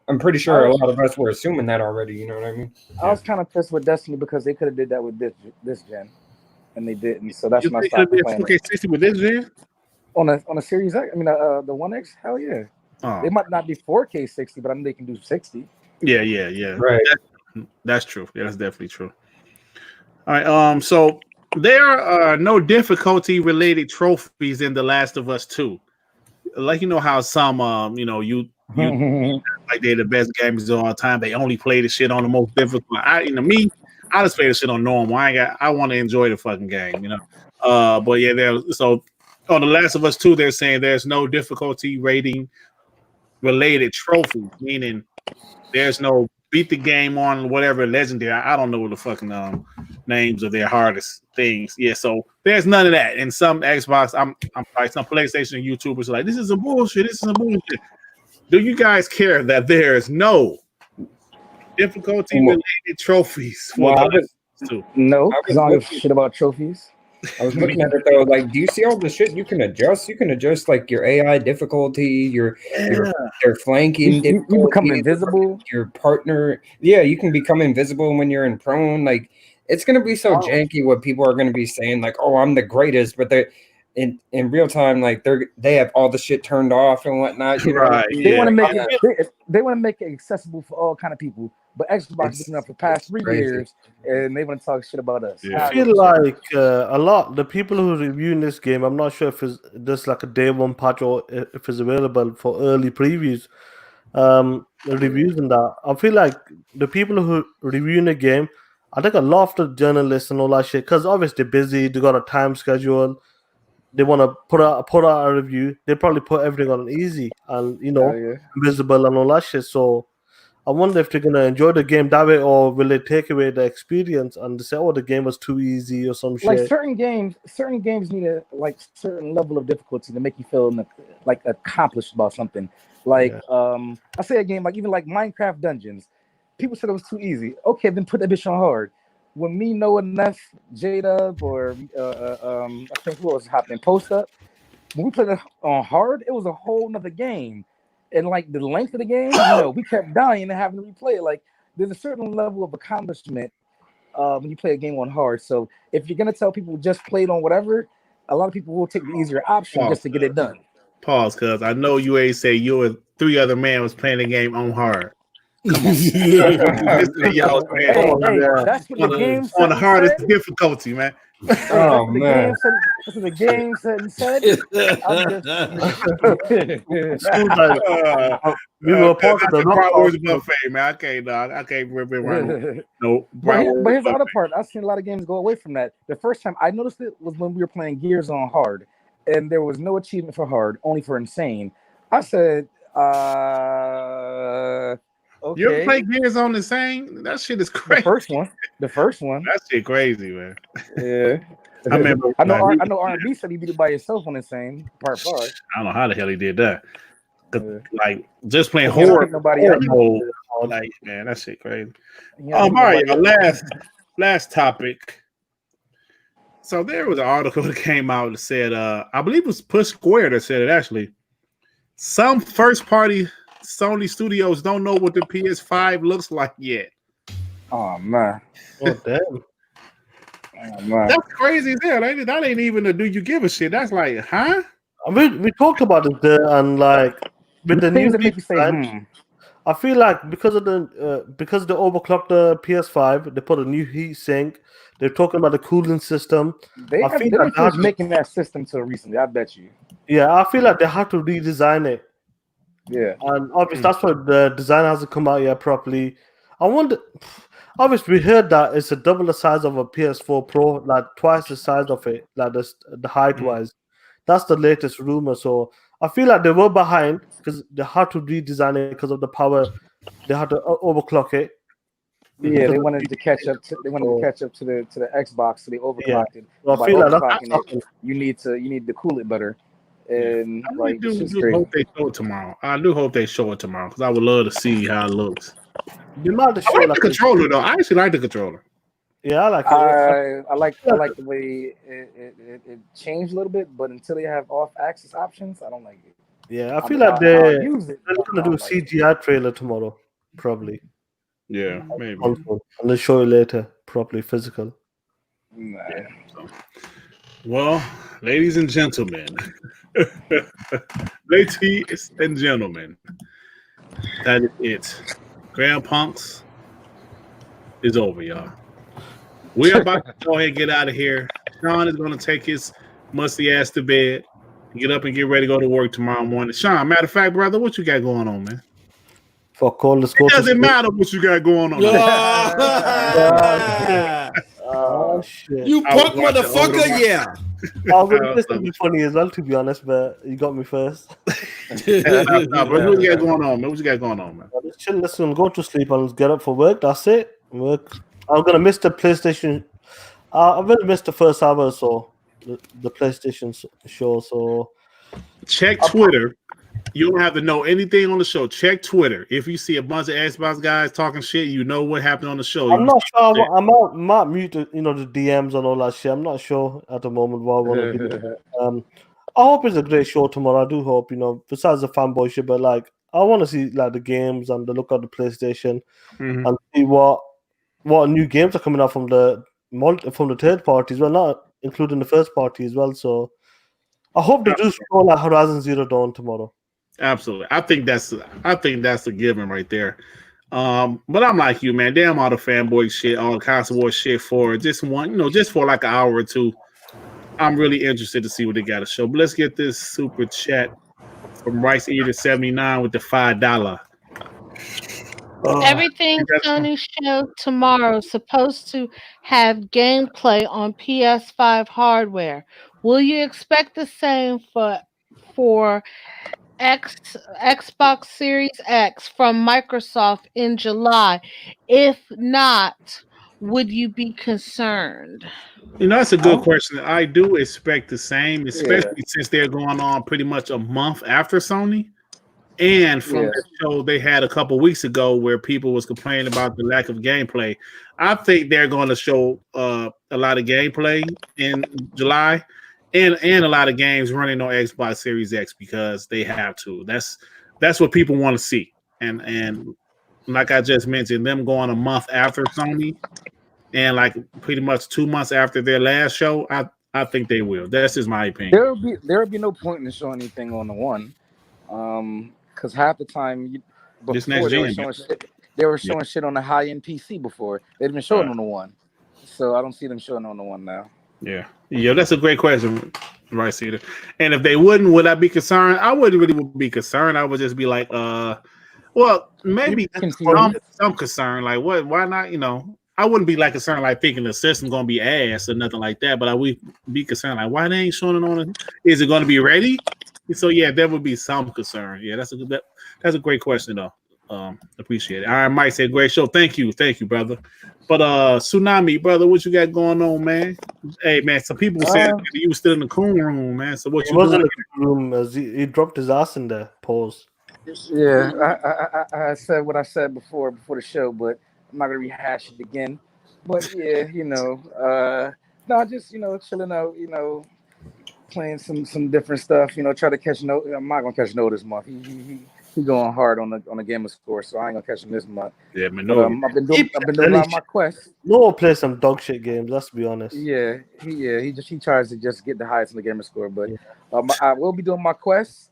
I'm pretty sure a lot of us were assuming that already. You know what I mean? I was kind of pissed with Destiny because they could have did that with this gen, and they didn't. So that's You when I think stopped it'll be playing 4K 60 with this gen? on a Series X. I mean, the One X. Hell yeah. Oh. They might not be 4K 60, but I know they can do 60. Yeah. Right. That's true. Yeah, that's definitely true. All right. So there are no difficulty related trophies in The Last of Us 2. Like how some you like they're the best gamers of all time. They only play the shit on the most difficult. I just play the shit on normal. I want to enjoy the fucking game, But yeah, so on The Last of Us 2, they're saying there's no difficulty rating related trophies, meaning there's no beat the game on whatever legendary. I don't know what the fucking names of their hardest things. Yeah, so there's none of that. And some Xbox, I'm like some PlayStation YouTubers are like, this is a bullshit. This is a bullshit. Do you guys care that there's no difficulty related trophies for the two? No, because I don't give a shit about trophies. I was looking at it though. Like, do you see all the shit you can adjust? You can adjust like your AI difficulty, your flanking. You become invisible. Your partner, you can become invisible when you're in prone. Like, it's gonna be so janky. What people are gonna be saying, like, "Oh, I'm the greatest," but they in real time, like they have all the shit turned off and whatnot. You know? Right. They want to make it. They want to make it accessible for all kind of people. But Xbox has been up for the past 3 years, and they want to talk shit about us. Yeah. I feel like a lot the people who are reviewing this game. I'm not sure if it's just like a day one patch or if it's available for early previews, reviews and that. I feel like the people who are reviewing the game, I think a lot of the journalists and all that shit, because obviously they're busy, they got a time schedule. They want to put out a review. They probably put everything on easy and invisible and all that shit. So I wonder if they're gonna enjoy the game that way, or will they take away the experience and say, "Oh, the game was too easy" or some shit. Like certain games need a certain level of difficulty to make you feel like accomplished about something. Like I say a game like even like Minecraft Dungeons. People said it was too easy. Okay, then put that bitch on hard. When me, Noah, Neff, J-Dub, or I think who else happening, Post Up. When we played it on hard, it was a whole nother game. And like the length of the game, we kept dying and having to replay it. Like there's a certain level of accomplishment when you play a game on hard. So if you're gonna tell people just play it on whatever, a lot of people will take the easier option just to get it done. Pause, cause I know you ain't say you and 3 other men was playing the game on hard. Come on. That's what the game on the hardest difficulty, man. Oh man! That's what the game said. We were part of the priorities buffet, man. I can't remember. No. But here's the other part. I've seen a lot of games go away from that. The first time I noticed it was when we were playing Gears on hard, and there was no achievement for hard, only for insane. I said, okay. You ever play Gears on Insane? That shit is crazy. The first one. That shit crazy, man. Yeah. I remember. I know R&B said he beat it by himself on Insane Part 5. I don't know how the hell he did that. Like just playing horror mode. Like, man, that shit crazy. All right, last topic. So there was an article that came out that said, I believe it was Push Square that said it actually. Some first-party Sony studios don't know what the PS5 looks like yet. Oh man! Oh damn! Man. That's crazy as hell. That ain't even a do you give a shit. That's like, huh? I mean, we talked about it there, and like with the new Things that make you say, design, I feel like because they overclocked the PS5, they put a new heat sink. They're talking about the cooling system. They I feel didn't like finish making that system till recently. I bet you. yeah, I feel like they have to redesign it. Yeah. And obviously, that's why the design hasn't come out yet properly. I wonder. Obviously, we heard that it's a double the size of a PS4 Pro, like twice the size of it, like the height wise. That's the latest rumor. So I feel like they were behind because they had to redesign it because of the power. They had to overclock it. Yeah, they wanted to catch up. They wanted to catch up to the Xbox, so they overclocked it. Well, By I feel like overclocking it, you need to cool it better. And I like, do it's just crazy. hope they show it tomorrow. I do hope they show it tomorrow because I would love to see how it looks. they might have I shown like the like controller though. I actually like the controller. yeah, I like it. I like the way it changed a little bit, but until they have off-axis options, I don't like it. Yeah, I feel like they're use it. gonna do a CGI trailer tomorrow, probably. Yeah, maybe. Also, and they show it later, properly physical. Nah. Well, ladies and gentlemen, ladies and gentlemen, that is it. Scrampunks is over, y'all. We're about to go ahead and get out of here. Sean is going to take his musty ass to bed, get up and get ready to go to work tomorrow morning. Sean, matter of fact, brother, what you got going on, man? Fuck all the It doesn't matter what you got going on. Oh shit! You punk motherfucker, yeah. I was gonna say something funny as well, to be honest, but you got me first. But what you got going on, man? What you got going on, man? Just chill, listen, go to sleep and get up for work. That's it. Work. I'm gonna miss the PlayStation. I will miss the first hour or so, the PlayStation show. So check Twitter. You don't have to know anything on the show. Check Twitter. If you see a bunch of Xbox guys talking shit, you know what happened on the show. I'm not sure. I might mute, the DMs and all that shit. I'm not sure at the moment what I want to do. I hope it's a great show tomorrow. I do hope, besides the fanboy shit, but like I want to see like the games and the look at the PlayStation and see what new games are coming out from the third party as well, not including the first party as well. So I hope they do show like Horizon Zero Dawn tomorrow. Absolutely. I think that's a given right there. But I'm like you, man. Damn all the fanboy shit, all the console war shit for just one, just for like an hour or two. I'm really interested to see what they got to show. But let's get this super chat from Rice Eater 79 with the $5. Everything Sony show tomorrow is supposed to have gameplay on PS5 hardware. Will you expect the same for Xbox Series X from Microsoft in July? If not, would you be concerned? That's a good question. I do expect the same, especially since they're going on pretty much a month after Sony. And from the show they had a couple weeks ago where people was complaining about the lack of gameplay, I think they're going to show a lot of gameplay in July. And a lot of games running on Xbox Series X because they have to. That's what people want to see. And like I just mentioned, them going a month after Sony and like pretty much 2 months after their last show, I think they will. That's just my opinion. There would be no point in showing anything on the one, because half the time before they were showing shit on the high end PC before. They'd been showing on the one, so I don't see them showing on the one now. Yeah, that's a great question, right, Cedar. And if they wouldn't, would I be concerned? I wouldn't really be concerned. I would just be like, well, maybe some concern. Like, what? Why not? I wouldn't be like concerned, like thinking the system's gonna be ass or nothing like that. But I would be concerned, like, why they ain't showing it on it? Is it gonna be ready? So yeah, there would be some concern. Yeah, that's a great question though. Appreciate it. All right, Mike said, great show. Thank you, brother. But Tsunami, brother, what you got going on, man? Hey, man, some people said you were still in the coon room, man. So what you wasn't doing? in the room as he dropped his ass in there. Pause. Yeah, I said what I said before the show, but I'm not gonna rehash it again. But yeah, just chilling out, playing some different stuff. Try to catch I'm not gonna catch no this month. He going hard on the gamer score, so I ain't gonna catch him this month. Yeah, man. But No, I've been doing around my quest. No one plays some dog shit games. Let's be honest. Yeah, he tries to just get the highest in the gamer score. But I will be doing my quest.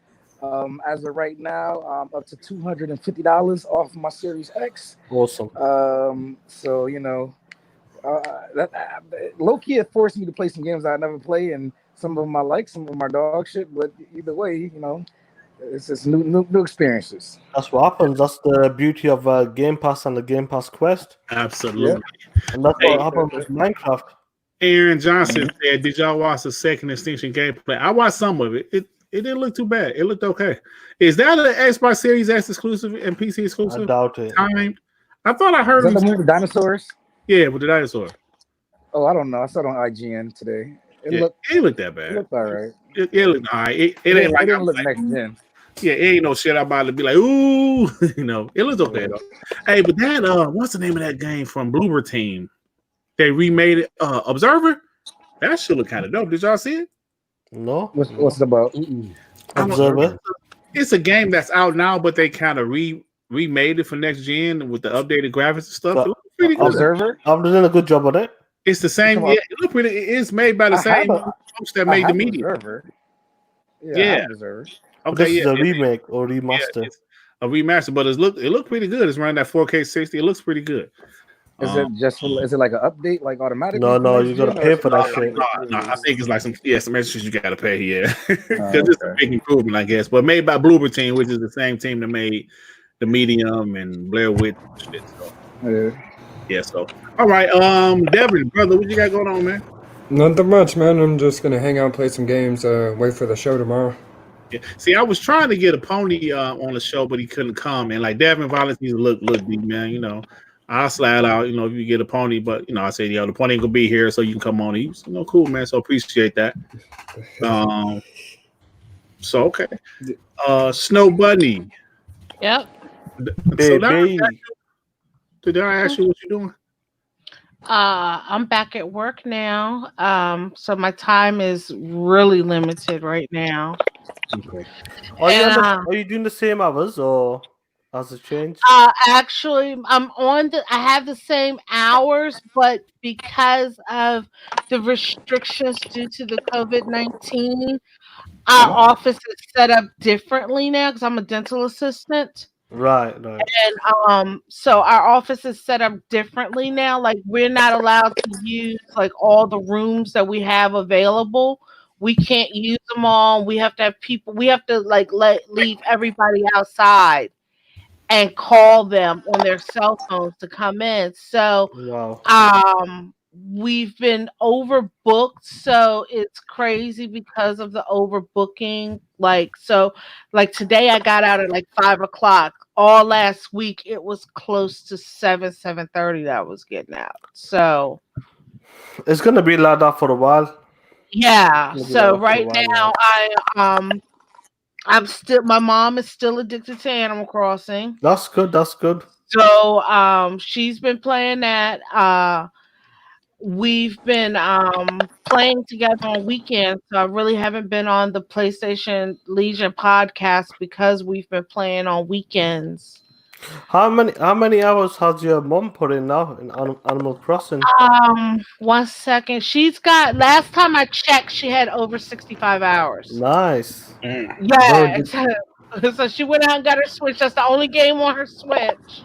As of right now, I'm up to $250 off my Series X. Awesome. So low key it forced me to play some games I never play, and some of them I like, some of them are dog shit. But either way, it's just new experiences. That's what happens. That's the beauty of Game Pass and the Game Pass Quest. absolutely. And that's what happened with Minecraft. Aaron Johnson said, "Did y'all watch the second Extinction gameplay? I watched some of it. It didn't look too bad. It looked okay. Is that an Xbox Series X exclusive and PC exclusive? I doubt it. Timed? I thought I heard Is that the movie Dinosaurs? Yeah, with the dinosaur. Oh, I don't know. I saw it on IGN today. It ain't look that bad. It looked all right. It looked all right. It ain't like it didn't look like, next gen. Yeah, it ain't no shit I'm about to be like, ooh, it looks okay though. Hey, but that what's the name of that game from Bloober Team? They remade it. Observer. That shit look kind of dope. Did y'all see it? No. What's it about? Observer. It's a game that's out now, but they kind of remade it for next gen with the updated graphics and stuff. It looks pretty good. Observer. I'm doing a good job on it. It's the same. Yeah, it look pretty. It is made by the same folks that made the media. Observer. Yeah. Observer. Okay, This is a remake or remaster. Yeah, it's a remaster, but it looked pretty good. It's running that 4K 60. It looks pretty good. Is it like an update, like automatic? No, you gotta pay for that shit. No, I think it's like some extras you gotta pay here because it's a big improvement, I guess. But made by Bloober Team, which is the same team that made the Medium and Blair Witch and shit. So. Yeah. So all right, Devin, brother, what you got going on, man? Nothing much, man. I'm just gonna hang out, play some games, wait for the show tomorrow. Yeah. See, I was trying to get a pony on the show, but he couldn't come. And like Devin volunteers to look deep, man. I'll slide out, if you get a pony, but I said, the pony ain't gonna be here, so you can come on. He's cool, man. So appreciate that. So okay. Snow Bunny. Yep. So did I ask you what you're doing? I'm back at work now. So my time is really limited right now. Okay. Are you doing the same hours or has it changed? Actually, I have the same hours, but because of the restrictions due to the COVID-19, our office is set up differently now because I'm a dental assistant. Right. And so our office is set up differently now. Like we're not allowed to use like all the rooms that we have available. We can't use them all. We have to have people. We have to leave everybody outside and call them on their cell phones to come in. So we've been overbooked, so it's crazy because of the overbooking. Like today I got out at 5:00. All last week it was close to 7:30 that I was getting out. So it's gonna be like that for a while. Yeah. So right now my mom is still addicted to Animal Crossing. That's good. So she's been playing that. We've been playing together on weekends. So I really haven't been on the PlayStation Legion podcast because we've been playing on weekends. How many hours has your mom put in now in Animal Crossing? 1 second. She's got, last time I checked, she had over 65 hours. Nice. Yeah. So she went out and got her Switch. That's the only game on her Switch.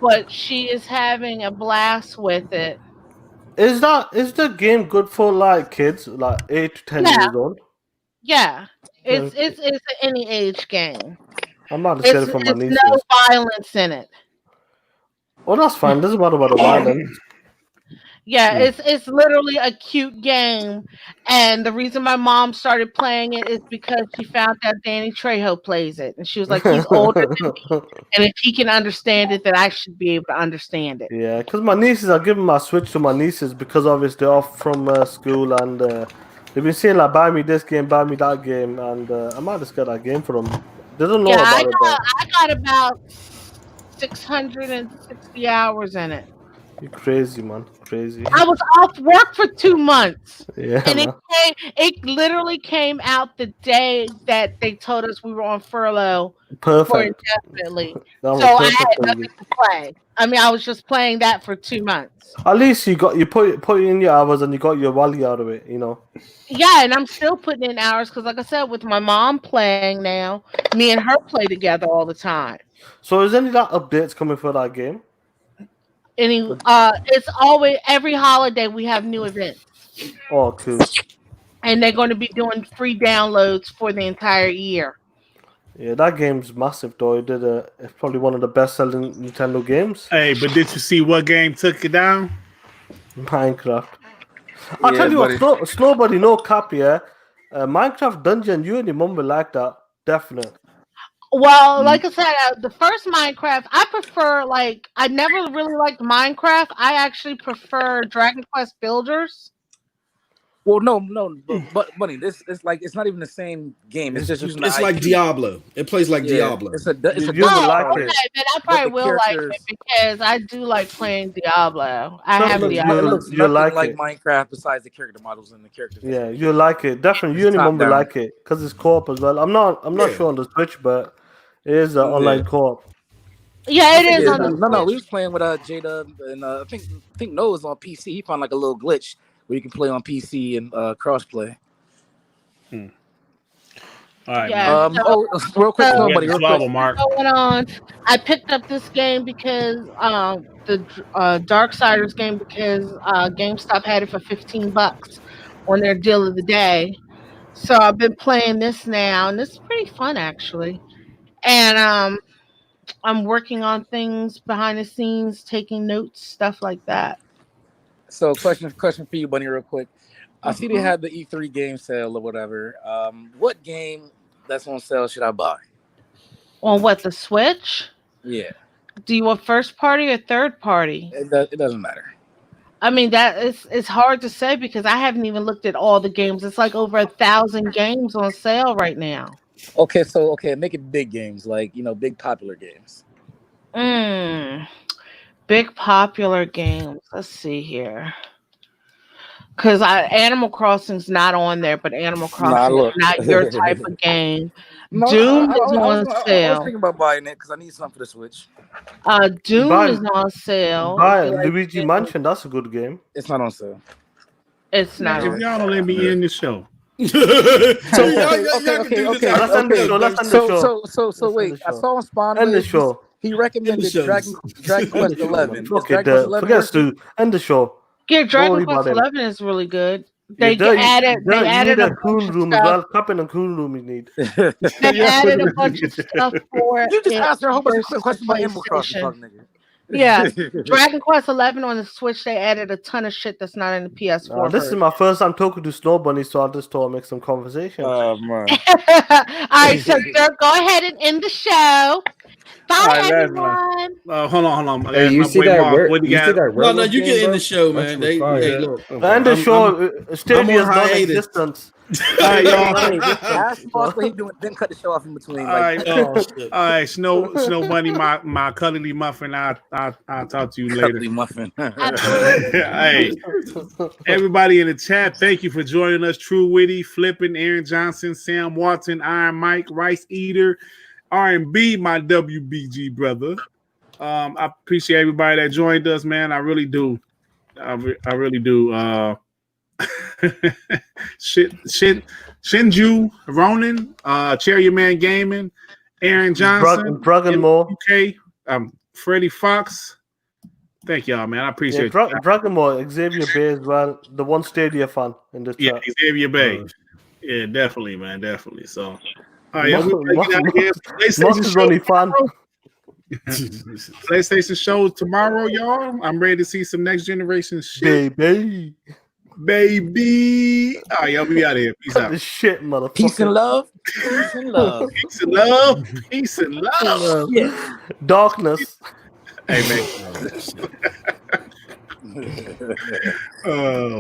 But she is having a blast with it. Is the game good for kids 8 to 10 years old? Yeah. It's any age game. I'm about to get it from my nieces. No violence in it. Well, that's fine. Doesn't matter about the violence. Yeah, it's literally a cute game, and the reason my mom started playing it is because she found out Danny Trejo plays it, and she was like, "He's older than me, and if he can understand it, then I should be able to understand it." Yeah, because my nieces, I giving my Switch to my nieces because obviously they're off from school, and they've been saying buy me this game, buy me that game, and I might just get that game for them. They don't know about it. I got about 660 hours in it. You're crazy, man. Crazy. I was off work for 2 months. Yeah, And man. it literally came out the day that they told us we were on furlough for Perfect. indefinitely. That was So I perfect had for nothing you. to play. I mean, I was just playing that for 2 months. At least you put in your hours and you got your value out of it, you know. Yeah, and I'm still putting in hours because, like I said, with my mom playing now, me and her play together all the time. So is any like updates coming for that game? It's always every holiday we have new events, Oh, cool. and they're going to be doing free downloads for the entire year. Yeah, that game's massive though. It's probably one of the best selling Nintendo games. Hey, but did you see what game took it down? Minecraft. I'll tell you what, Snowbody, no cap, yeah. Minecraft Dungeon, you and your mum will like that. Definitely. Well, like I said, the first Minecraft, I prefer, like, I never really liked Minecraft. I actually prefer Dragon Quest Builders. Well, no, but Bunny, this it's like it's not even the same game. It's just using. It's the like IP. Diablo. It plays like Yeah, Diablo. It's a You will like Okay, it. then I probably the will like it characters- because I do like playing Diablo. I have Look, It Diablo. looks You'll nothing like it. Minecraft besides the character models and the characters. Yeah, you like it. Definitely, you It's and your mum will top-down. like it because it's co-op as well. I'm not Yeah. sure on the Switch, but it is an online co-op. Yeah, it is Yeah, on the no, we Switch. was playing with Jada and I think Noah's on PC. He found like a little glitch where you can play on PC and crossplay. All right, Yeah. man. Real quick, so- nobody, Yeah, real Slava, quick. Mark. Going on, I picked up this game because the Darksiders game because GameStop had it for $15 on their deal of the day. So I've been playing this now, and it's pretty fun actually. And I'm working on things behind the scenes, taking notes, stuff like that. So, question for you, Bunny, real quick. I see they had the E3 game sale or whatever. What game that's on sale should I buy? On what, the Switch? Yeah, Do you want first party or third party? it doesn't matter. I mean, it's hard to say because I haven't even looked at all the games. It's like over 1,000 games on sale right now. Okay, make it big games, like big popular games. Big popular games. Let's see here. Because Animal Crossing's not on there, but Animal Crossing is not your type of game. No, Doom is I on was sale. thinking about buying it because I need something for the Switch. Doom Buy- is on sale. Buy If you like Luigi Doom. Mansion. That's a good game. It's not on sale. It's not If on y'all don't let me in the show. Okay. Okay. Let's end the show. Let's end the show. So wait, end the I show. saw on Spawn. End the show. He recommended show. Dragon Quest 11. Is Okay, Dragon Quest 11 forget working? Stu. End the show. Yeah, Dragon worry Quest about it. 11 is really good. They You added need a a cool bunch of room as stuff. well. Captain and cool room you need. They added a bunch of stuff for You just it asked her a whole bunch of versus questions the about Animal Crossing, PlayStation. fuck nigga. Yeah, Dragon Quest 11 on the Switch. They added a ton of shit that's not in the PS4. This is my first time talking to Snow Bunny, so I just thought I'd make some conversation. Oh man. All right, so Dirk, go ahead and end the show. Bye, right, everyone. Hold on. Hey, you My see boy that? Mark, what do you got? No, you can end the show, man. Hey, look. And the show, Stadia is on hiatus. non-existent. All right, y'all. Ask the boss what he doing, then cut the show off in between. All right, Oh, shit. all right, Snow Bunny, my cuddly muffin. I'll talk to you later. Cuddly muffin. Hey, everybody in the chat, thank you for joining us. True Witty, Flippin', Aaron Johnson, Sam Watson, Iron Mike, Rice Eater, R&B, my WBG brother. I appreciate everybody that joined us, man. I really do. I really do. Shinju, Ronan, Cherry Man Gaming, Aaron Johnson, Dragonmore. UK, Freddie Fox. Thank y'all, man. I appreciate it. Dragonmore, Xavier Bay as well. The one Stadia fan in the Yeah, chat. Xavier Bay. Yeah, definitely, man. Definitely. So, all right, Mark- we get out of here. Mark PlayStation is show only fan. PlayStation shows tomorrow, y'all. I'm ready to see some next generation shit, Baby. baby. All right, y'all. We out of here. Peace Cut out. the shit, motherfucker. Peace and love. Peace and love. Peace and love. Peace and love. Darkness. Hey, man. Oh.